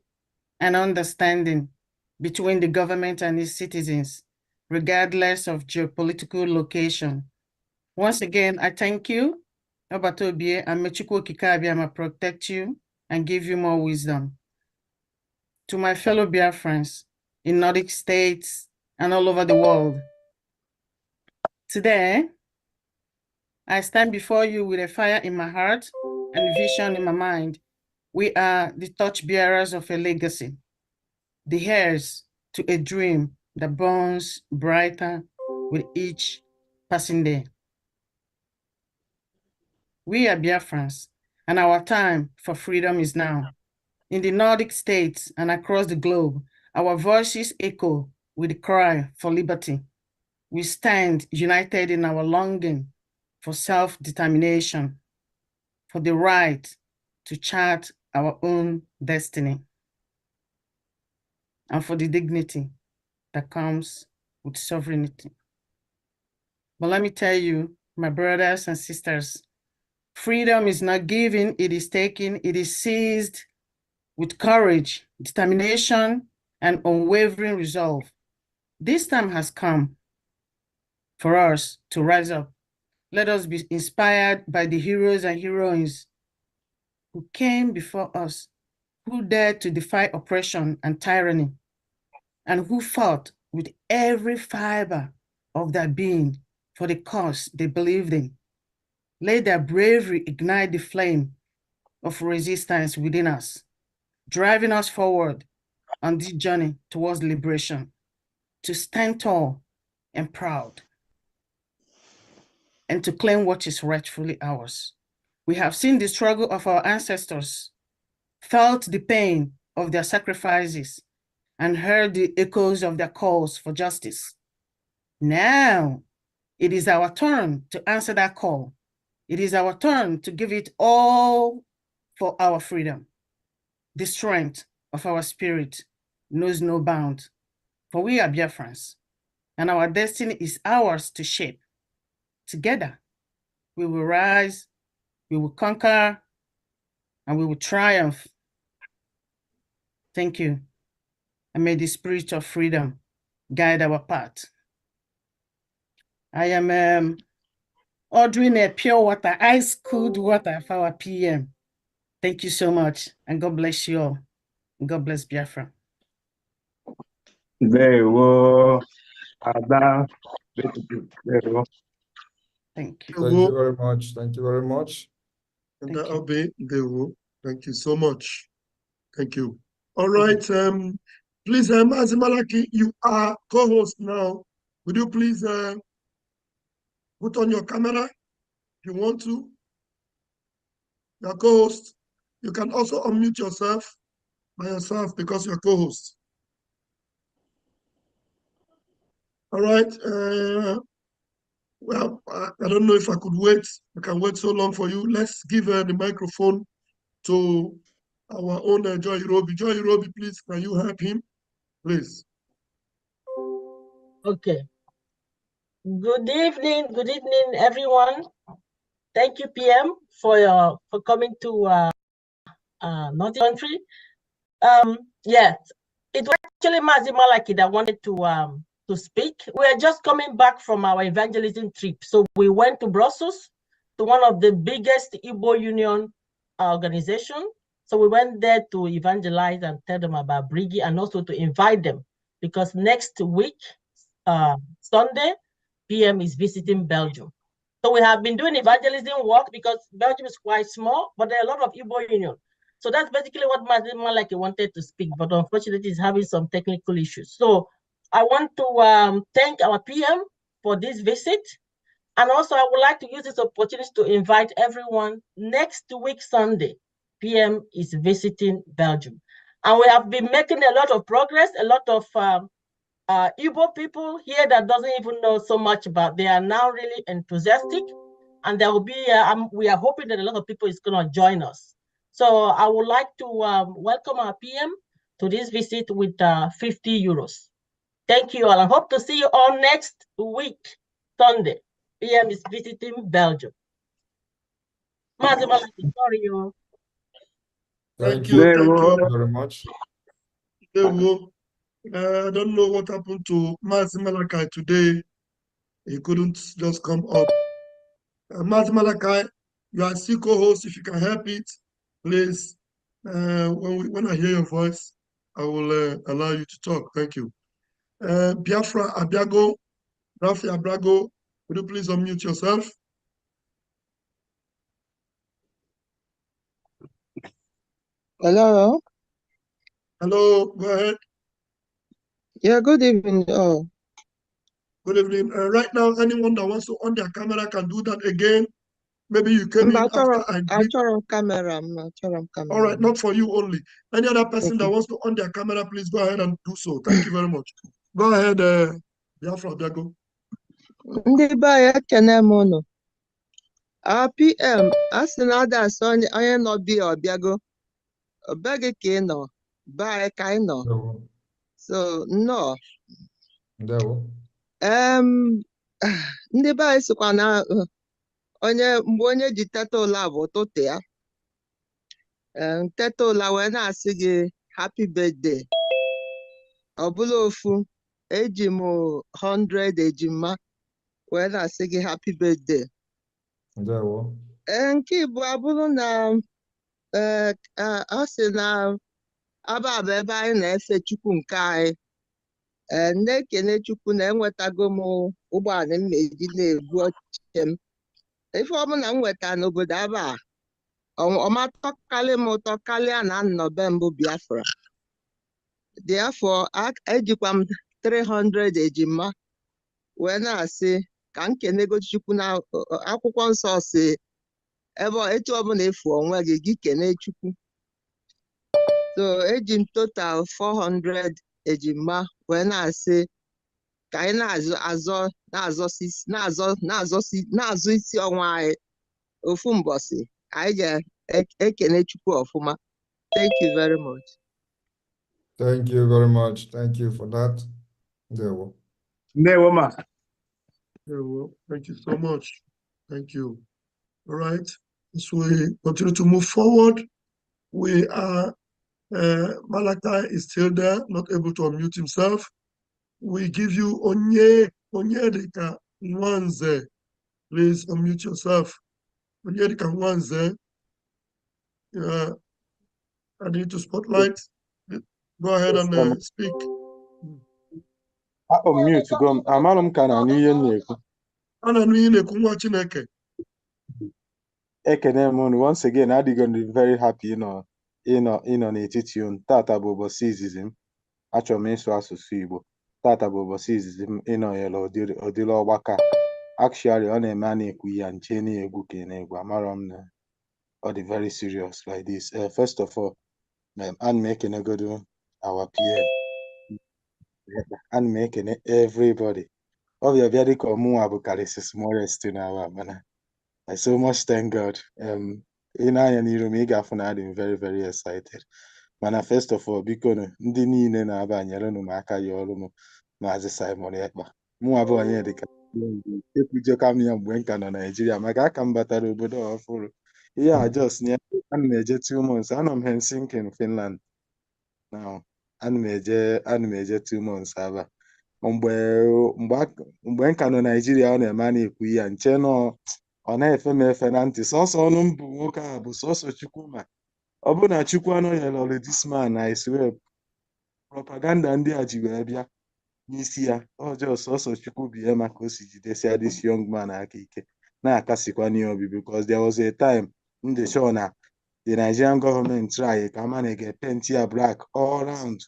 and understanding between the government and its citizens, regardless of geopolitical location. Once again, I thank you, Obatobie, and Mechukwu Kikabiama protect you and give you more wisdom. To my fellow Biafrans in Nordic states and all over the world, today, I stand before you with a fire in my heart and vision in my mind. We are the torchbearers of a legacy, the heirs to a dream that burns brighter with each passing day. We are Biafrans, and our time for freedom is now. In the Nordic states and across the globe, our voices echo with the cry for liberty. We stand united in our longing for self-determination, for the right to chart our own destiny, and for the dignity that comes with sovereignty. But let me tell you, my brothers and sisters, freedom is not given, it is taken, it is seized with courage, determination, and unwavering resolve. This time has come for us to rise up. Let us be inspired by the heroes and heroines who came before us, who dared to defy oppression and tyranny, and who fought with every fiber of their being for the cause they believed in. Let their bravery ignite the flame of resistance within us, driving us forward on this journey towards liberation, to stand tall and proud, and to claim what is rightfully ours. We have seen the struggle of our ancestors, felt the pain of their sacrifices, and heard the echoes of their calls for justice. Now, it is our turn to answer that call. It is our turn to give it all for our freedom. The strength of our spirit knows no bound, for we are Biafrans, and our destiny is ours to shape. Together, we will rise, we will conquer, and we will triumph. Thank you, and may the spirit of freedom guide our path. I am ordering a pure water, ice-cooled water for our PM. Thank you so much, and God bless you all. And God bless Biafra. There you go. Ada. There you go. Thank you. Thank you very much. Thank you very much. And thank you so much. Thank you. All right. Please, Azimalaki, you are co-host now. Would you please put on your camera if you want to? You're co-host. You can also unmute yourself by yourself because you're co-host. All right. Well, I don't know if I could wait. I can wait so long for you. Let's give the microphone to our own Joy Irobi. Joy Irobi, please, can you help him? Please. Okay. Good evening, everyone. Thank you, PM, for coming to North Country. Yeah, it was actually Mazi Malaki that wanted to speak. We are just coming back from our evangelism trip. So we went to Brussels, to one of the biggest Igbo Union organization. So we went there to evangelize and tell them about Brigi and also to invite them, because next week, Sunday, PM is visiting Belgium. So we have been doing evangelism work because Belgium is quite small, but there are a lot of Igbo union. So that's basically what Malaki wanted to speak, but unfortunately he's having some technical issues. So I want to thank our PM for this visit. And also I would like to use this opportunity to invite everyone next week, Sunday, PM is visiting Belgium. And we have been making a lot of progress, a lot of Igbo people here that doesn't even know so much about, they are now really enthusiastic, and there will be, we are hoping that a lot of people is going to join us. So I would like to welcome our PM to this visit with 50 euros. Thank you all, and hope to see you all next week, Sunday. PM is visiting Belgium. Thank you. Thank Thank you you very much. I don't know what happened to Mazi Malakai today. He couldn't just come up. Mazi Malakai, you are still co-host. If you can help it, please. When I hear your voice, I will allow you to talk. Thank you. Biafra Abiago, Rafi Abrago, would you please unmute yourself? Hello. Hello, go ahead. Yeah, good evening. Oh, good evening. Right now, anyone that wants to on their camera can do that again. Maybe you came in after I did. camera. All right, not for you only. Any other person that wants to on their camera, please go ahead and do so. Thank you very much. Go ahead, Biafra Biago. Ndị be anyị ekene m unu. PM, a sị na ada asị onye nọ bi ọbịago. Ọ beghị ka ị nọ, be anyị ka ị nọ. So, nnọọ. Ndị be anyị sịkwa na mgbe onye ji teta ụla bụ ụtụtụ ya. Teta ụla wee na-asị gị happy birthday. Ọ bụla ofu, eji m 100 ejima wee na-asị gị happy birthday. Nke Igbo abụrụ na ọ sị na aba bụ ebe anyị na-efe Chukwu nke anyị. Na-ekene Chukwu na enwetago m ụgbọala m na-eji na-ebu oche m. Ife ọbụla m nweta n'obodo aba ọmatọkarị m ụtọ karịa na nnọbe mbụ Biafra. Dị afọ ejikwa m 300 ejima wee na-asị ka m kenego Chukwu na akwụkwọ nsọ si ebe etu ọbụla efu onwe gị gị kene Chukwu. So eji m total 400 ejima wee na-asị ka anyị na-azụ isi ọnwa anyị ofu mbọsị anyị ga-ekene Chukwu ọfụma. Thank you very much. Thank you very much. Thank you for that. Thank you so much. Thank you. All right. As we continue to move forward, we are Malachi is still there, not able to unmute himself. We give you Onyedika Nwanze. Please unmute yourself. Onyedika Nwanze. I need to spotlight. Go ahead and speak. Unmute go. Amalum kana n'ihe na-ekwu. Ana n'ihe na-ekwu nwa Chineke. Ekene m unu once again, adịgo m very happy ịnọ n'etiti unu. Tata bụ ụbọchị izizi m. Achọrọ m ịsụ asụsụ Igbo. Tata bụ ụbọchị izizi m ịnọnyere ụdịrị ọgbakọ. Actually, ọ na-eme a na-ekwu ya nche na-egwu ka ị na-egwu. Amarọ m na ọ dị very serious like this. First of all, ana m ekenegodo our PM. Ana m ekene everybody. Ọ bịa dịka ọmụnwa bụ karịsị smallest n'awa mana I so much thank God. Ị na-anya n'iru m ị ga-afụ na adị m very very excited. Mana first of all, biko ndị niile na-aba nyere m aka ya ọrụ m Maazị Simon Ekpa. Mụnwa bụ onye dịka ekwujọka m ya mgbe m ka nọ Naijiria maka aka m batara obodo ọfụrụ. Ihe a just na ana m eje 2 months. Anọ m Helsinki in Finland. Now, ana m eje 2 months aba. Mgbe m ka nọ Naijiria ọ na-eme a na-ekwu ya nche nọ ọ na-efe m efe na ntị sọsọ ọnụ m bụ nwoke ahụ bụ sọsọ Chukwu ma ọ bụ na Chukwu anọghị lọrọ this man I swear propaganda ndị a ji wee bịa n'isi ya ọjọọ sọsọ Chukwu bụ ihe maka o si jidesia this young man aka ike na-akasikwa n'obi because there was a time ndị sure na the Nigerian government try ka mana ga-paint ya black all round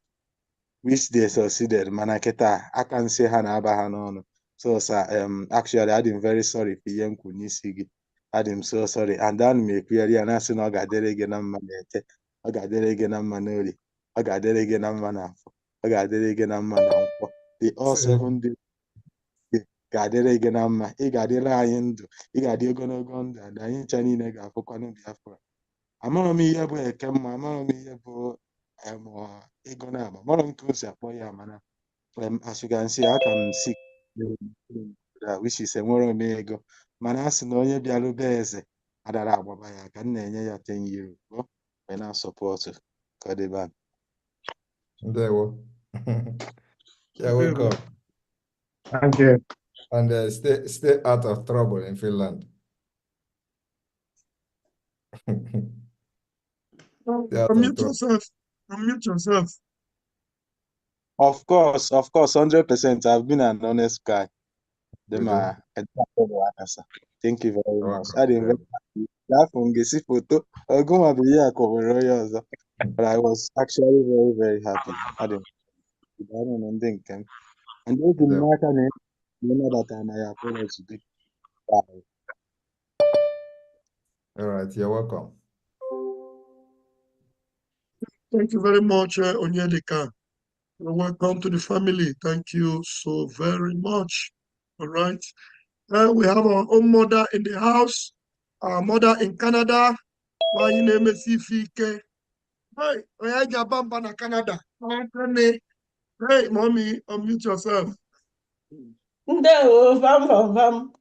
which they succeeded mana kịta aka nsị ha na-aba ha n'ọnụ. So sir, actually I'm very sorry for ihe m kwuru n'isi gị. I'm so sorry and ana m ekwugharị ya na-asị na ọ ga-adịrị gị na mma n'Eke, ọ ga-adịrị gị na mma n'Orie, ọ ga-adịrị gị na mma n'Afọ, ọ ga-adịrị gị na mma na Nkwọ. The all 7 days ga-adịrị gị na mma, ị ga-adịrị anyị ndụ, ị ga-adị ogologo ndụ and anyị ncha niile ga-afụkwanụ Biafra. Amarọ m ihe bụ eke mma, amarọ m ihe bụ ego na-agba, amarọ m ka o si akpọ ya mana as you can see aka m si which is enwere m ego mana a sị na onye bịara be eze adara agbaba ya ka m na-enye ya 10 euro wee na sọpọtụ ka ọ dịba. Ndewo. You're welcome. Thank you. And stay out of trouble in Finland. Unmute yourself. Unmute yourself. Of course, 100%. I've been an honest guy. Thank you very much. I didn't photo. But I was actually very, very happy. I didn't think. And those in America, you know that I apology. All right, you're welcome. Thank you very much, Onyedika. Welcome to the family. Thank you so very much. All right. We have our own mother in the house, our mother in Canada. My name is Ifike. Hi, Oyajabamba na Canada. Hey, mommy, unmute yourself. Ndewo, vam.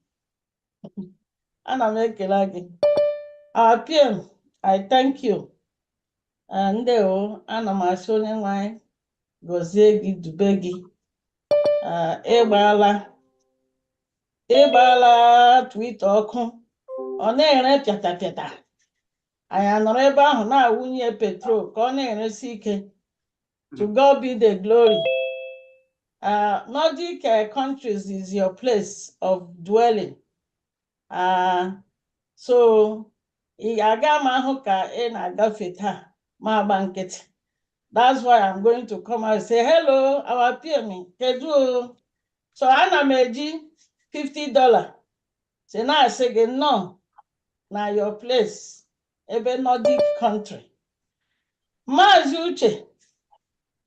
Ana m ekele gị. PM, I thank you. Ndewo, ana m asị onye nwe anyị gọzie gị, dube gị. Ịgbala Twitter ọkụ. Ọ na-ere pịatapịata. Anyị anọrọ ebe ahụ na-awụnye petrol ka ọ na-eresi ike. To God be the glory. Nordic countries is your place of dwelling. So ị ga-aga m ahụ ka ị na-agafe taa ma agba nkịtị. That's why I'm going to come and say hello, our PM. Kedu? So ana m eji $50. Say na asị gị no na your place ebe Nordic country. Maazị Uche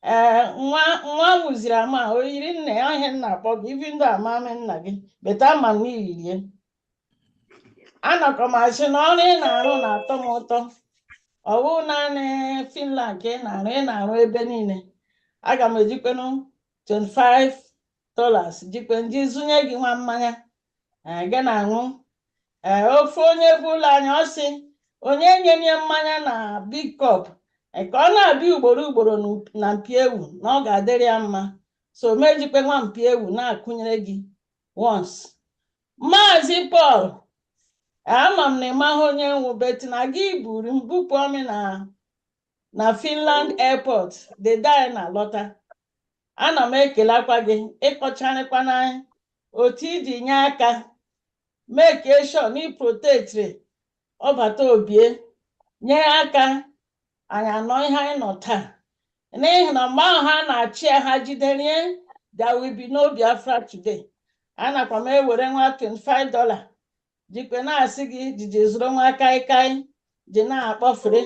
nwa mụziri ama o yiri nne ya ihe nna akpọ gị even though amami nna gị beta ama m n'irie. Anọkọ m asị na ọrụ ị na-arụ na-atọ m ụtọ. Ọ bụ naanị Finland ka ị na-arụ ebe niile. Aga m ejikwenu $25 jikwe nji zụnye gị nwa mmanya gị na-aṅụ. Ofe onye bụ ụlọ anyị ọ sị onye nyenye mmanya na big cup ka ọ na-abịa ugboro na mpi ewu na ọ ga-adịrị ya mma. So mejikwe nwa mpi ewu na-akụnyere gị once. Maazị Paul, ama m na ịmahụ onye nwu beti na gị buru mbupụ ọmị na Finland airport the day na lọta. Ana m ekelekwa gị ịkọcharịkwa n'anyị otu iji nye aka make sure na protect ọbata obie nye aka anyị anọ ihe anyị nọ taa n'ihi na mgbe ahụ ha na-achị ha jidere there will be no Biafra today. Anakwa m ewere nwa $25 jikwe na-asị gị jiji zụrụ nwa kaikai ji na-akpọfere.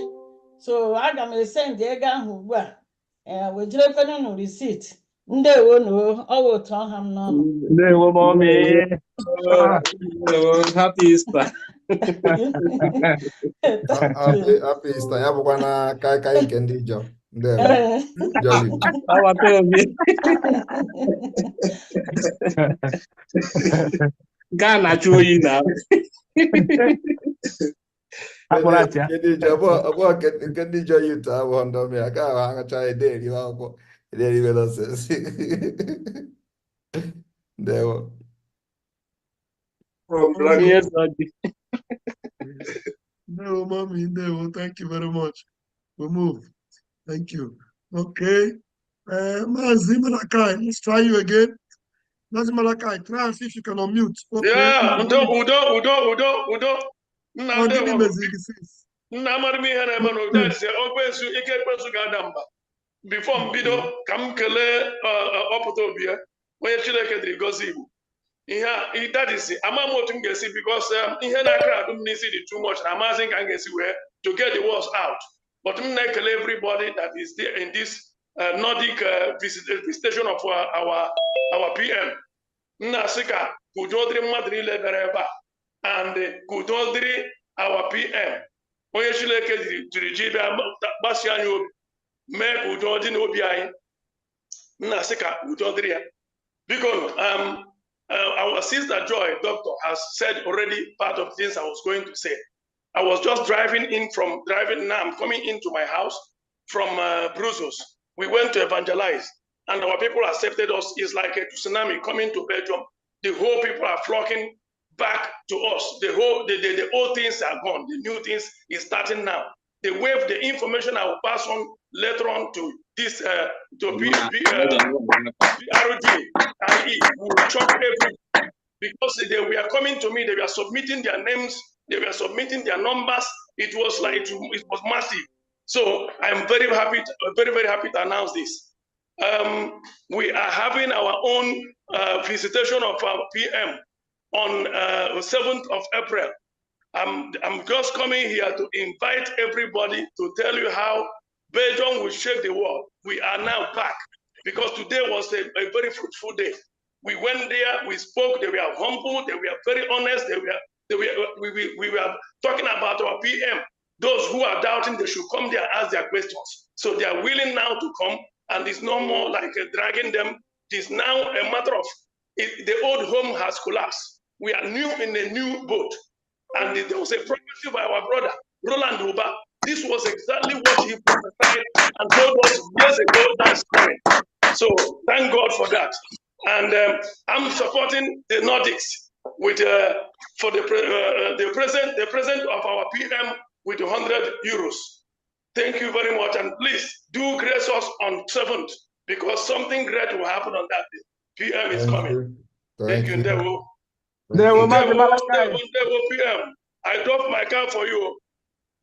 So aga m esend ego ahụ ugbu a wejirekwenu na receipt. Ndewo no ọwa otu ọha m n'ọnụ. Ndewo mommy. Happy Easter. Happy Easter. Ya bụkwa na kaikai nke ndị Ijaw. Ndewo. Jolly. Gaa na-achụ oyi na. Nke ndị Ijaw yi taa bụ ndọmi aka ahụ aṅacha ederi akwụkwọ ederi nonsense. Ndewo. No, mommy, no, thank you very much. We move. Thank you. Okay. Maazị Malakai, let's try you again. Mazi Malachi, try and see if you can unmute. Okay. Yeah, Udo. Oh, gịnị meziri sis? Nna amara m ihe na-eme na ụda ise okwensu ike ekwensu ga-ada mba. Bifo m bido ka m kelee ọpụta obi ya onye Chineke dịrị gozi Igbo. Ihe that is ama m otu m ga-esi because ihe na-akara adụ m n'isi dị too much na amazi ka m ga-esi wee to get the words out. But m na-ekele everybody that is there in this Nordic visitation of our PM. Nna sị ka udo dịrị mmadụ niile bịara ebe a and udo dịrị our PM. Onye Chineke jiri ji bịa gbasi anyị obi mee ka udo dị n'obi anyị. Nna sị ka udo dịrị ya. Because our sister Joy, doctor, has said already part of things I was going to say. I was just driving now. I'm coming into my house from Brussels. We went to evangelize, and our people accepted us. It's like a tsunami coming to Belgium. The whole people are flocking back to us. The old things are gone. The new things is starting now. The wave, the information I will pass on later on to this BRG, IE, will shock everybody because they were coming to me. They were submitting their names. They were submitting their numbers. It was like it was massive. So I'm very happy to announce this. We are having our own visitation of our PM on 7th of April. I'm just coming here to invite everybody to tell you how Belgium will shake the world. We are now back because today was a very fruitful day. We went there, we spoke, they were humble, they were very honest, we were talking about our PM. Those who are doubting, they should come there and ask their questions. So they are willing now to come, and it's no more like dragging them. It is now a matter of the old home has collapsed. We are new in a new boat. And there was a prophecy by our brother, Roland Uba. This was exactly what he prophesied and told us years ago that's coming. So thank God for that. And I'm supporting the Nordics with for the present of our PM with 100 euros. Thank you very much, and please do grace us on 7th because something great will happen on that day. PM is coming. Thank you. Ndewo PM. I dropped my car for you.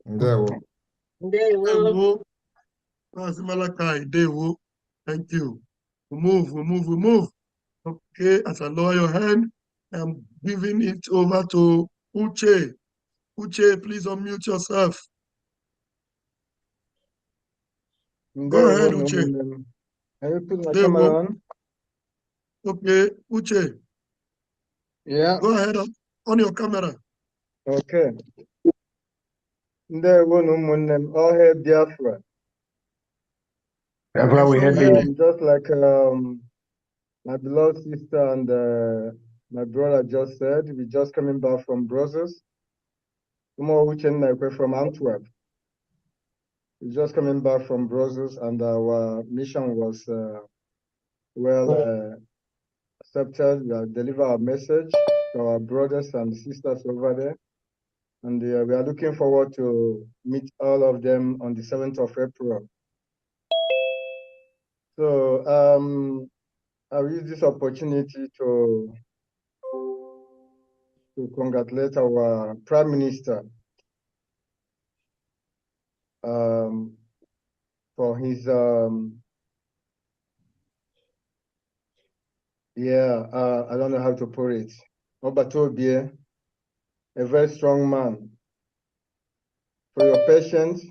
Ndewo. Thank you. We move. Okay, as I lower your hand, I'm giving it over to Uche. Uche, please unmute yourself. Go ahead, Uche. Can you put my camera on? Okay, Uche. Yeah. Go ahead on your camera. Okay. All hail Biafra. Biafra, we had just like my beloved sister and my brother just said, we just coming back from Brussels. From Antwerp. We're just coming back from Brussels, and our mission was well accepted. We have delivered our message to our brothers and sisters over there. And we are looking forward to meet all of them on the 7th of April. So I'll use this opportunity to congratulate our Prime Minister for his I don't know how to put it. Obatobie, a very strong man, for your patience,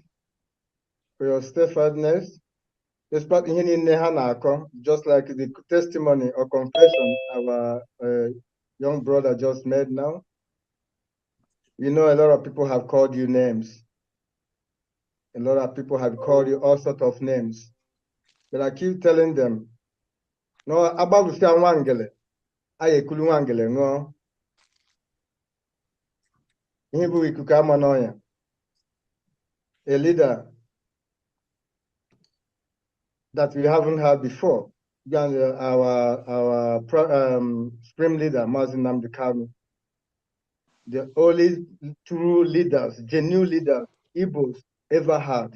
for your steadfastness, despite just like the testimony or confession our young brother just made now. You know, a lot of people have called you names. A lot of people have called you all sorts of names. But I keep telling them, no, about to say wangele, I kulu wangele no. A leader that we haven't had before. Our supreme leader, Mazi Nnamdi Kanu, the only true leaders, genuine leaders Igbos ever had.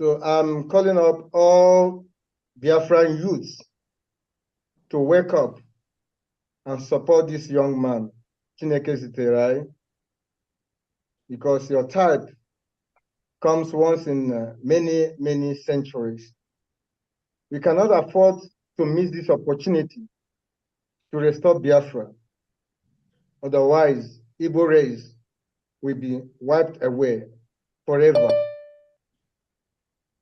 So I'm calling up all Biafran youths to wake up and support this young man, Chineke Ziterai, because your type comes once in many, many centuries. We cannot afford to miss this opportunity to restore Biafra. Otherwise, Igbo race will be wiped away forever.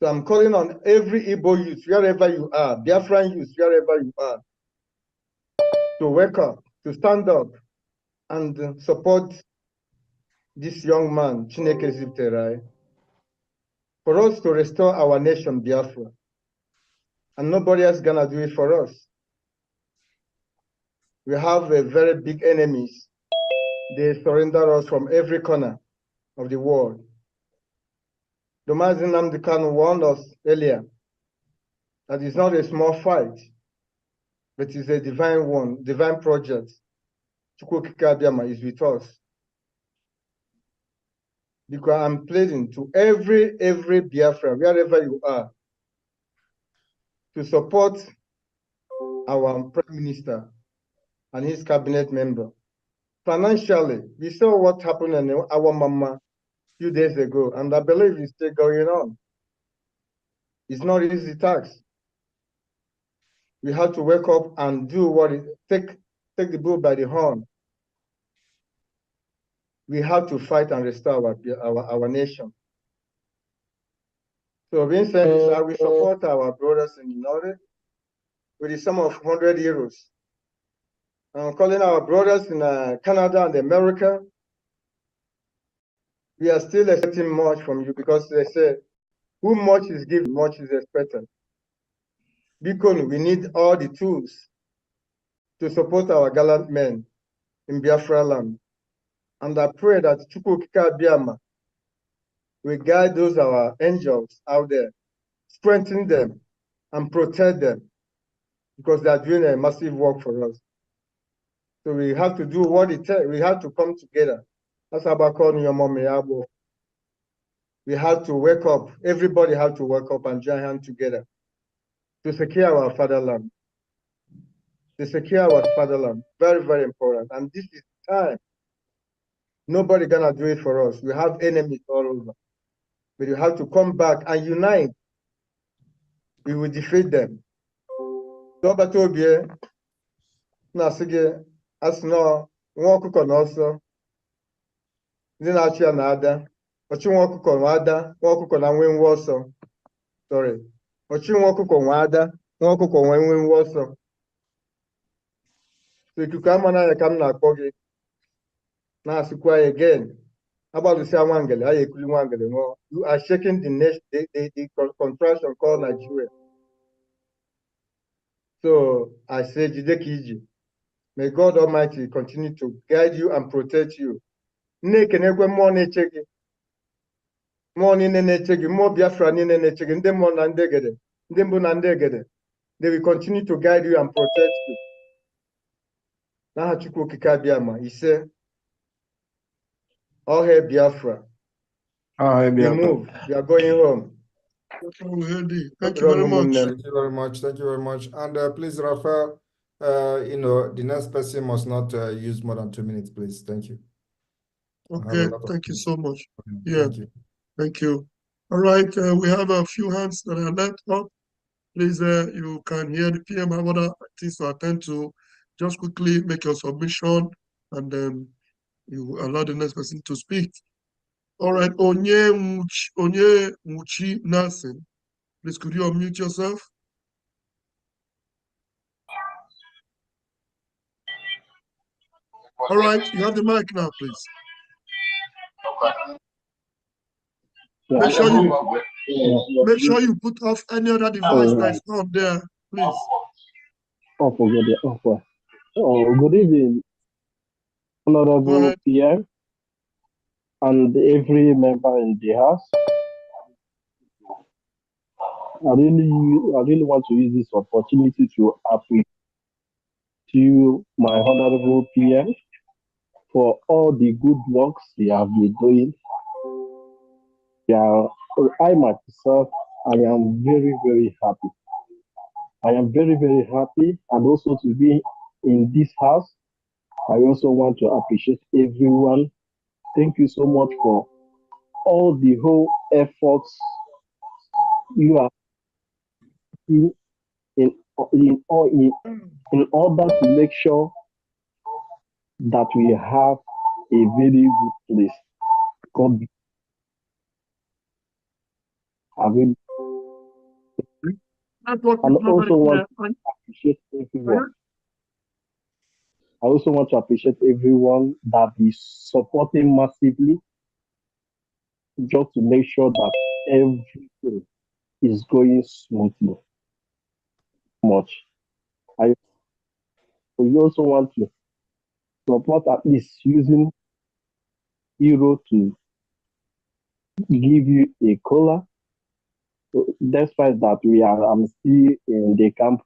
So I'm calling on every Igbo youth, wherever you are, Biafran youth, wherever you are, to wake up, to stand up and support this young man, Chineke Zipterai, for us to restore our nation, Biafra. And nobody else gonna do it for us. We have a very big enemies. They surrender us from every corner of the world. Domazin Namdekan warned us earlier that it's not a small fight, but it's a divine one, divine project. Chukwukika Abiyama is with us. Because I'm pleading to every Biafra, wherever you are, to support our Prime Minister and his cabinet member. Financially, we saw what happened in our mama a few days ago, and I believe it's still going on. It's not easy task. We have to wake up and do what it take the bull by the horn. We have to fight and restore our nation. So being said, I will support our brothers in the Nordic with the sum of 100 euros. I'm calling our brothers in Canada and America. We are still expecting much from you because they say, who much is given, much is expected. Because we need all the tools to support our gallant men in Biafra land. And I pray that Chukwukika Abiyama will guide those our angels out there, strengthen them and protect them because they are doing a massive work for us. So we have to do what it takes. We have to come together. That's about calling your mom. We have to wake up. Everybody has to wake up and join hands together to secure our fatherland. To secure our fatherland. Very, very important. And this is time. Nobody gonna do it for us. We have enemies all over. But you have to come back and unite. We will defeat them. Tobatobie, Nasige, Asno, Wakuko Noso, Zinachia Nada, Ochunwakuko Wada, Wakuko na win Warsaw. Sorry. Ochunwakuko Wada, Wakuko win Warsaw. So if you come on, I come na Kogi. Now, again. About the Wangele, I agree Wangele. You are shaking the contraction called Nigeria. So I say, Jidekiji, may God Almighty continue to guide you and protect you. More Biafra, they will continue to guide you and protect you. He said, all hail Biafra. We move. We are going home. Thank you very much. Thank you very much. Thank you very much. And please, Raphael, the next person must not use more than 2 minutes, please. Thank you. Okay, thank you so much. Yeah, thank you. All right, we have a few hands that are left up. Please, you can hear the PM have other things to attend to. Just quickly make your submission and then you allow the next person to speak. All right, Onye Muchi Nelson, please could you unmute yourself? All right, you have the mic now, please. Make sure you put off any other device that's not there, please. Good evening, Honorable PM and every member in the House. I really want to use this opportunity to appreciate you, my Honorable PM, for all the good works you have been doing. Yeah, I myself, I am very, very happy. I am very, very happy and also to be in this house. I also want to appreciate everyone. Thank you so much for all the whole efforts you are in in order to make sure that we have a very good place. God be. I will, and also want to appreciate everyone. I also want to appreciate everyone that is supporting massively just to make sure that everything is going smoothly. Much. We also want to support at least using euro to give you a cola. So despite that, I'm still in the camp.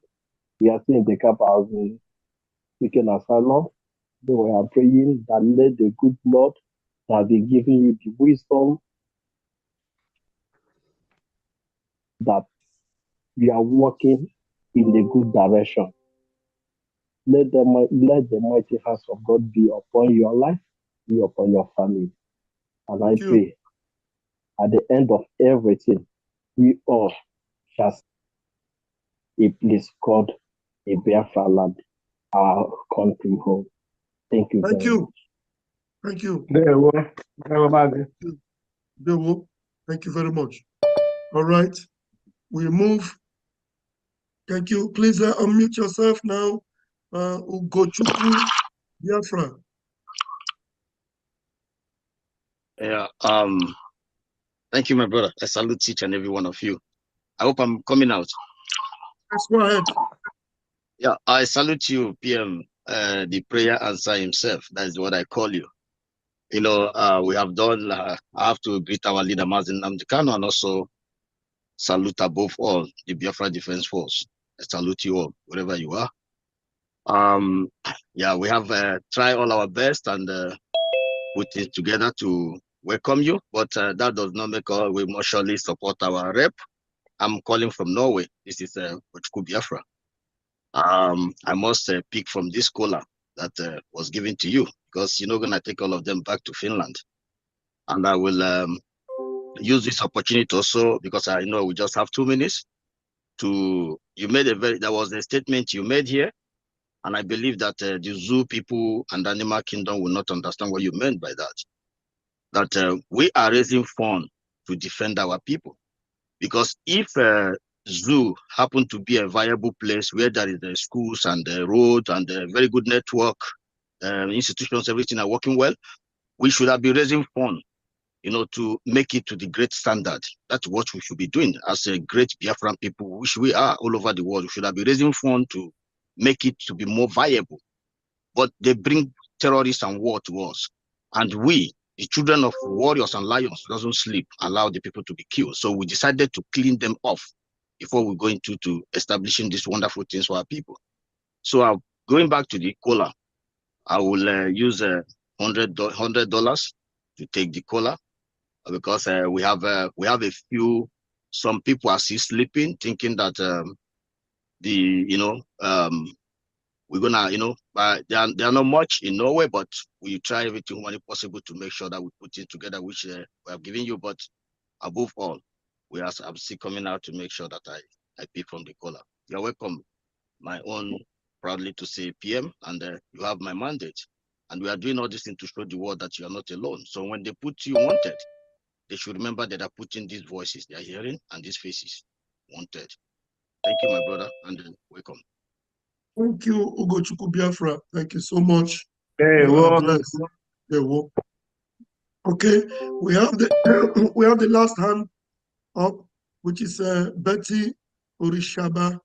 We are still in the camp as in seeking asylum. So we are praying that let the good Lord that be giving you the wisdom that we are walking in the good direction. Let the mighty hands of God be upon your life, be upon your family. And I pray at the end of everything, we all shall see a place called a Biafra land, our country home. Thank you very much. Thank you. Thank you very much. All right, we move. Thank you. Please unmute yourself now. Ugochukwu Biafra. Yeah. Thank you, my brother. I salute each and every one of you. I hope I'm coming out. Let's go ahead. Yeah, I salute you, PM, the prayer answer himself. That is what I call you. You know, we have done, I have to greet our leader, Mazin Namdekano, and also salute above all the Biafra Defense Force. I salute you all, wherever you are. Yeah, we have tried all our best and put it together to welcome you, but that does not make us, we must surely support our rep. I'm calling from Norway. This is Biafra. I must pick from this cola that was given to you because you're not going to take all of them back to Finland. And I will use this opportunity also because I know we just have 2 minutes to, there was a statement you made here. And I believe that the zoo people and the animal kingdom will not understand what you meant by that. That we are raising funds to defend our people. Because if zoo happen to be a viable place where there is the schools and the road and a very good network, institutions, everything are working well, we should have been raising funds, you know, to make it to the great standard. That's what we should be doing as a great Biafran people, which we are all over the world. We should have been raising funds to make it to be more viable. But they bring terrorists and war to us. And we, the children of warriors and lions, doesn't sleep, allow the people to be killed. So we decided to clean them off before we go into establishing these wonderful things for our people. So going back to the cola, I will use $100 to take the cola because we have a few. Some people are still sleeping, thinking that we're gonna, there are not much in Norway, but we try everything humanly possible to make sure that we put it together, which we have given you. But above all, I'm still coming out to make sure that I pick from the cola. You're welcome. My own proudly to say PM, and you have my mandate. And we are doing all this thing to show the world that you are not alone. So when they put you wanted, they should remember that they're putting these voices they are hearing and these faces wanted. Thank you, my brother, and welcome. Thank you, Ugochukwu Biafra. Thank you so much. Hey, you are blessed. Okay, we have the last hand up, which is Betty Orishaba.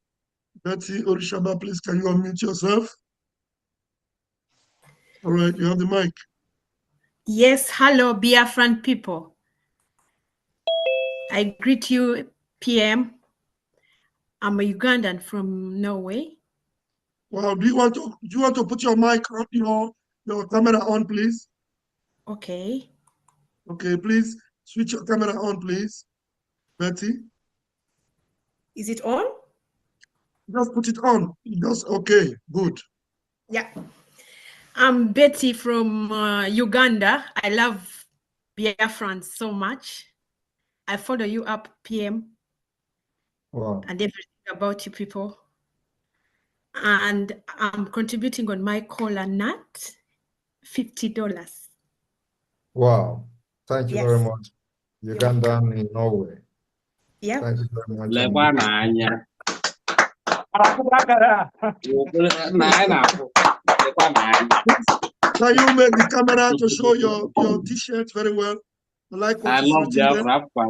Betty Orishaba, please can you unmute yourself? All right, you have the mic. Yes, hello, Biafran people. I greet you, PM. I'm a Ugandan from Norway. Well, do you want to put your mic on, your camera on, please? Okay. Okay, please switch your camera on, please. Betty. Is it on? Just put it on. Just okay. Good. Yeah. I'm Betty from Uganda. I love Biafrans so much. I follow you up, PM. Wow. And everything about you people. And I'm contributing on my cola nut, $50. Wow. Thank you very Yes. much. Ugandan in Norway. Yeah. Thank you very much. Can you make the camera to show your t-shirt very well? I like what I is love written there. Biafra.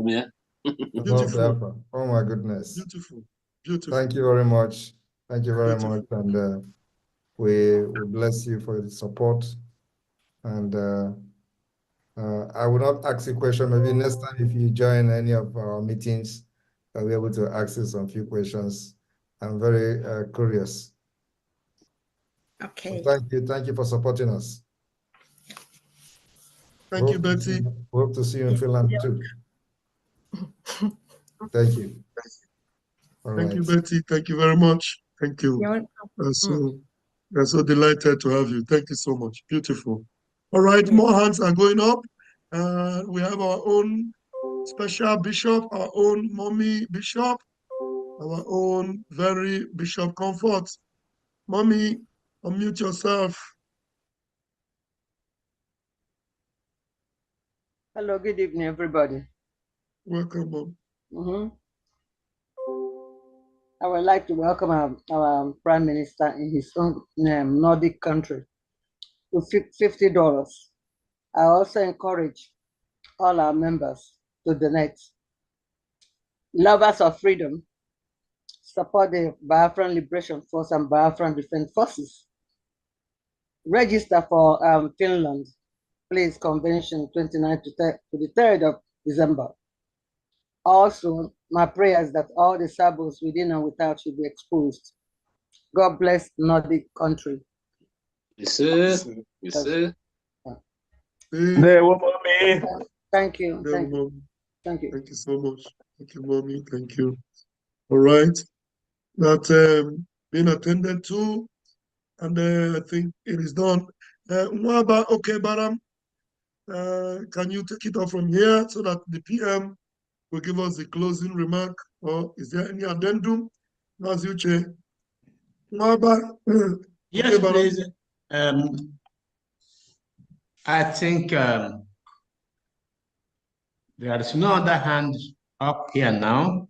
Beautiful. Biafra. Oh my goodness. Beautiful. Beautiful. Thank you very much. Thank you very much. And we bless you for the support. And I will not ask a question. Maybe next time if you join any of our meetings, I'll be able to ask you some few questions. I'm very curious. Okay. So thank you for supporting us. Thank you, Betty. We hope to see you in Finland too. Thank you. Thank you, Betty. Thank you very much. Thank you. We're so delighted to have you. Thank you so much. Beautiful. All right, more hands are going up. We have our own special bishop, our own mommy bishop, our own very Bishop Comfort. Mommy, unmute yourself. Hello, good evening, everybody. Welcome, Mom. I would like to welcome our Prime Minister in his own Nordic country with $50. I also encourage all our members to donate. Lovers of freedom, support the Biafran Liberation Force and Biafran Defense Forces. Register for Finland, please, convention 29th to the 3rd of December. Also, my prayer is that all the sabos within and without should be exposed. God bless Nordic country. Yes, sir. Yes, sir. Thank you. Thank you. Thank you. Thank you so much. Thank you, Mommy. Thank you. All right. That being attended to, and I think it is done. Okay, Baram, can you take it off from here so that the PM will give us the closing remark, or is there any addendum? Yes, okay, please. I think there is no other hand up here now.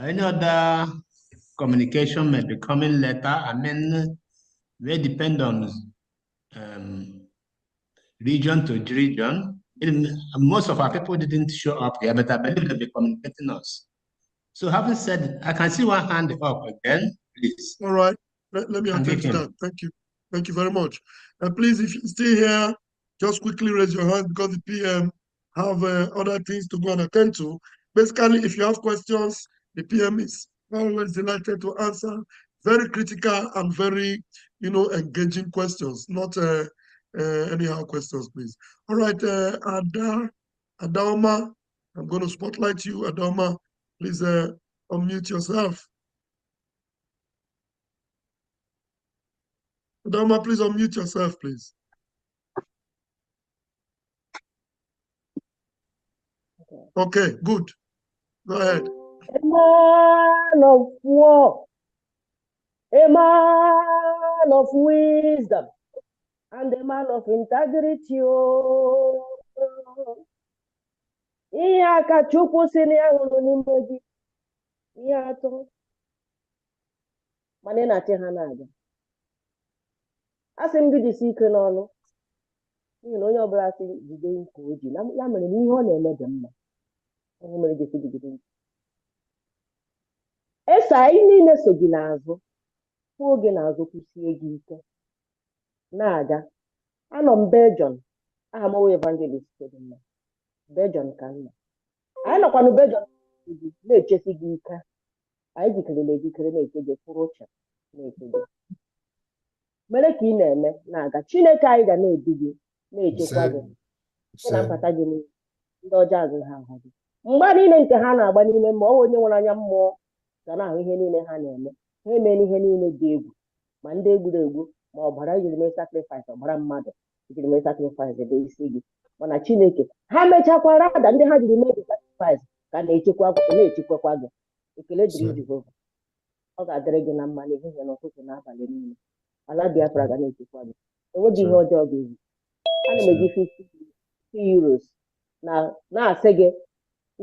Any other communication may be coming later. I mean, they depend on region to region. Most of our people didn't show up here, but I believe they'll be communicating us. So having said, I can see one hand up again, please. All right, let me attend to that. Thank you. Thank you very much. And please, if you stay here, just quickly raise your hand because the PM have other things to go and attend to. Basically, if you have questions, the PM is always delighted to answer. Very critical and very, engaging questions, not anyhow questions, please. All right, Adaoma, I'm going to spotlight you. Adaoma, please unmute yourself. Adaoma, please unmute yourself, please. Okay, good. Go ahead. A man of war, a man of wisdom, and a man of integrity. Ihe aka Chukwu si na ya hụrụ n'ime gị, ihe atọ, mana ị na-achị ha na-aga. Asị m gị jisi ike n'ọnụ, n'ihi na onye ọbụla sị jide nke o ji, ya mere na ihe ọ na-eme dị mma. Onye mere jisi jide nke. Esa anyị niile so gị n'azụ, kwụ oge n'azụ kwụsie gị ike, na-aga. Anọ m Belgium, aha m Evangelist dị mma. Belgium ka nna. Anyị nọkwa na Belgium na-echesi gị ike. Anyị jikere na-eche gị kwụrụ uche na-eche gị. Mere ka ị na-eme na-aga. Chineke anyị ga na-edu gị, na-echekwa gị. Site na mpata gị ndị ọjọọ agaghị ha ahụ gị. Mgbe niile nke ha na-agba n'ime mmụọ, onye nwere anya mmụọ ga na-ahụ ihe niile ha na-eme ha emere ihe niile dị egwu ma ndị egwuregwu ma ọbara jiri mee sakrifis ọbara mmadụ jiri mee sakrifis dị isi gị mana Chineke ha mechakwara ada ndị ha jiri mee sakrifis ka na-echekwakwa gị ekele dịrị Jehova ọ ga-adịrị gị na mma n'ehihie n'ụtụtụ n'abalị niile ala Biafra ga na-echekwa gị enweghị ihe ọjọọ ga-ezu ana m eji 50 euros na-asị gị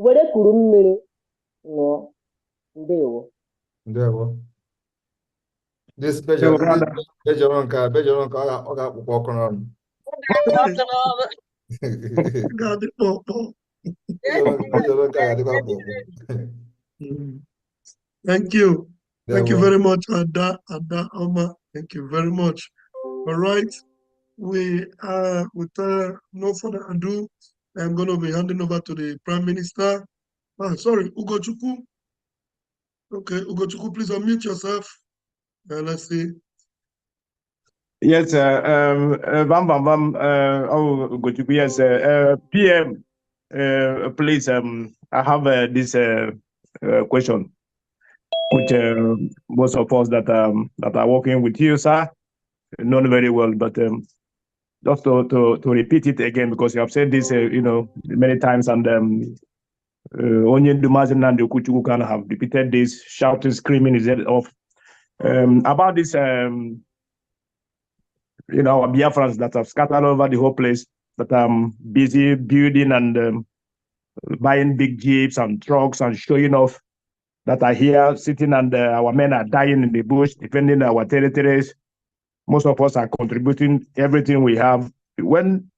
were kuru mmiri ṅụọ ndewo this special bejọrọ nke ọ ga-akpụkpọ ọkụ n'ọnụ Thank you. Thank you very much, Ada Oma. Thank you very much. All right. With no further ado, I'm going to be handing over to the Prime Minister. Sorry, Ugochukwu. Okay, Ugochukwu, please unmute yourself. Let's see. Yes, Ugochukwu, yes, PM, please, I have this question, which most of us that are working with you, sir, know very well, but just to repeat it again, because you have said this, many times, and Onye Dumazin and Ukuchuku can have repeated this, shouting, screaming his head off about this, our Biafrans that have scattered over the whole place, that are busy building and buying big jeeps and trucks and showing off, that are here sitting, and our men are dying in the bush, defending our territories. Most of us are contributing everything we have. When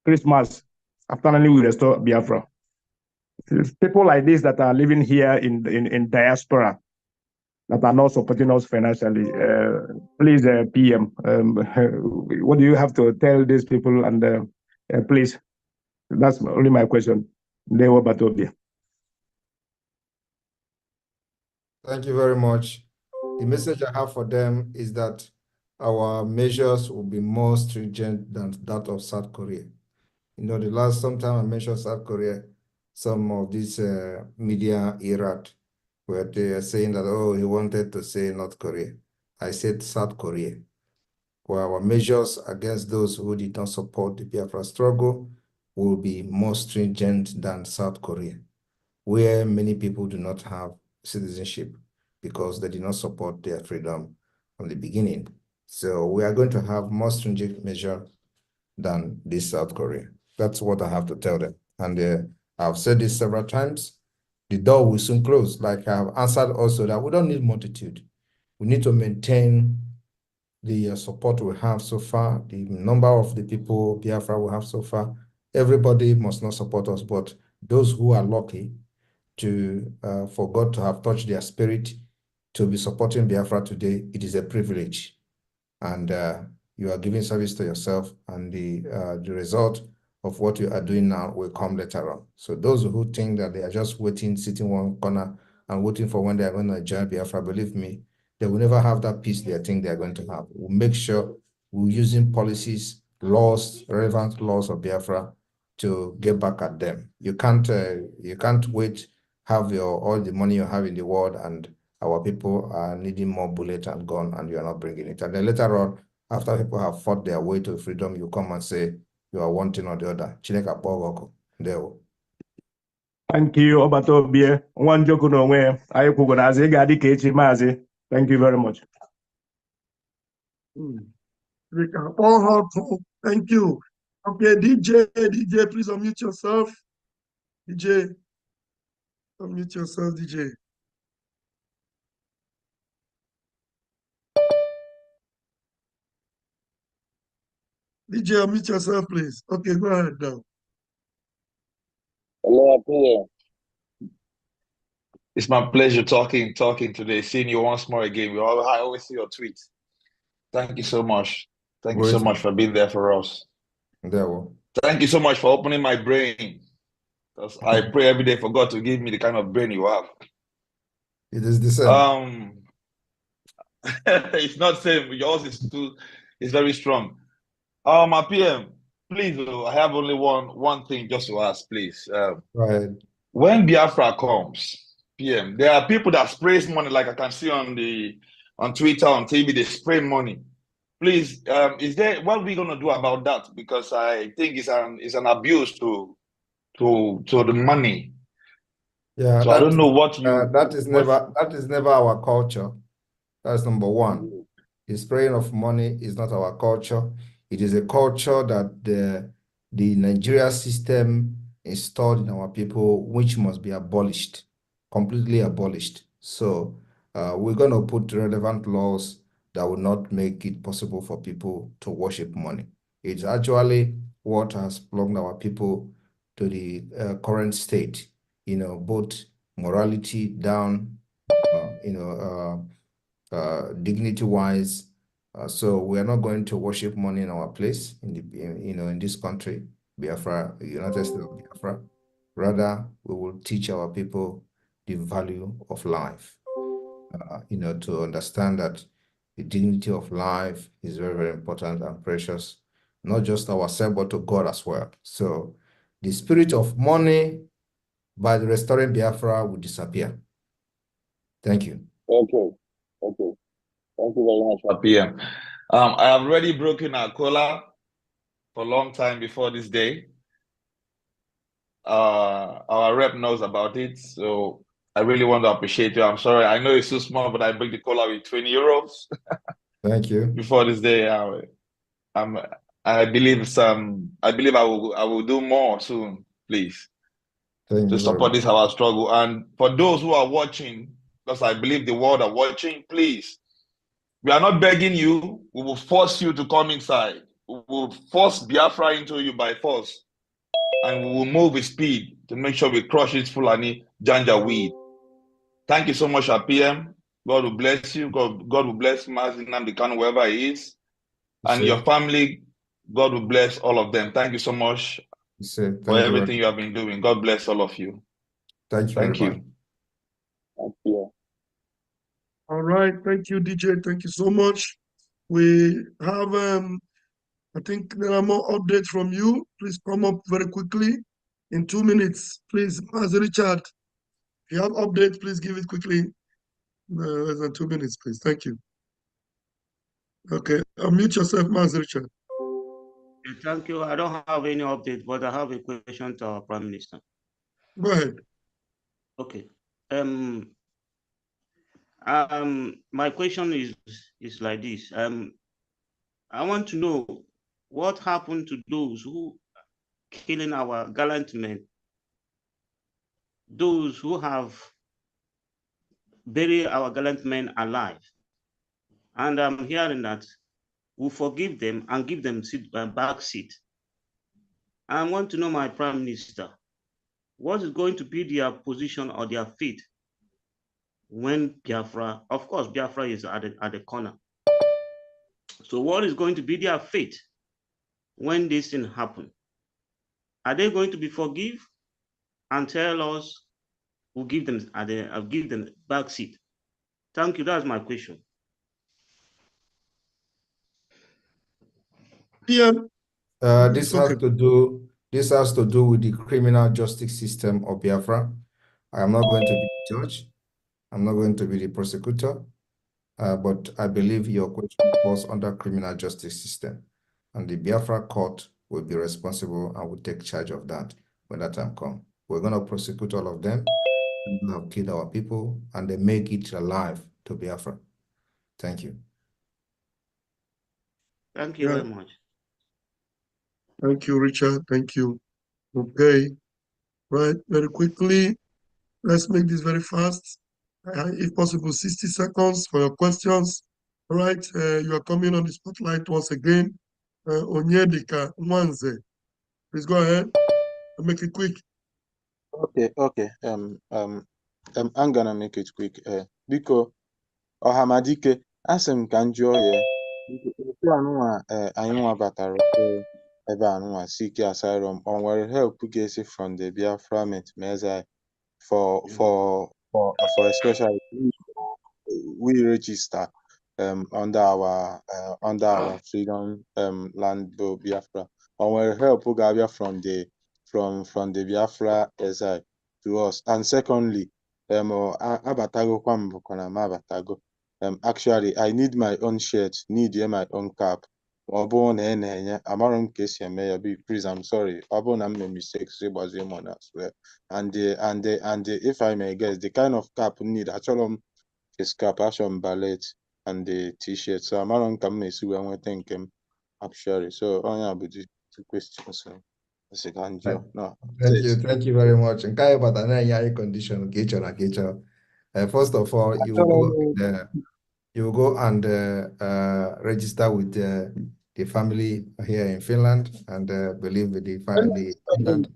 Christmas, after we restore Biafra, people like this that are living here in diaspora, that are not supporting us financially, please, PM, what do you have to tell these people? And please, that's only my question. Thank you very much. The message I have for them is that our measures will be more stringent than that of South Korea. The last sometime I mentioned South Korea, some of these media era where they are saying that, oh, he wanted to say North Korea. I said South Korea. Where our measures against those who did not support the Biafra struggle will be more stringent than South Korea, where many people do not have citizenship because they did not support their freedom from the beginning. So we are going to have more stringent measure than this South Korea. That's what I have to tell them. And I've said this several times. The door will soon close. Like I've answered also that we don't need multitude. We need to maintain the support we have so far, the number of the people Biafra we have so far. Everybody must not support us, but those who are lucky to for God to have touched their spirit to be supporting Biafra today, it is a privilege. And you are giving service to yourself, and the result of what you are doing now will come later on. So those who think that they are just waiting, sitting one corner and waiting for when they are going to join Biafra, believe me, they will never have that peace they think they are going to have. We'll make sure we're using policies, laws, relevant laws of Biafra to get back at them. You can't wait, have all the money you have in the world, and our people are needing more bullet and gun, and you are not bringing it. And then later on, after people have fought their way to freedom, you come and say you are one thing or the other. Thank you, Obatobie. One joke no way. Thank you very much. Thank you. Okay, DJ, please unmute yourself. DJ, unmute yourself, DJ. DJ, unmute yourself, please. Okay, go ahead now. Hello, PM. It's my pleasure talking today, seeing you once more again. I always see your tweets. Thank you so much. Thank you so much for being there for us. Thank you so much for opening my brain. Because I pray every day for God to give me the kind of brain you have. It is the same. It's not the same. Yours is very strong. My PM, please, I have only one thing just to ask, please. Right. When Biafra comes, PM. There are people that sprays money, like I can see on Twitter, on TV, they spray money. Please, is there what are we gonna do about that? Because I think it's an abuse to the money. Yeah, so I don't know what that is never our culture. That's number one. The spraying of money is not our culture. It is a culture that the Nigeria system installed in our people, which must be abolished, completely abolished. So we're going to put relevant laws that will not make it possible for people to worship money. It's actually what has plugged our people to the current state, both morality down, dignity-wise. So we are not going to worship money in our place in this country, Biafra, United States of Biafra. Rather, we will teach our people the value of life. To understand that the dignity of life is very, very important and precious, not just ourselves, but to God as well. So the spirit of money by the restoring Biafra will disappear. Thank you. Okay. Thank you very much, PM. I have already broken our cola for a long time before this day. Our rep knows about it, so I really want to appreciate you. I'm sorry, I know it's too small, but I break the cola with 20 euros. Thank you. Before this day, I believe I will do more soon, please. Thank to support this our struggle. And for those who are watching, because I believe the world are watching, please, we are not begging you. We will force you to come inside. We will force Biafra into you by force. And we will move with speed to make sure we crush this Fulani Janja weed. Thank you so much, PM. God will bless you. God will bless Mazinam, the Khan, wherever he is. And your family, God will bless all of them. Thank you so much for everything you have been doing. God bless all of you. Thank you. Thank you. Thank you. All right. Thank you, DJ. Thank you so much. We have, I think there are more updates from you. Please come up very quickly in 2 minutes. Please, as Richard, if you have updates, please give it quickly. Less than 2 minutes, please. Thank you. Okay, unmute yourself, Mas Richard. Thank you. I don't have any update, but I have a question to our Prime Minister. Go ahead. Okay. My question is like this. I want to know what happened to those who killing our gallant men, those who have buried our gallant men alive. And I'm hearing that we forgive them and give them back seat. I want to know, my Prime Minister, what is going to be their position or their fate when Biafra, of course, Biafra is at the corner. So what is going to be their fate when this thing happens? Are they going to be forgive and tell us we'll give them back seat? Thank you. That's my question. Yeah. This has to do with the criminal justice system of Biafra. I am not going to be the judge. I'm not going to be the prosecutor. But I believe your question falls under criminal justice system, and the Biafra court will be responsible and will take charge of that when that time comes. We're going to prosecute all of them who have killed our people, and they make it alive to Biafra. Thank you. Thank you very much. Thank you, Richard. Thank you. Okay. Right. Very quickly, let's make this very fast. If possible, 60 seconds for your questions. All right. You are coming on the spotlight once again. Onyedika Nwanze. Please go ahead and make it quick. Okay. I'm gonna make it quick. Biko Ọhamadike, asị m ka m jụọ ya otu anụnwa anyị nwa batara ebe anụnwa Sike Asylum, o nwere help ga-esi from the Biafra Mezai for especially we register under our freedom land bill Biafra. O nwere help ga-abịa from the Biafra SI to us. And secondly, abatagokwa m bụkwa na m abatago. Actually, I need my own shirt, need my own cap. Ọ bụrụ na na-enye, amarọ m ka esi eme ya, please, I'm sorry. Ọ bụrụ na m mee mistakes, ịgbazie m as well. And if I may guess, the kind of cap need, achọrọ m face cap, achọrọ m ballet and the t-shirt. So amarọ m ka m esi wee nweta nke m, actually. So onye bụ the two questions. Thank you very much. Nke anyị bata na-enye anyị condition ka ị chọrọ ka ị chọrọ. First of all, you go and register with the family here in Finland and believe with the Finland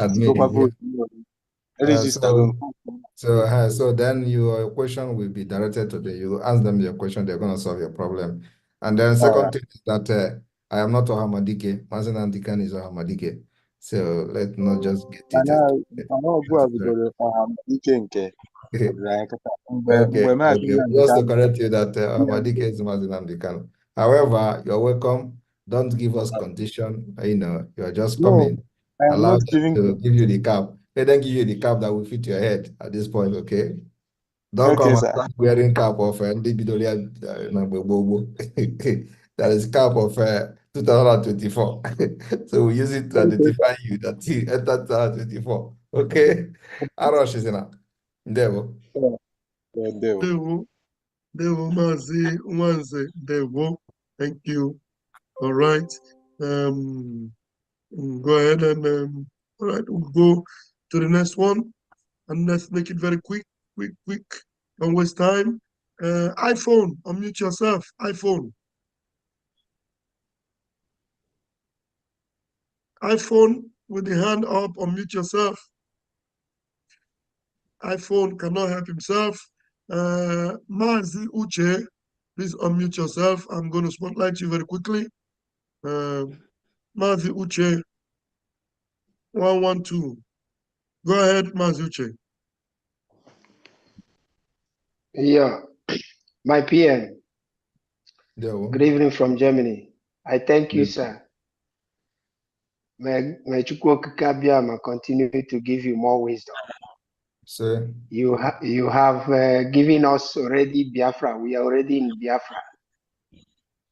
admin here. So then your question will be directed to them. You ask them your question, they're going to solve your problem. And then second thing is that I am not Ohamadike. Mazen Andikan is Ohamadike. So let's not just get it. Okay. Just to correct you that Ohamadike is Mazen Andikan. However, you're welcome. Don't give us condition. You know, you're just coming. Allow them to give you the cap. They then give you the cap that will fit your head at this point, okay? Don't come and start wearing cap of individual. That is cap of 2024. So we use it to identify you that you entered 2024. Okay? Arosh is enough. Devo. Devo Mazi Wanze Devo. Thank you. All right. Go ahead and all right, we'll go to the next one. And let's make it very quick. Don't waste time. iPhone, unmute yourself. iPhone, with the hand up, unmute yourself. iPhone cannot help himself. Mazi Uche, please unmute yourself. I'm going to spotlight you very quickly. Mazi Uche, 112. Go ahead, Mazi Uche. Yeah, my PM. Good evening from Germany. I thank you, sir. May Chukwokika continue to give you more wisdom. Sir. You have given us already Biafra. We are already in Biafra.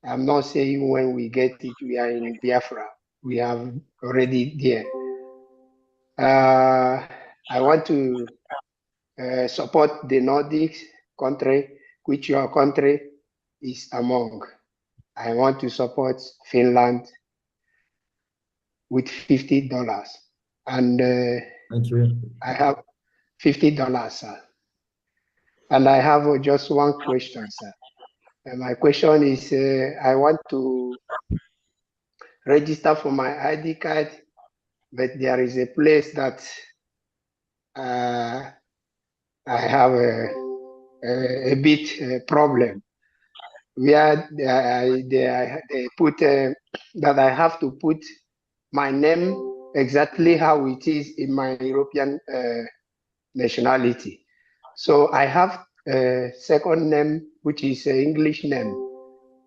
I'm not saying when we get it, we are in Biafra. We have already there. I want to support the Nordic country, which your country is among. I want to support Finland with $50. And thank you. I have $50, sir. And I have just one question, sir. And my question is, I want to register for my ID card, but there is a place that I have a bit problem where they put that I have to put my name exactly how it is in my European nationality. So I have a second name, which is an English name,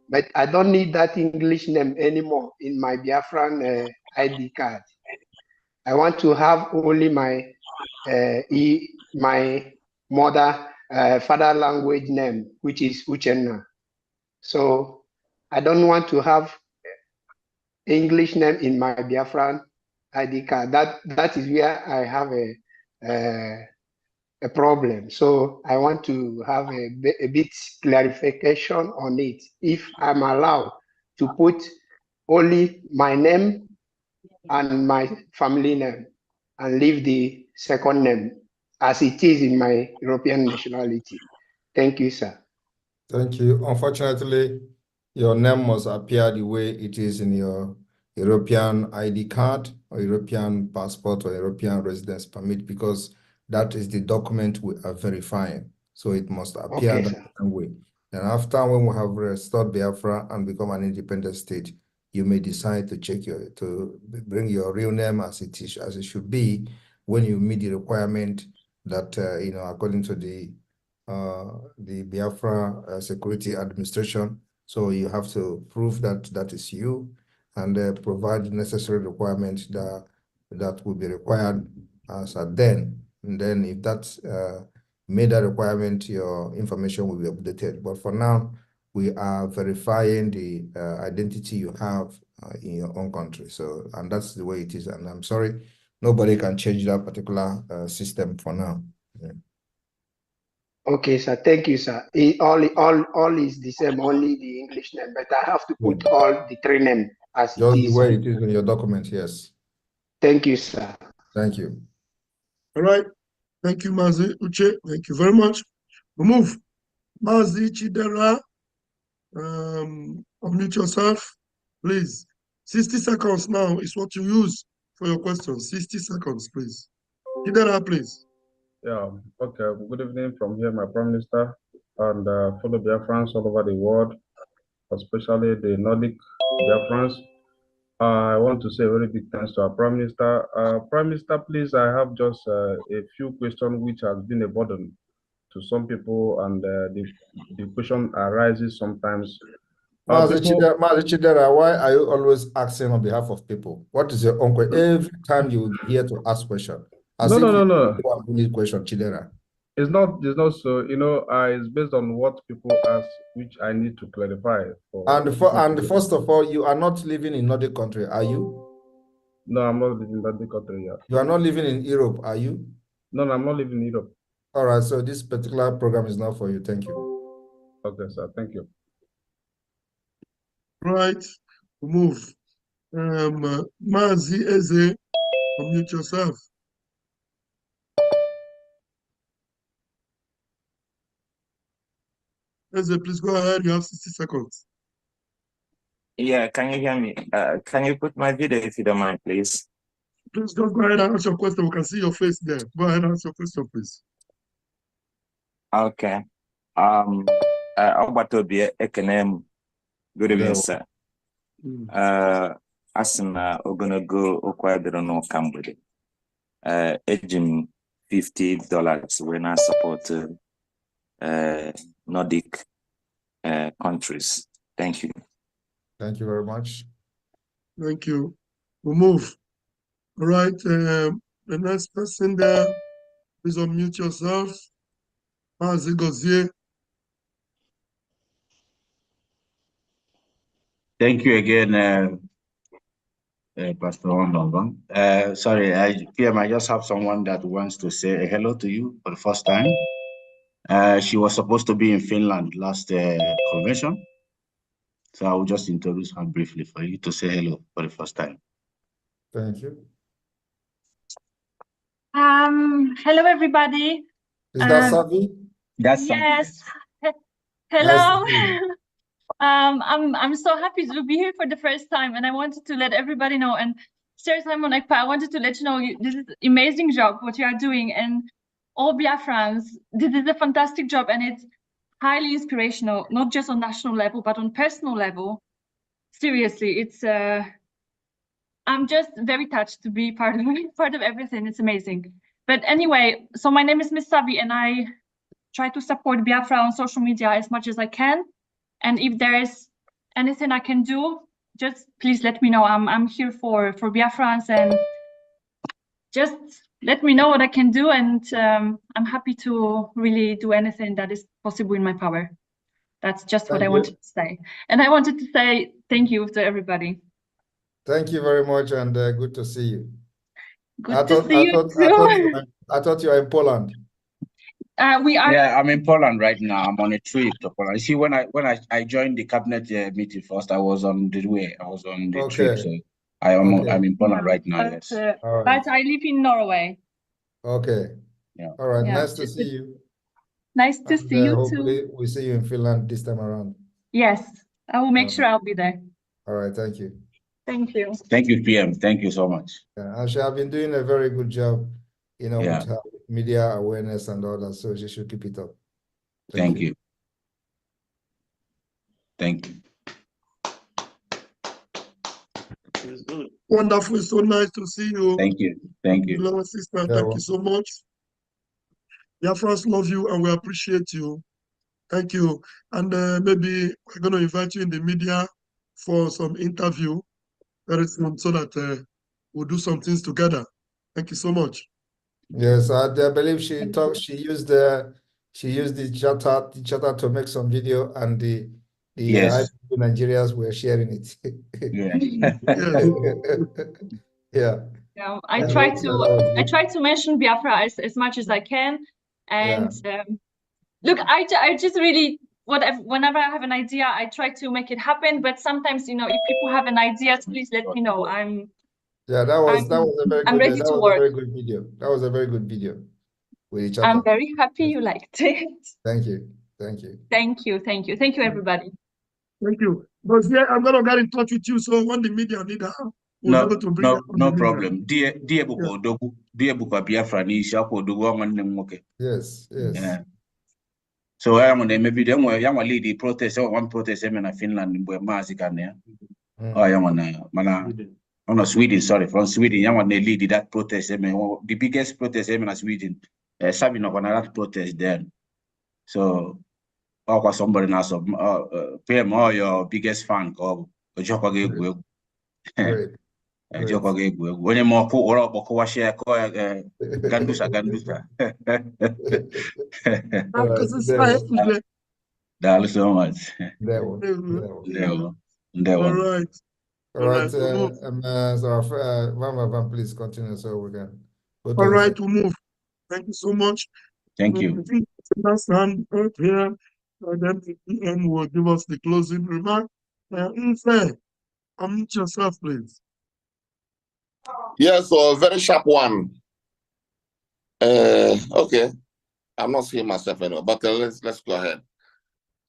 but I don't need that English name anymore in my Biafran ID card. I want to have only my mother father language name, which is Uchenna. So I don't want to have English name in my Biafran ID card. That is where I have a problem. So I want to have a bit clarification on it. If I'm allowed to put only my name and my family name and leave the second name as it is in my European nationality. Thank you, sir. Thank you. Unfortunately, your name must appear the way it is in your European ID card or European passport or European residence permit, because that is the document we are verifying. So it must appear that way. And after, when we have restored Biafra and become an independent state, you may decide to to bring your real name as it is, as it should be, when you meet the requirement that according to the Biafra Security Administration. So you have to prove that that is you, and provide the necessary requirements that will be required as at then. And then if that meet that requirement, your information will be updated. But for now, we are verifying the identity you have in your own country. So, and that's the way it is. And I'm sorry, nobody can change that particular system for now. Yeah. Okay, sir. Thank you, sir. All is the same, only the English name, but I have to put all the 3 names as Just it the is. way it is in your document, yes. Thank you, sir. Thank you. All right. Thank you, Mazi Uche. Thank you very much. We move. Mazi Chidera, unmute yourself, please. 60 seconds now is what you use for your questions. 60 seconds, please. Chidera, please. Yeah, okay. Good evening from here, my Prime Minister, and fellow Biafrans all over the world, especially the Nordic Biafrans. I want to say a very big thanks to our Prime Minister. Prime Minister, please, I have just a few questions which has been a burden to some people, and the question arises sometimes. Mazi Chidera, why are you always asking on behalf of people? What is your own question? Every time you will be here to ask question. No. Question, Chidera. It's not so, it's based on what people ask, which I need to clarify. And first of all, you are not living in Nordic country, are you? No, I'm not living in Nordic country yet. You are not living in Europe, are you? No, I'm not living in Europe. All right, so this particular program is not for you. Thank you. Okay, sir. Thank you. Right, move. Mazi Eze, unmute yourself. Eze, please go ahead. You have 60 seconds. Yeah, can you hear me? Can you put my video if you don't mind, please? Please just go ahead and ask your question. We can see your face there. Go ahead and ask your question, please. Okay. Obatobie Ekenem. Good evening, sir. Asina Ogonogo Okwadero no Cambody. Ejim $50 when I support Nordic countries. Thank you. Thank you very much. Thank you. We'll move. All right. The next person there, please unmute yourself. Mazi Gozie. Thank you again, Pastor Wandongon. Sorry, PM, I just have someone that wants to say hello to you for the first time. She was supposed to be in Finland last convention. So I will just introduce her briefly for you to say hello for the first time. Thank you. Hello, everybody. Is that Savi? That's yes. Hello. Nice I'm so happy to be here for the first time, and I wanted to let everybody know. And Sir Simon Ekpa, I wanted to let you know this is an amazing job what you are doing, and all Biafrans, this is a fantastic job, and it's highly inspirational, not just on national level but on personal level. Seriously, it's I'm just very touched to be part of everything. It's amazing. But anyway, so my name is Miss Savi, and I try to support Biafra on social media as much as I can. And if there is anything I can do, just please let me know. I'm here for Biafrans, and just let me know what I can do. And I'm happy to really do anything that is possible in my power. That's just what I wanted to say. And I wanted to say thank you to everybody. Thank you very much, and good to see you. Good to see you too. I thought you were in Poland. We are. Yeah, I'm in Poland right now. I'm on a trip to Poland. You see, when I joined the cabinet meeting first, I was on the way. I was on the trip, so I'm in Poland right now. But, Yes. but I live in Norway. Okay. Yeah. All right. Yeah, Nice to see you. Nice to see you hopefully too. we see you in Finland this time around. Yes, I will make sure I'll be there. All right. Thank you. Thank you. Thank you, PM. Thank you so much. Yeah, and she has been doing a very good job, with Yeah. her media awareness and all that. So she should keep it up. Thank you. Thank you. Wonderful. It's so nice to see you. Thank you. Thank you. Beloved sister, thank you so much. Biafrans love you and we appreciate you. Thank you. And maybe we're going to invite you in the media for some interview very soon so that we'll do some things together. Thank you so much. Yes, I believe she talked. She used the chatter to make some video, and the Yes. Nigerians were sharing it. Yeah. Yeah. Yeah, I try to mention Biafra as much as I can, and look, I just really whenever I have an idea, I try to make it happen. But sometimes, you know, if people have an idea, please let me know. Yeah, that was a very I'm good. ready That to was work. a very good video. That was a very good video with each I'm other. very happy you liked it. Thank you. Thank you. Thank you. Thank you. Thank you, everybody. Thank you. But yeah, I'm gonna get in touch with you. So when the media need her, we'll be able to bring her on no the problem. Dear Biafra n'isi akwa odogwu nwanne m nwoke. Yes, yes. Yeah. So I am maybe them were young lead the protest or one protest in Finland where Mazi can there. Oh, young one, no, Sweden, sorry, from Sweden. Young one they lead that protest. The biggest protest in Sweden. Sabino on that protest then. So, somebody now PM or your biggest fan or Joko Gay. Great. Joko Gay. When you more cool or Bokowashia, Gandusa. That so much. All right. All right. Van, please continue so we can go to all right, we'll move. Thank you so much. Thank you. I think last hand up here, then the PM will give us the closing remark. Unmute yourself, please. Yes, so a very sharp one. Okay, I'm not seeing myself anymore, but let's go ahead.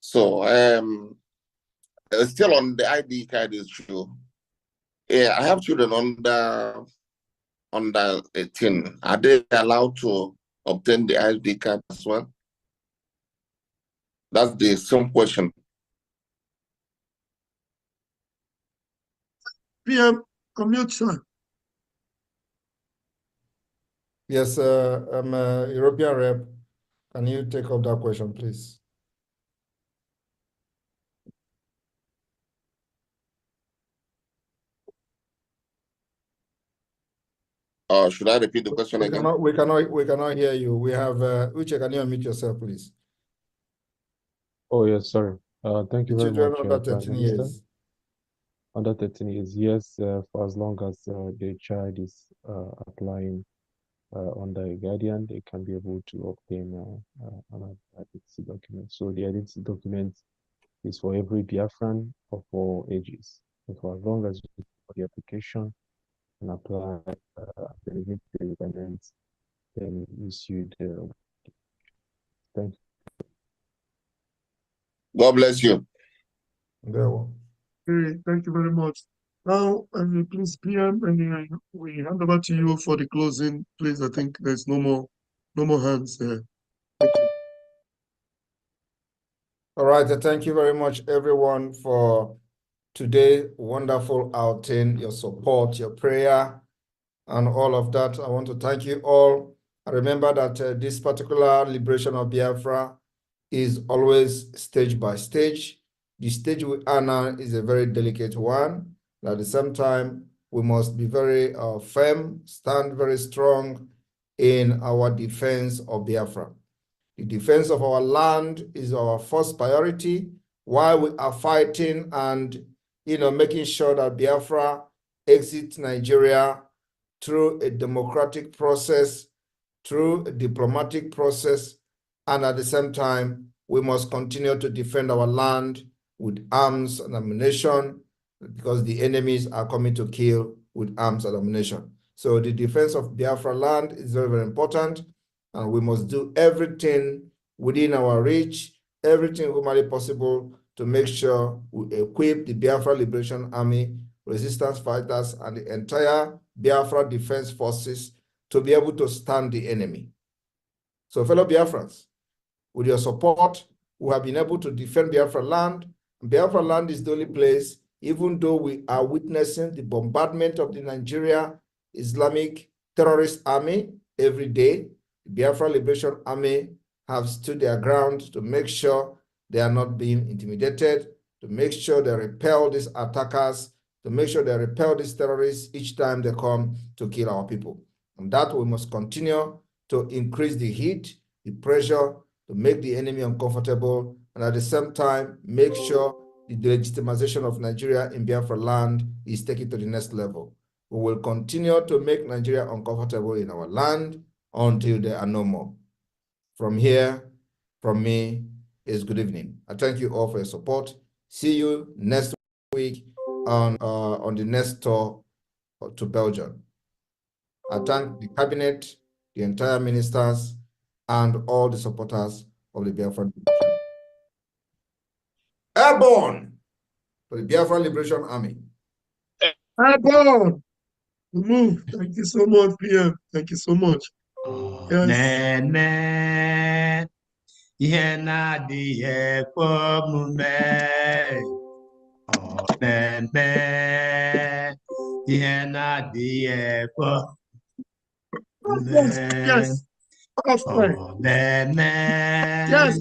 So, still on the ID card issue. Yeah, I have children under 18. Are they allowed to obtain the ID card as well? That's the same question. PM, unmute, sir. Yes, European rep. Can you take up that question, please? Should I repeat the question again? We cannot hear you. We have Uche, can you unmute yourself, please? Oh yes, sorry. Thank you very much, under Prime 13 Minister. years. Under 13 years, yes, for as long as the child is applying under a guardian, they can be able to obtain an identity document. So the identity document is for every Biafran of all ages. So for as long as you put the application and apply the requirements, then issued. Thank you. God bless you. Okay, thank you very much. Now, please, PM, we hand over to you for the closing. Please, I think there's no more hands there. Thank you. All right, thank you very much, everyone, for today. Wonderful outing, your support, your prayer, and all of that. I want to thank you all. I remember that this particular liberation of Biafra is always stage by stage. The stage we are now is a very delicate one. At the same time, we must be very firm, stand very strong in our defense of Biafra. The defense of our land is our first priority while we are fighting and, making sure that Biafra exits Nigeria through a democratic process, through a diplomatic process, and at the same time, we must continue to defend our land with arms and ammunition because the enemies are coming to kill with arms and ammunition. So the defense of Biafra land is very, very important, and we must do everything within our reach, everything humanly possible to make sure we equip the Biafra Liberation Army, resistance fighters, and the entire Biafra Defense Forces to be able to stand the enemy. So fellow Biafrans, with your support, we have been able to defend Biafra land. Biafra land is the only place, even though we are witnessing the bombardment of the Nigeria Islamic Terrorist Army every day, the Biafra Liberation Army have stood their ground to make sure they are not being intimidated, to make sure they repel these attackers, to make sure they repel these terrorists each time they come to kill our people. And that we must continue to increase the heat, the pressure, to make the enemy uncomfortable, and at the same time, make sure the legitimization of Nigeria in Biafra land is taken to the next level. We will continue to make Nigeria uncomfortable in our land until there are no more. From here, from me, is good evening. I thank you all for your support. See you next week on the next tour to Belgium. I thank the cabinet, the entire ministers, and all the supporters of the Biafran Liberation. Airborne for the Biafran Liberation Army. Airborne. Move. Thank you so much, PM. Thank you so much. Yes. Yes, yes. Yes.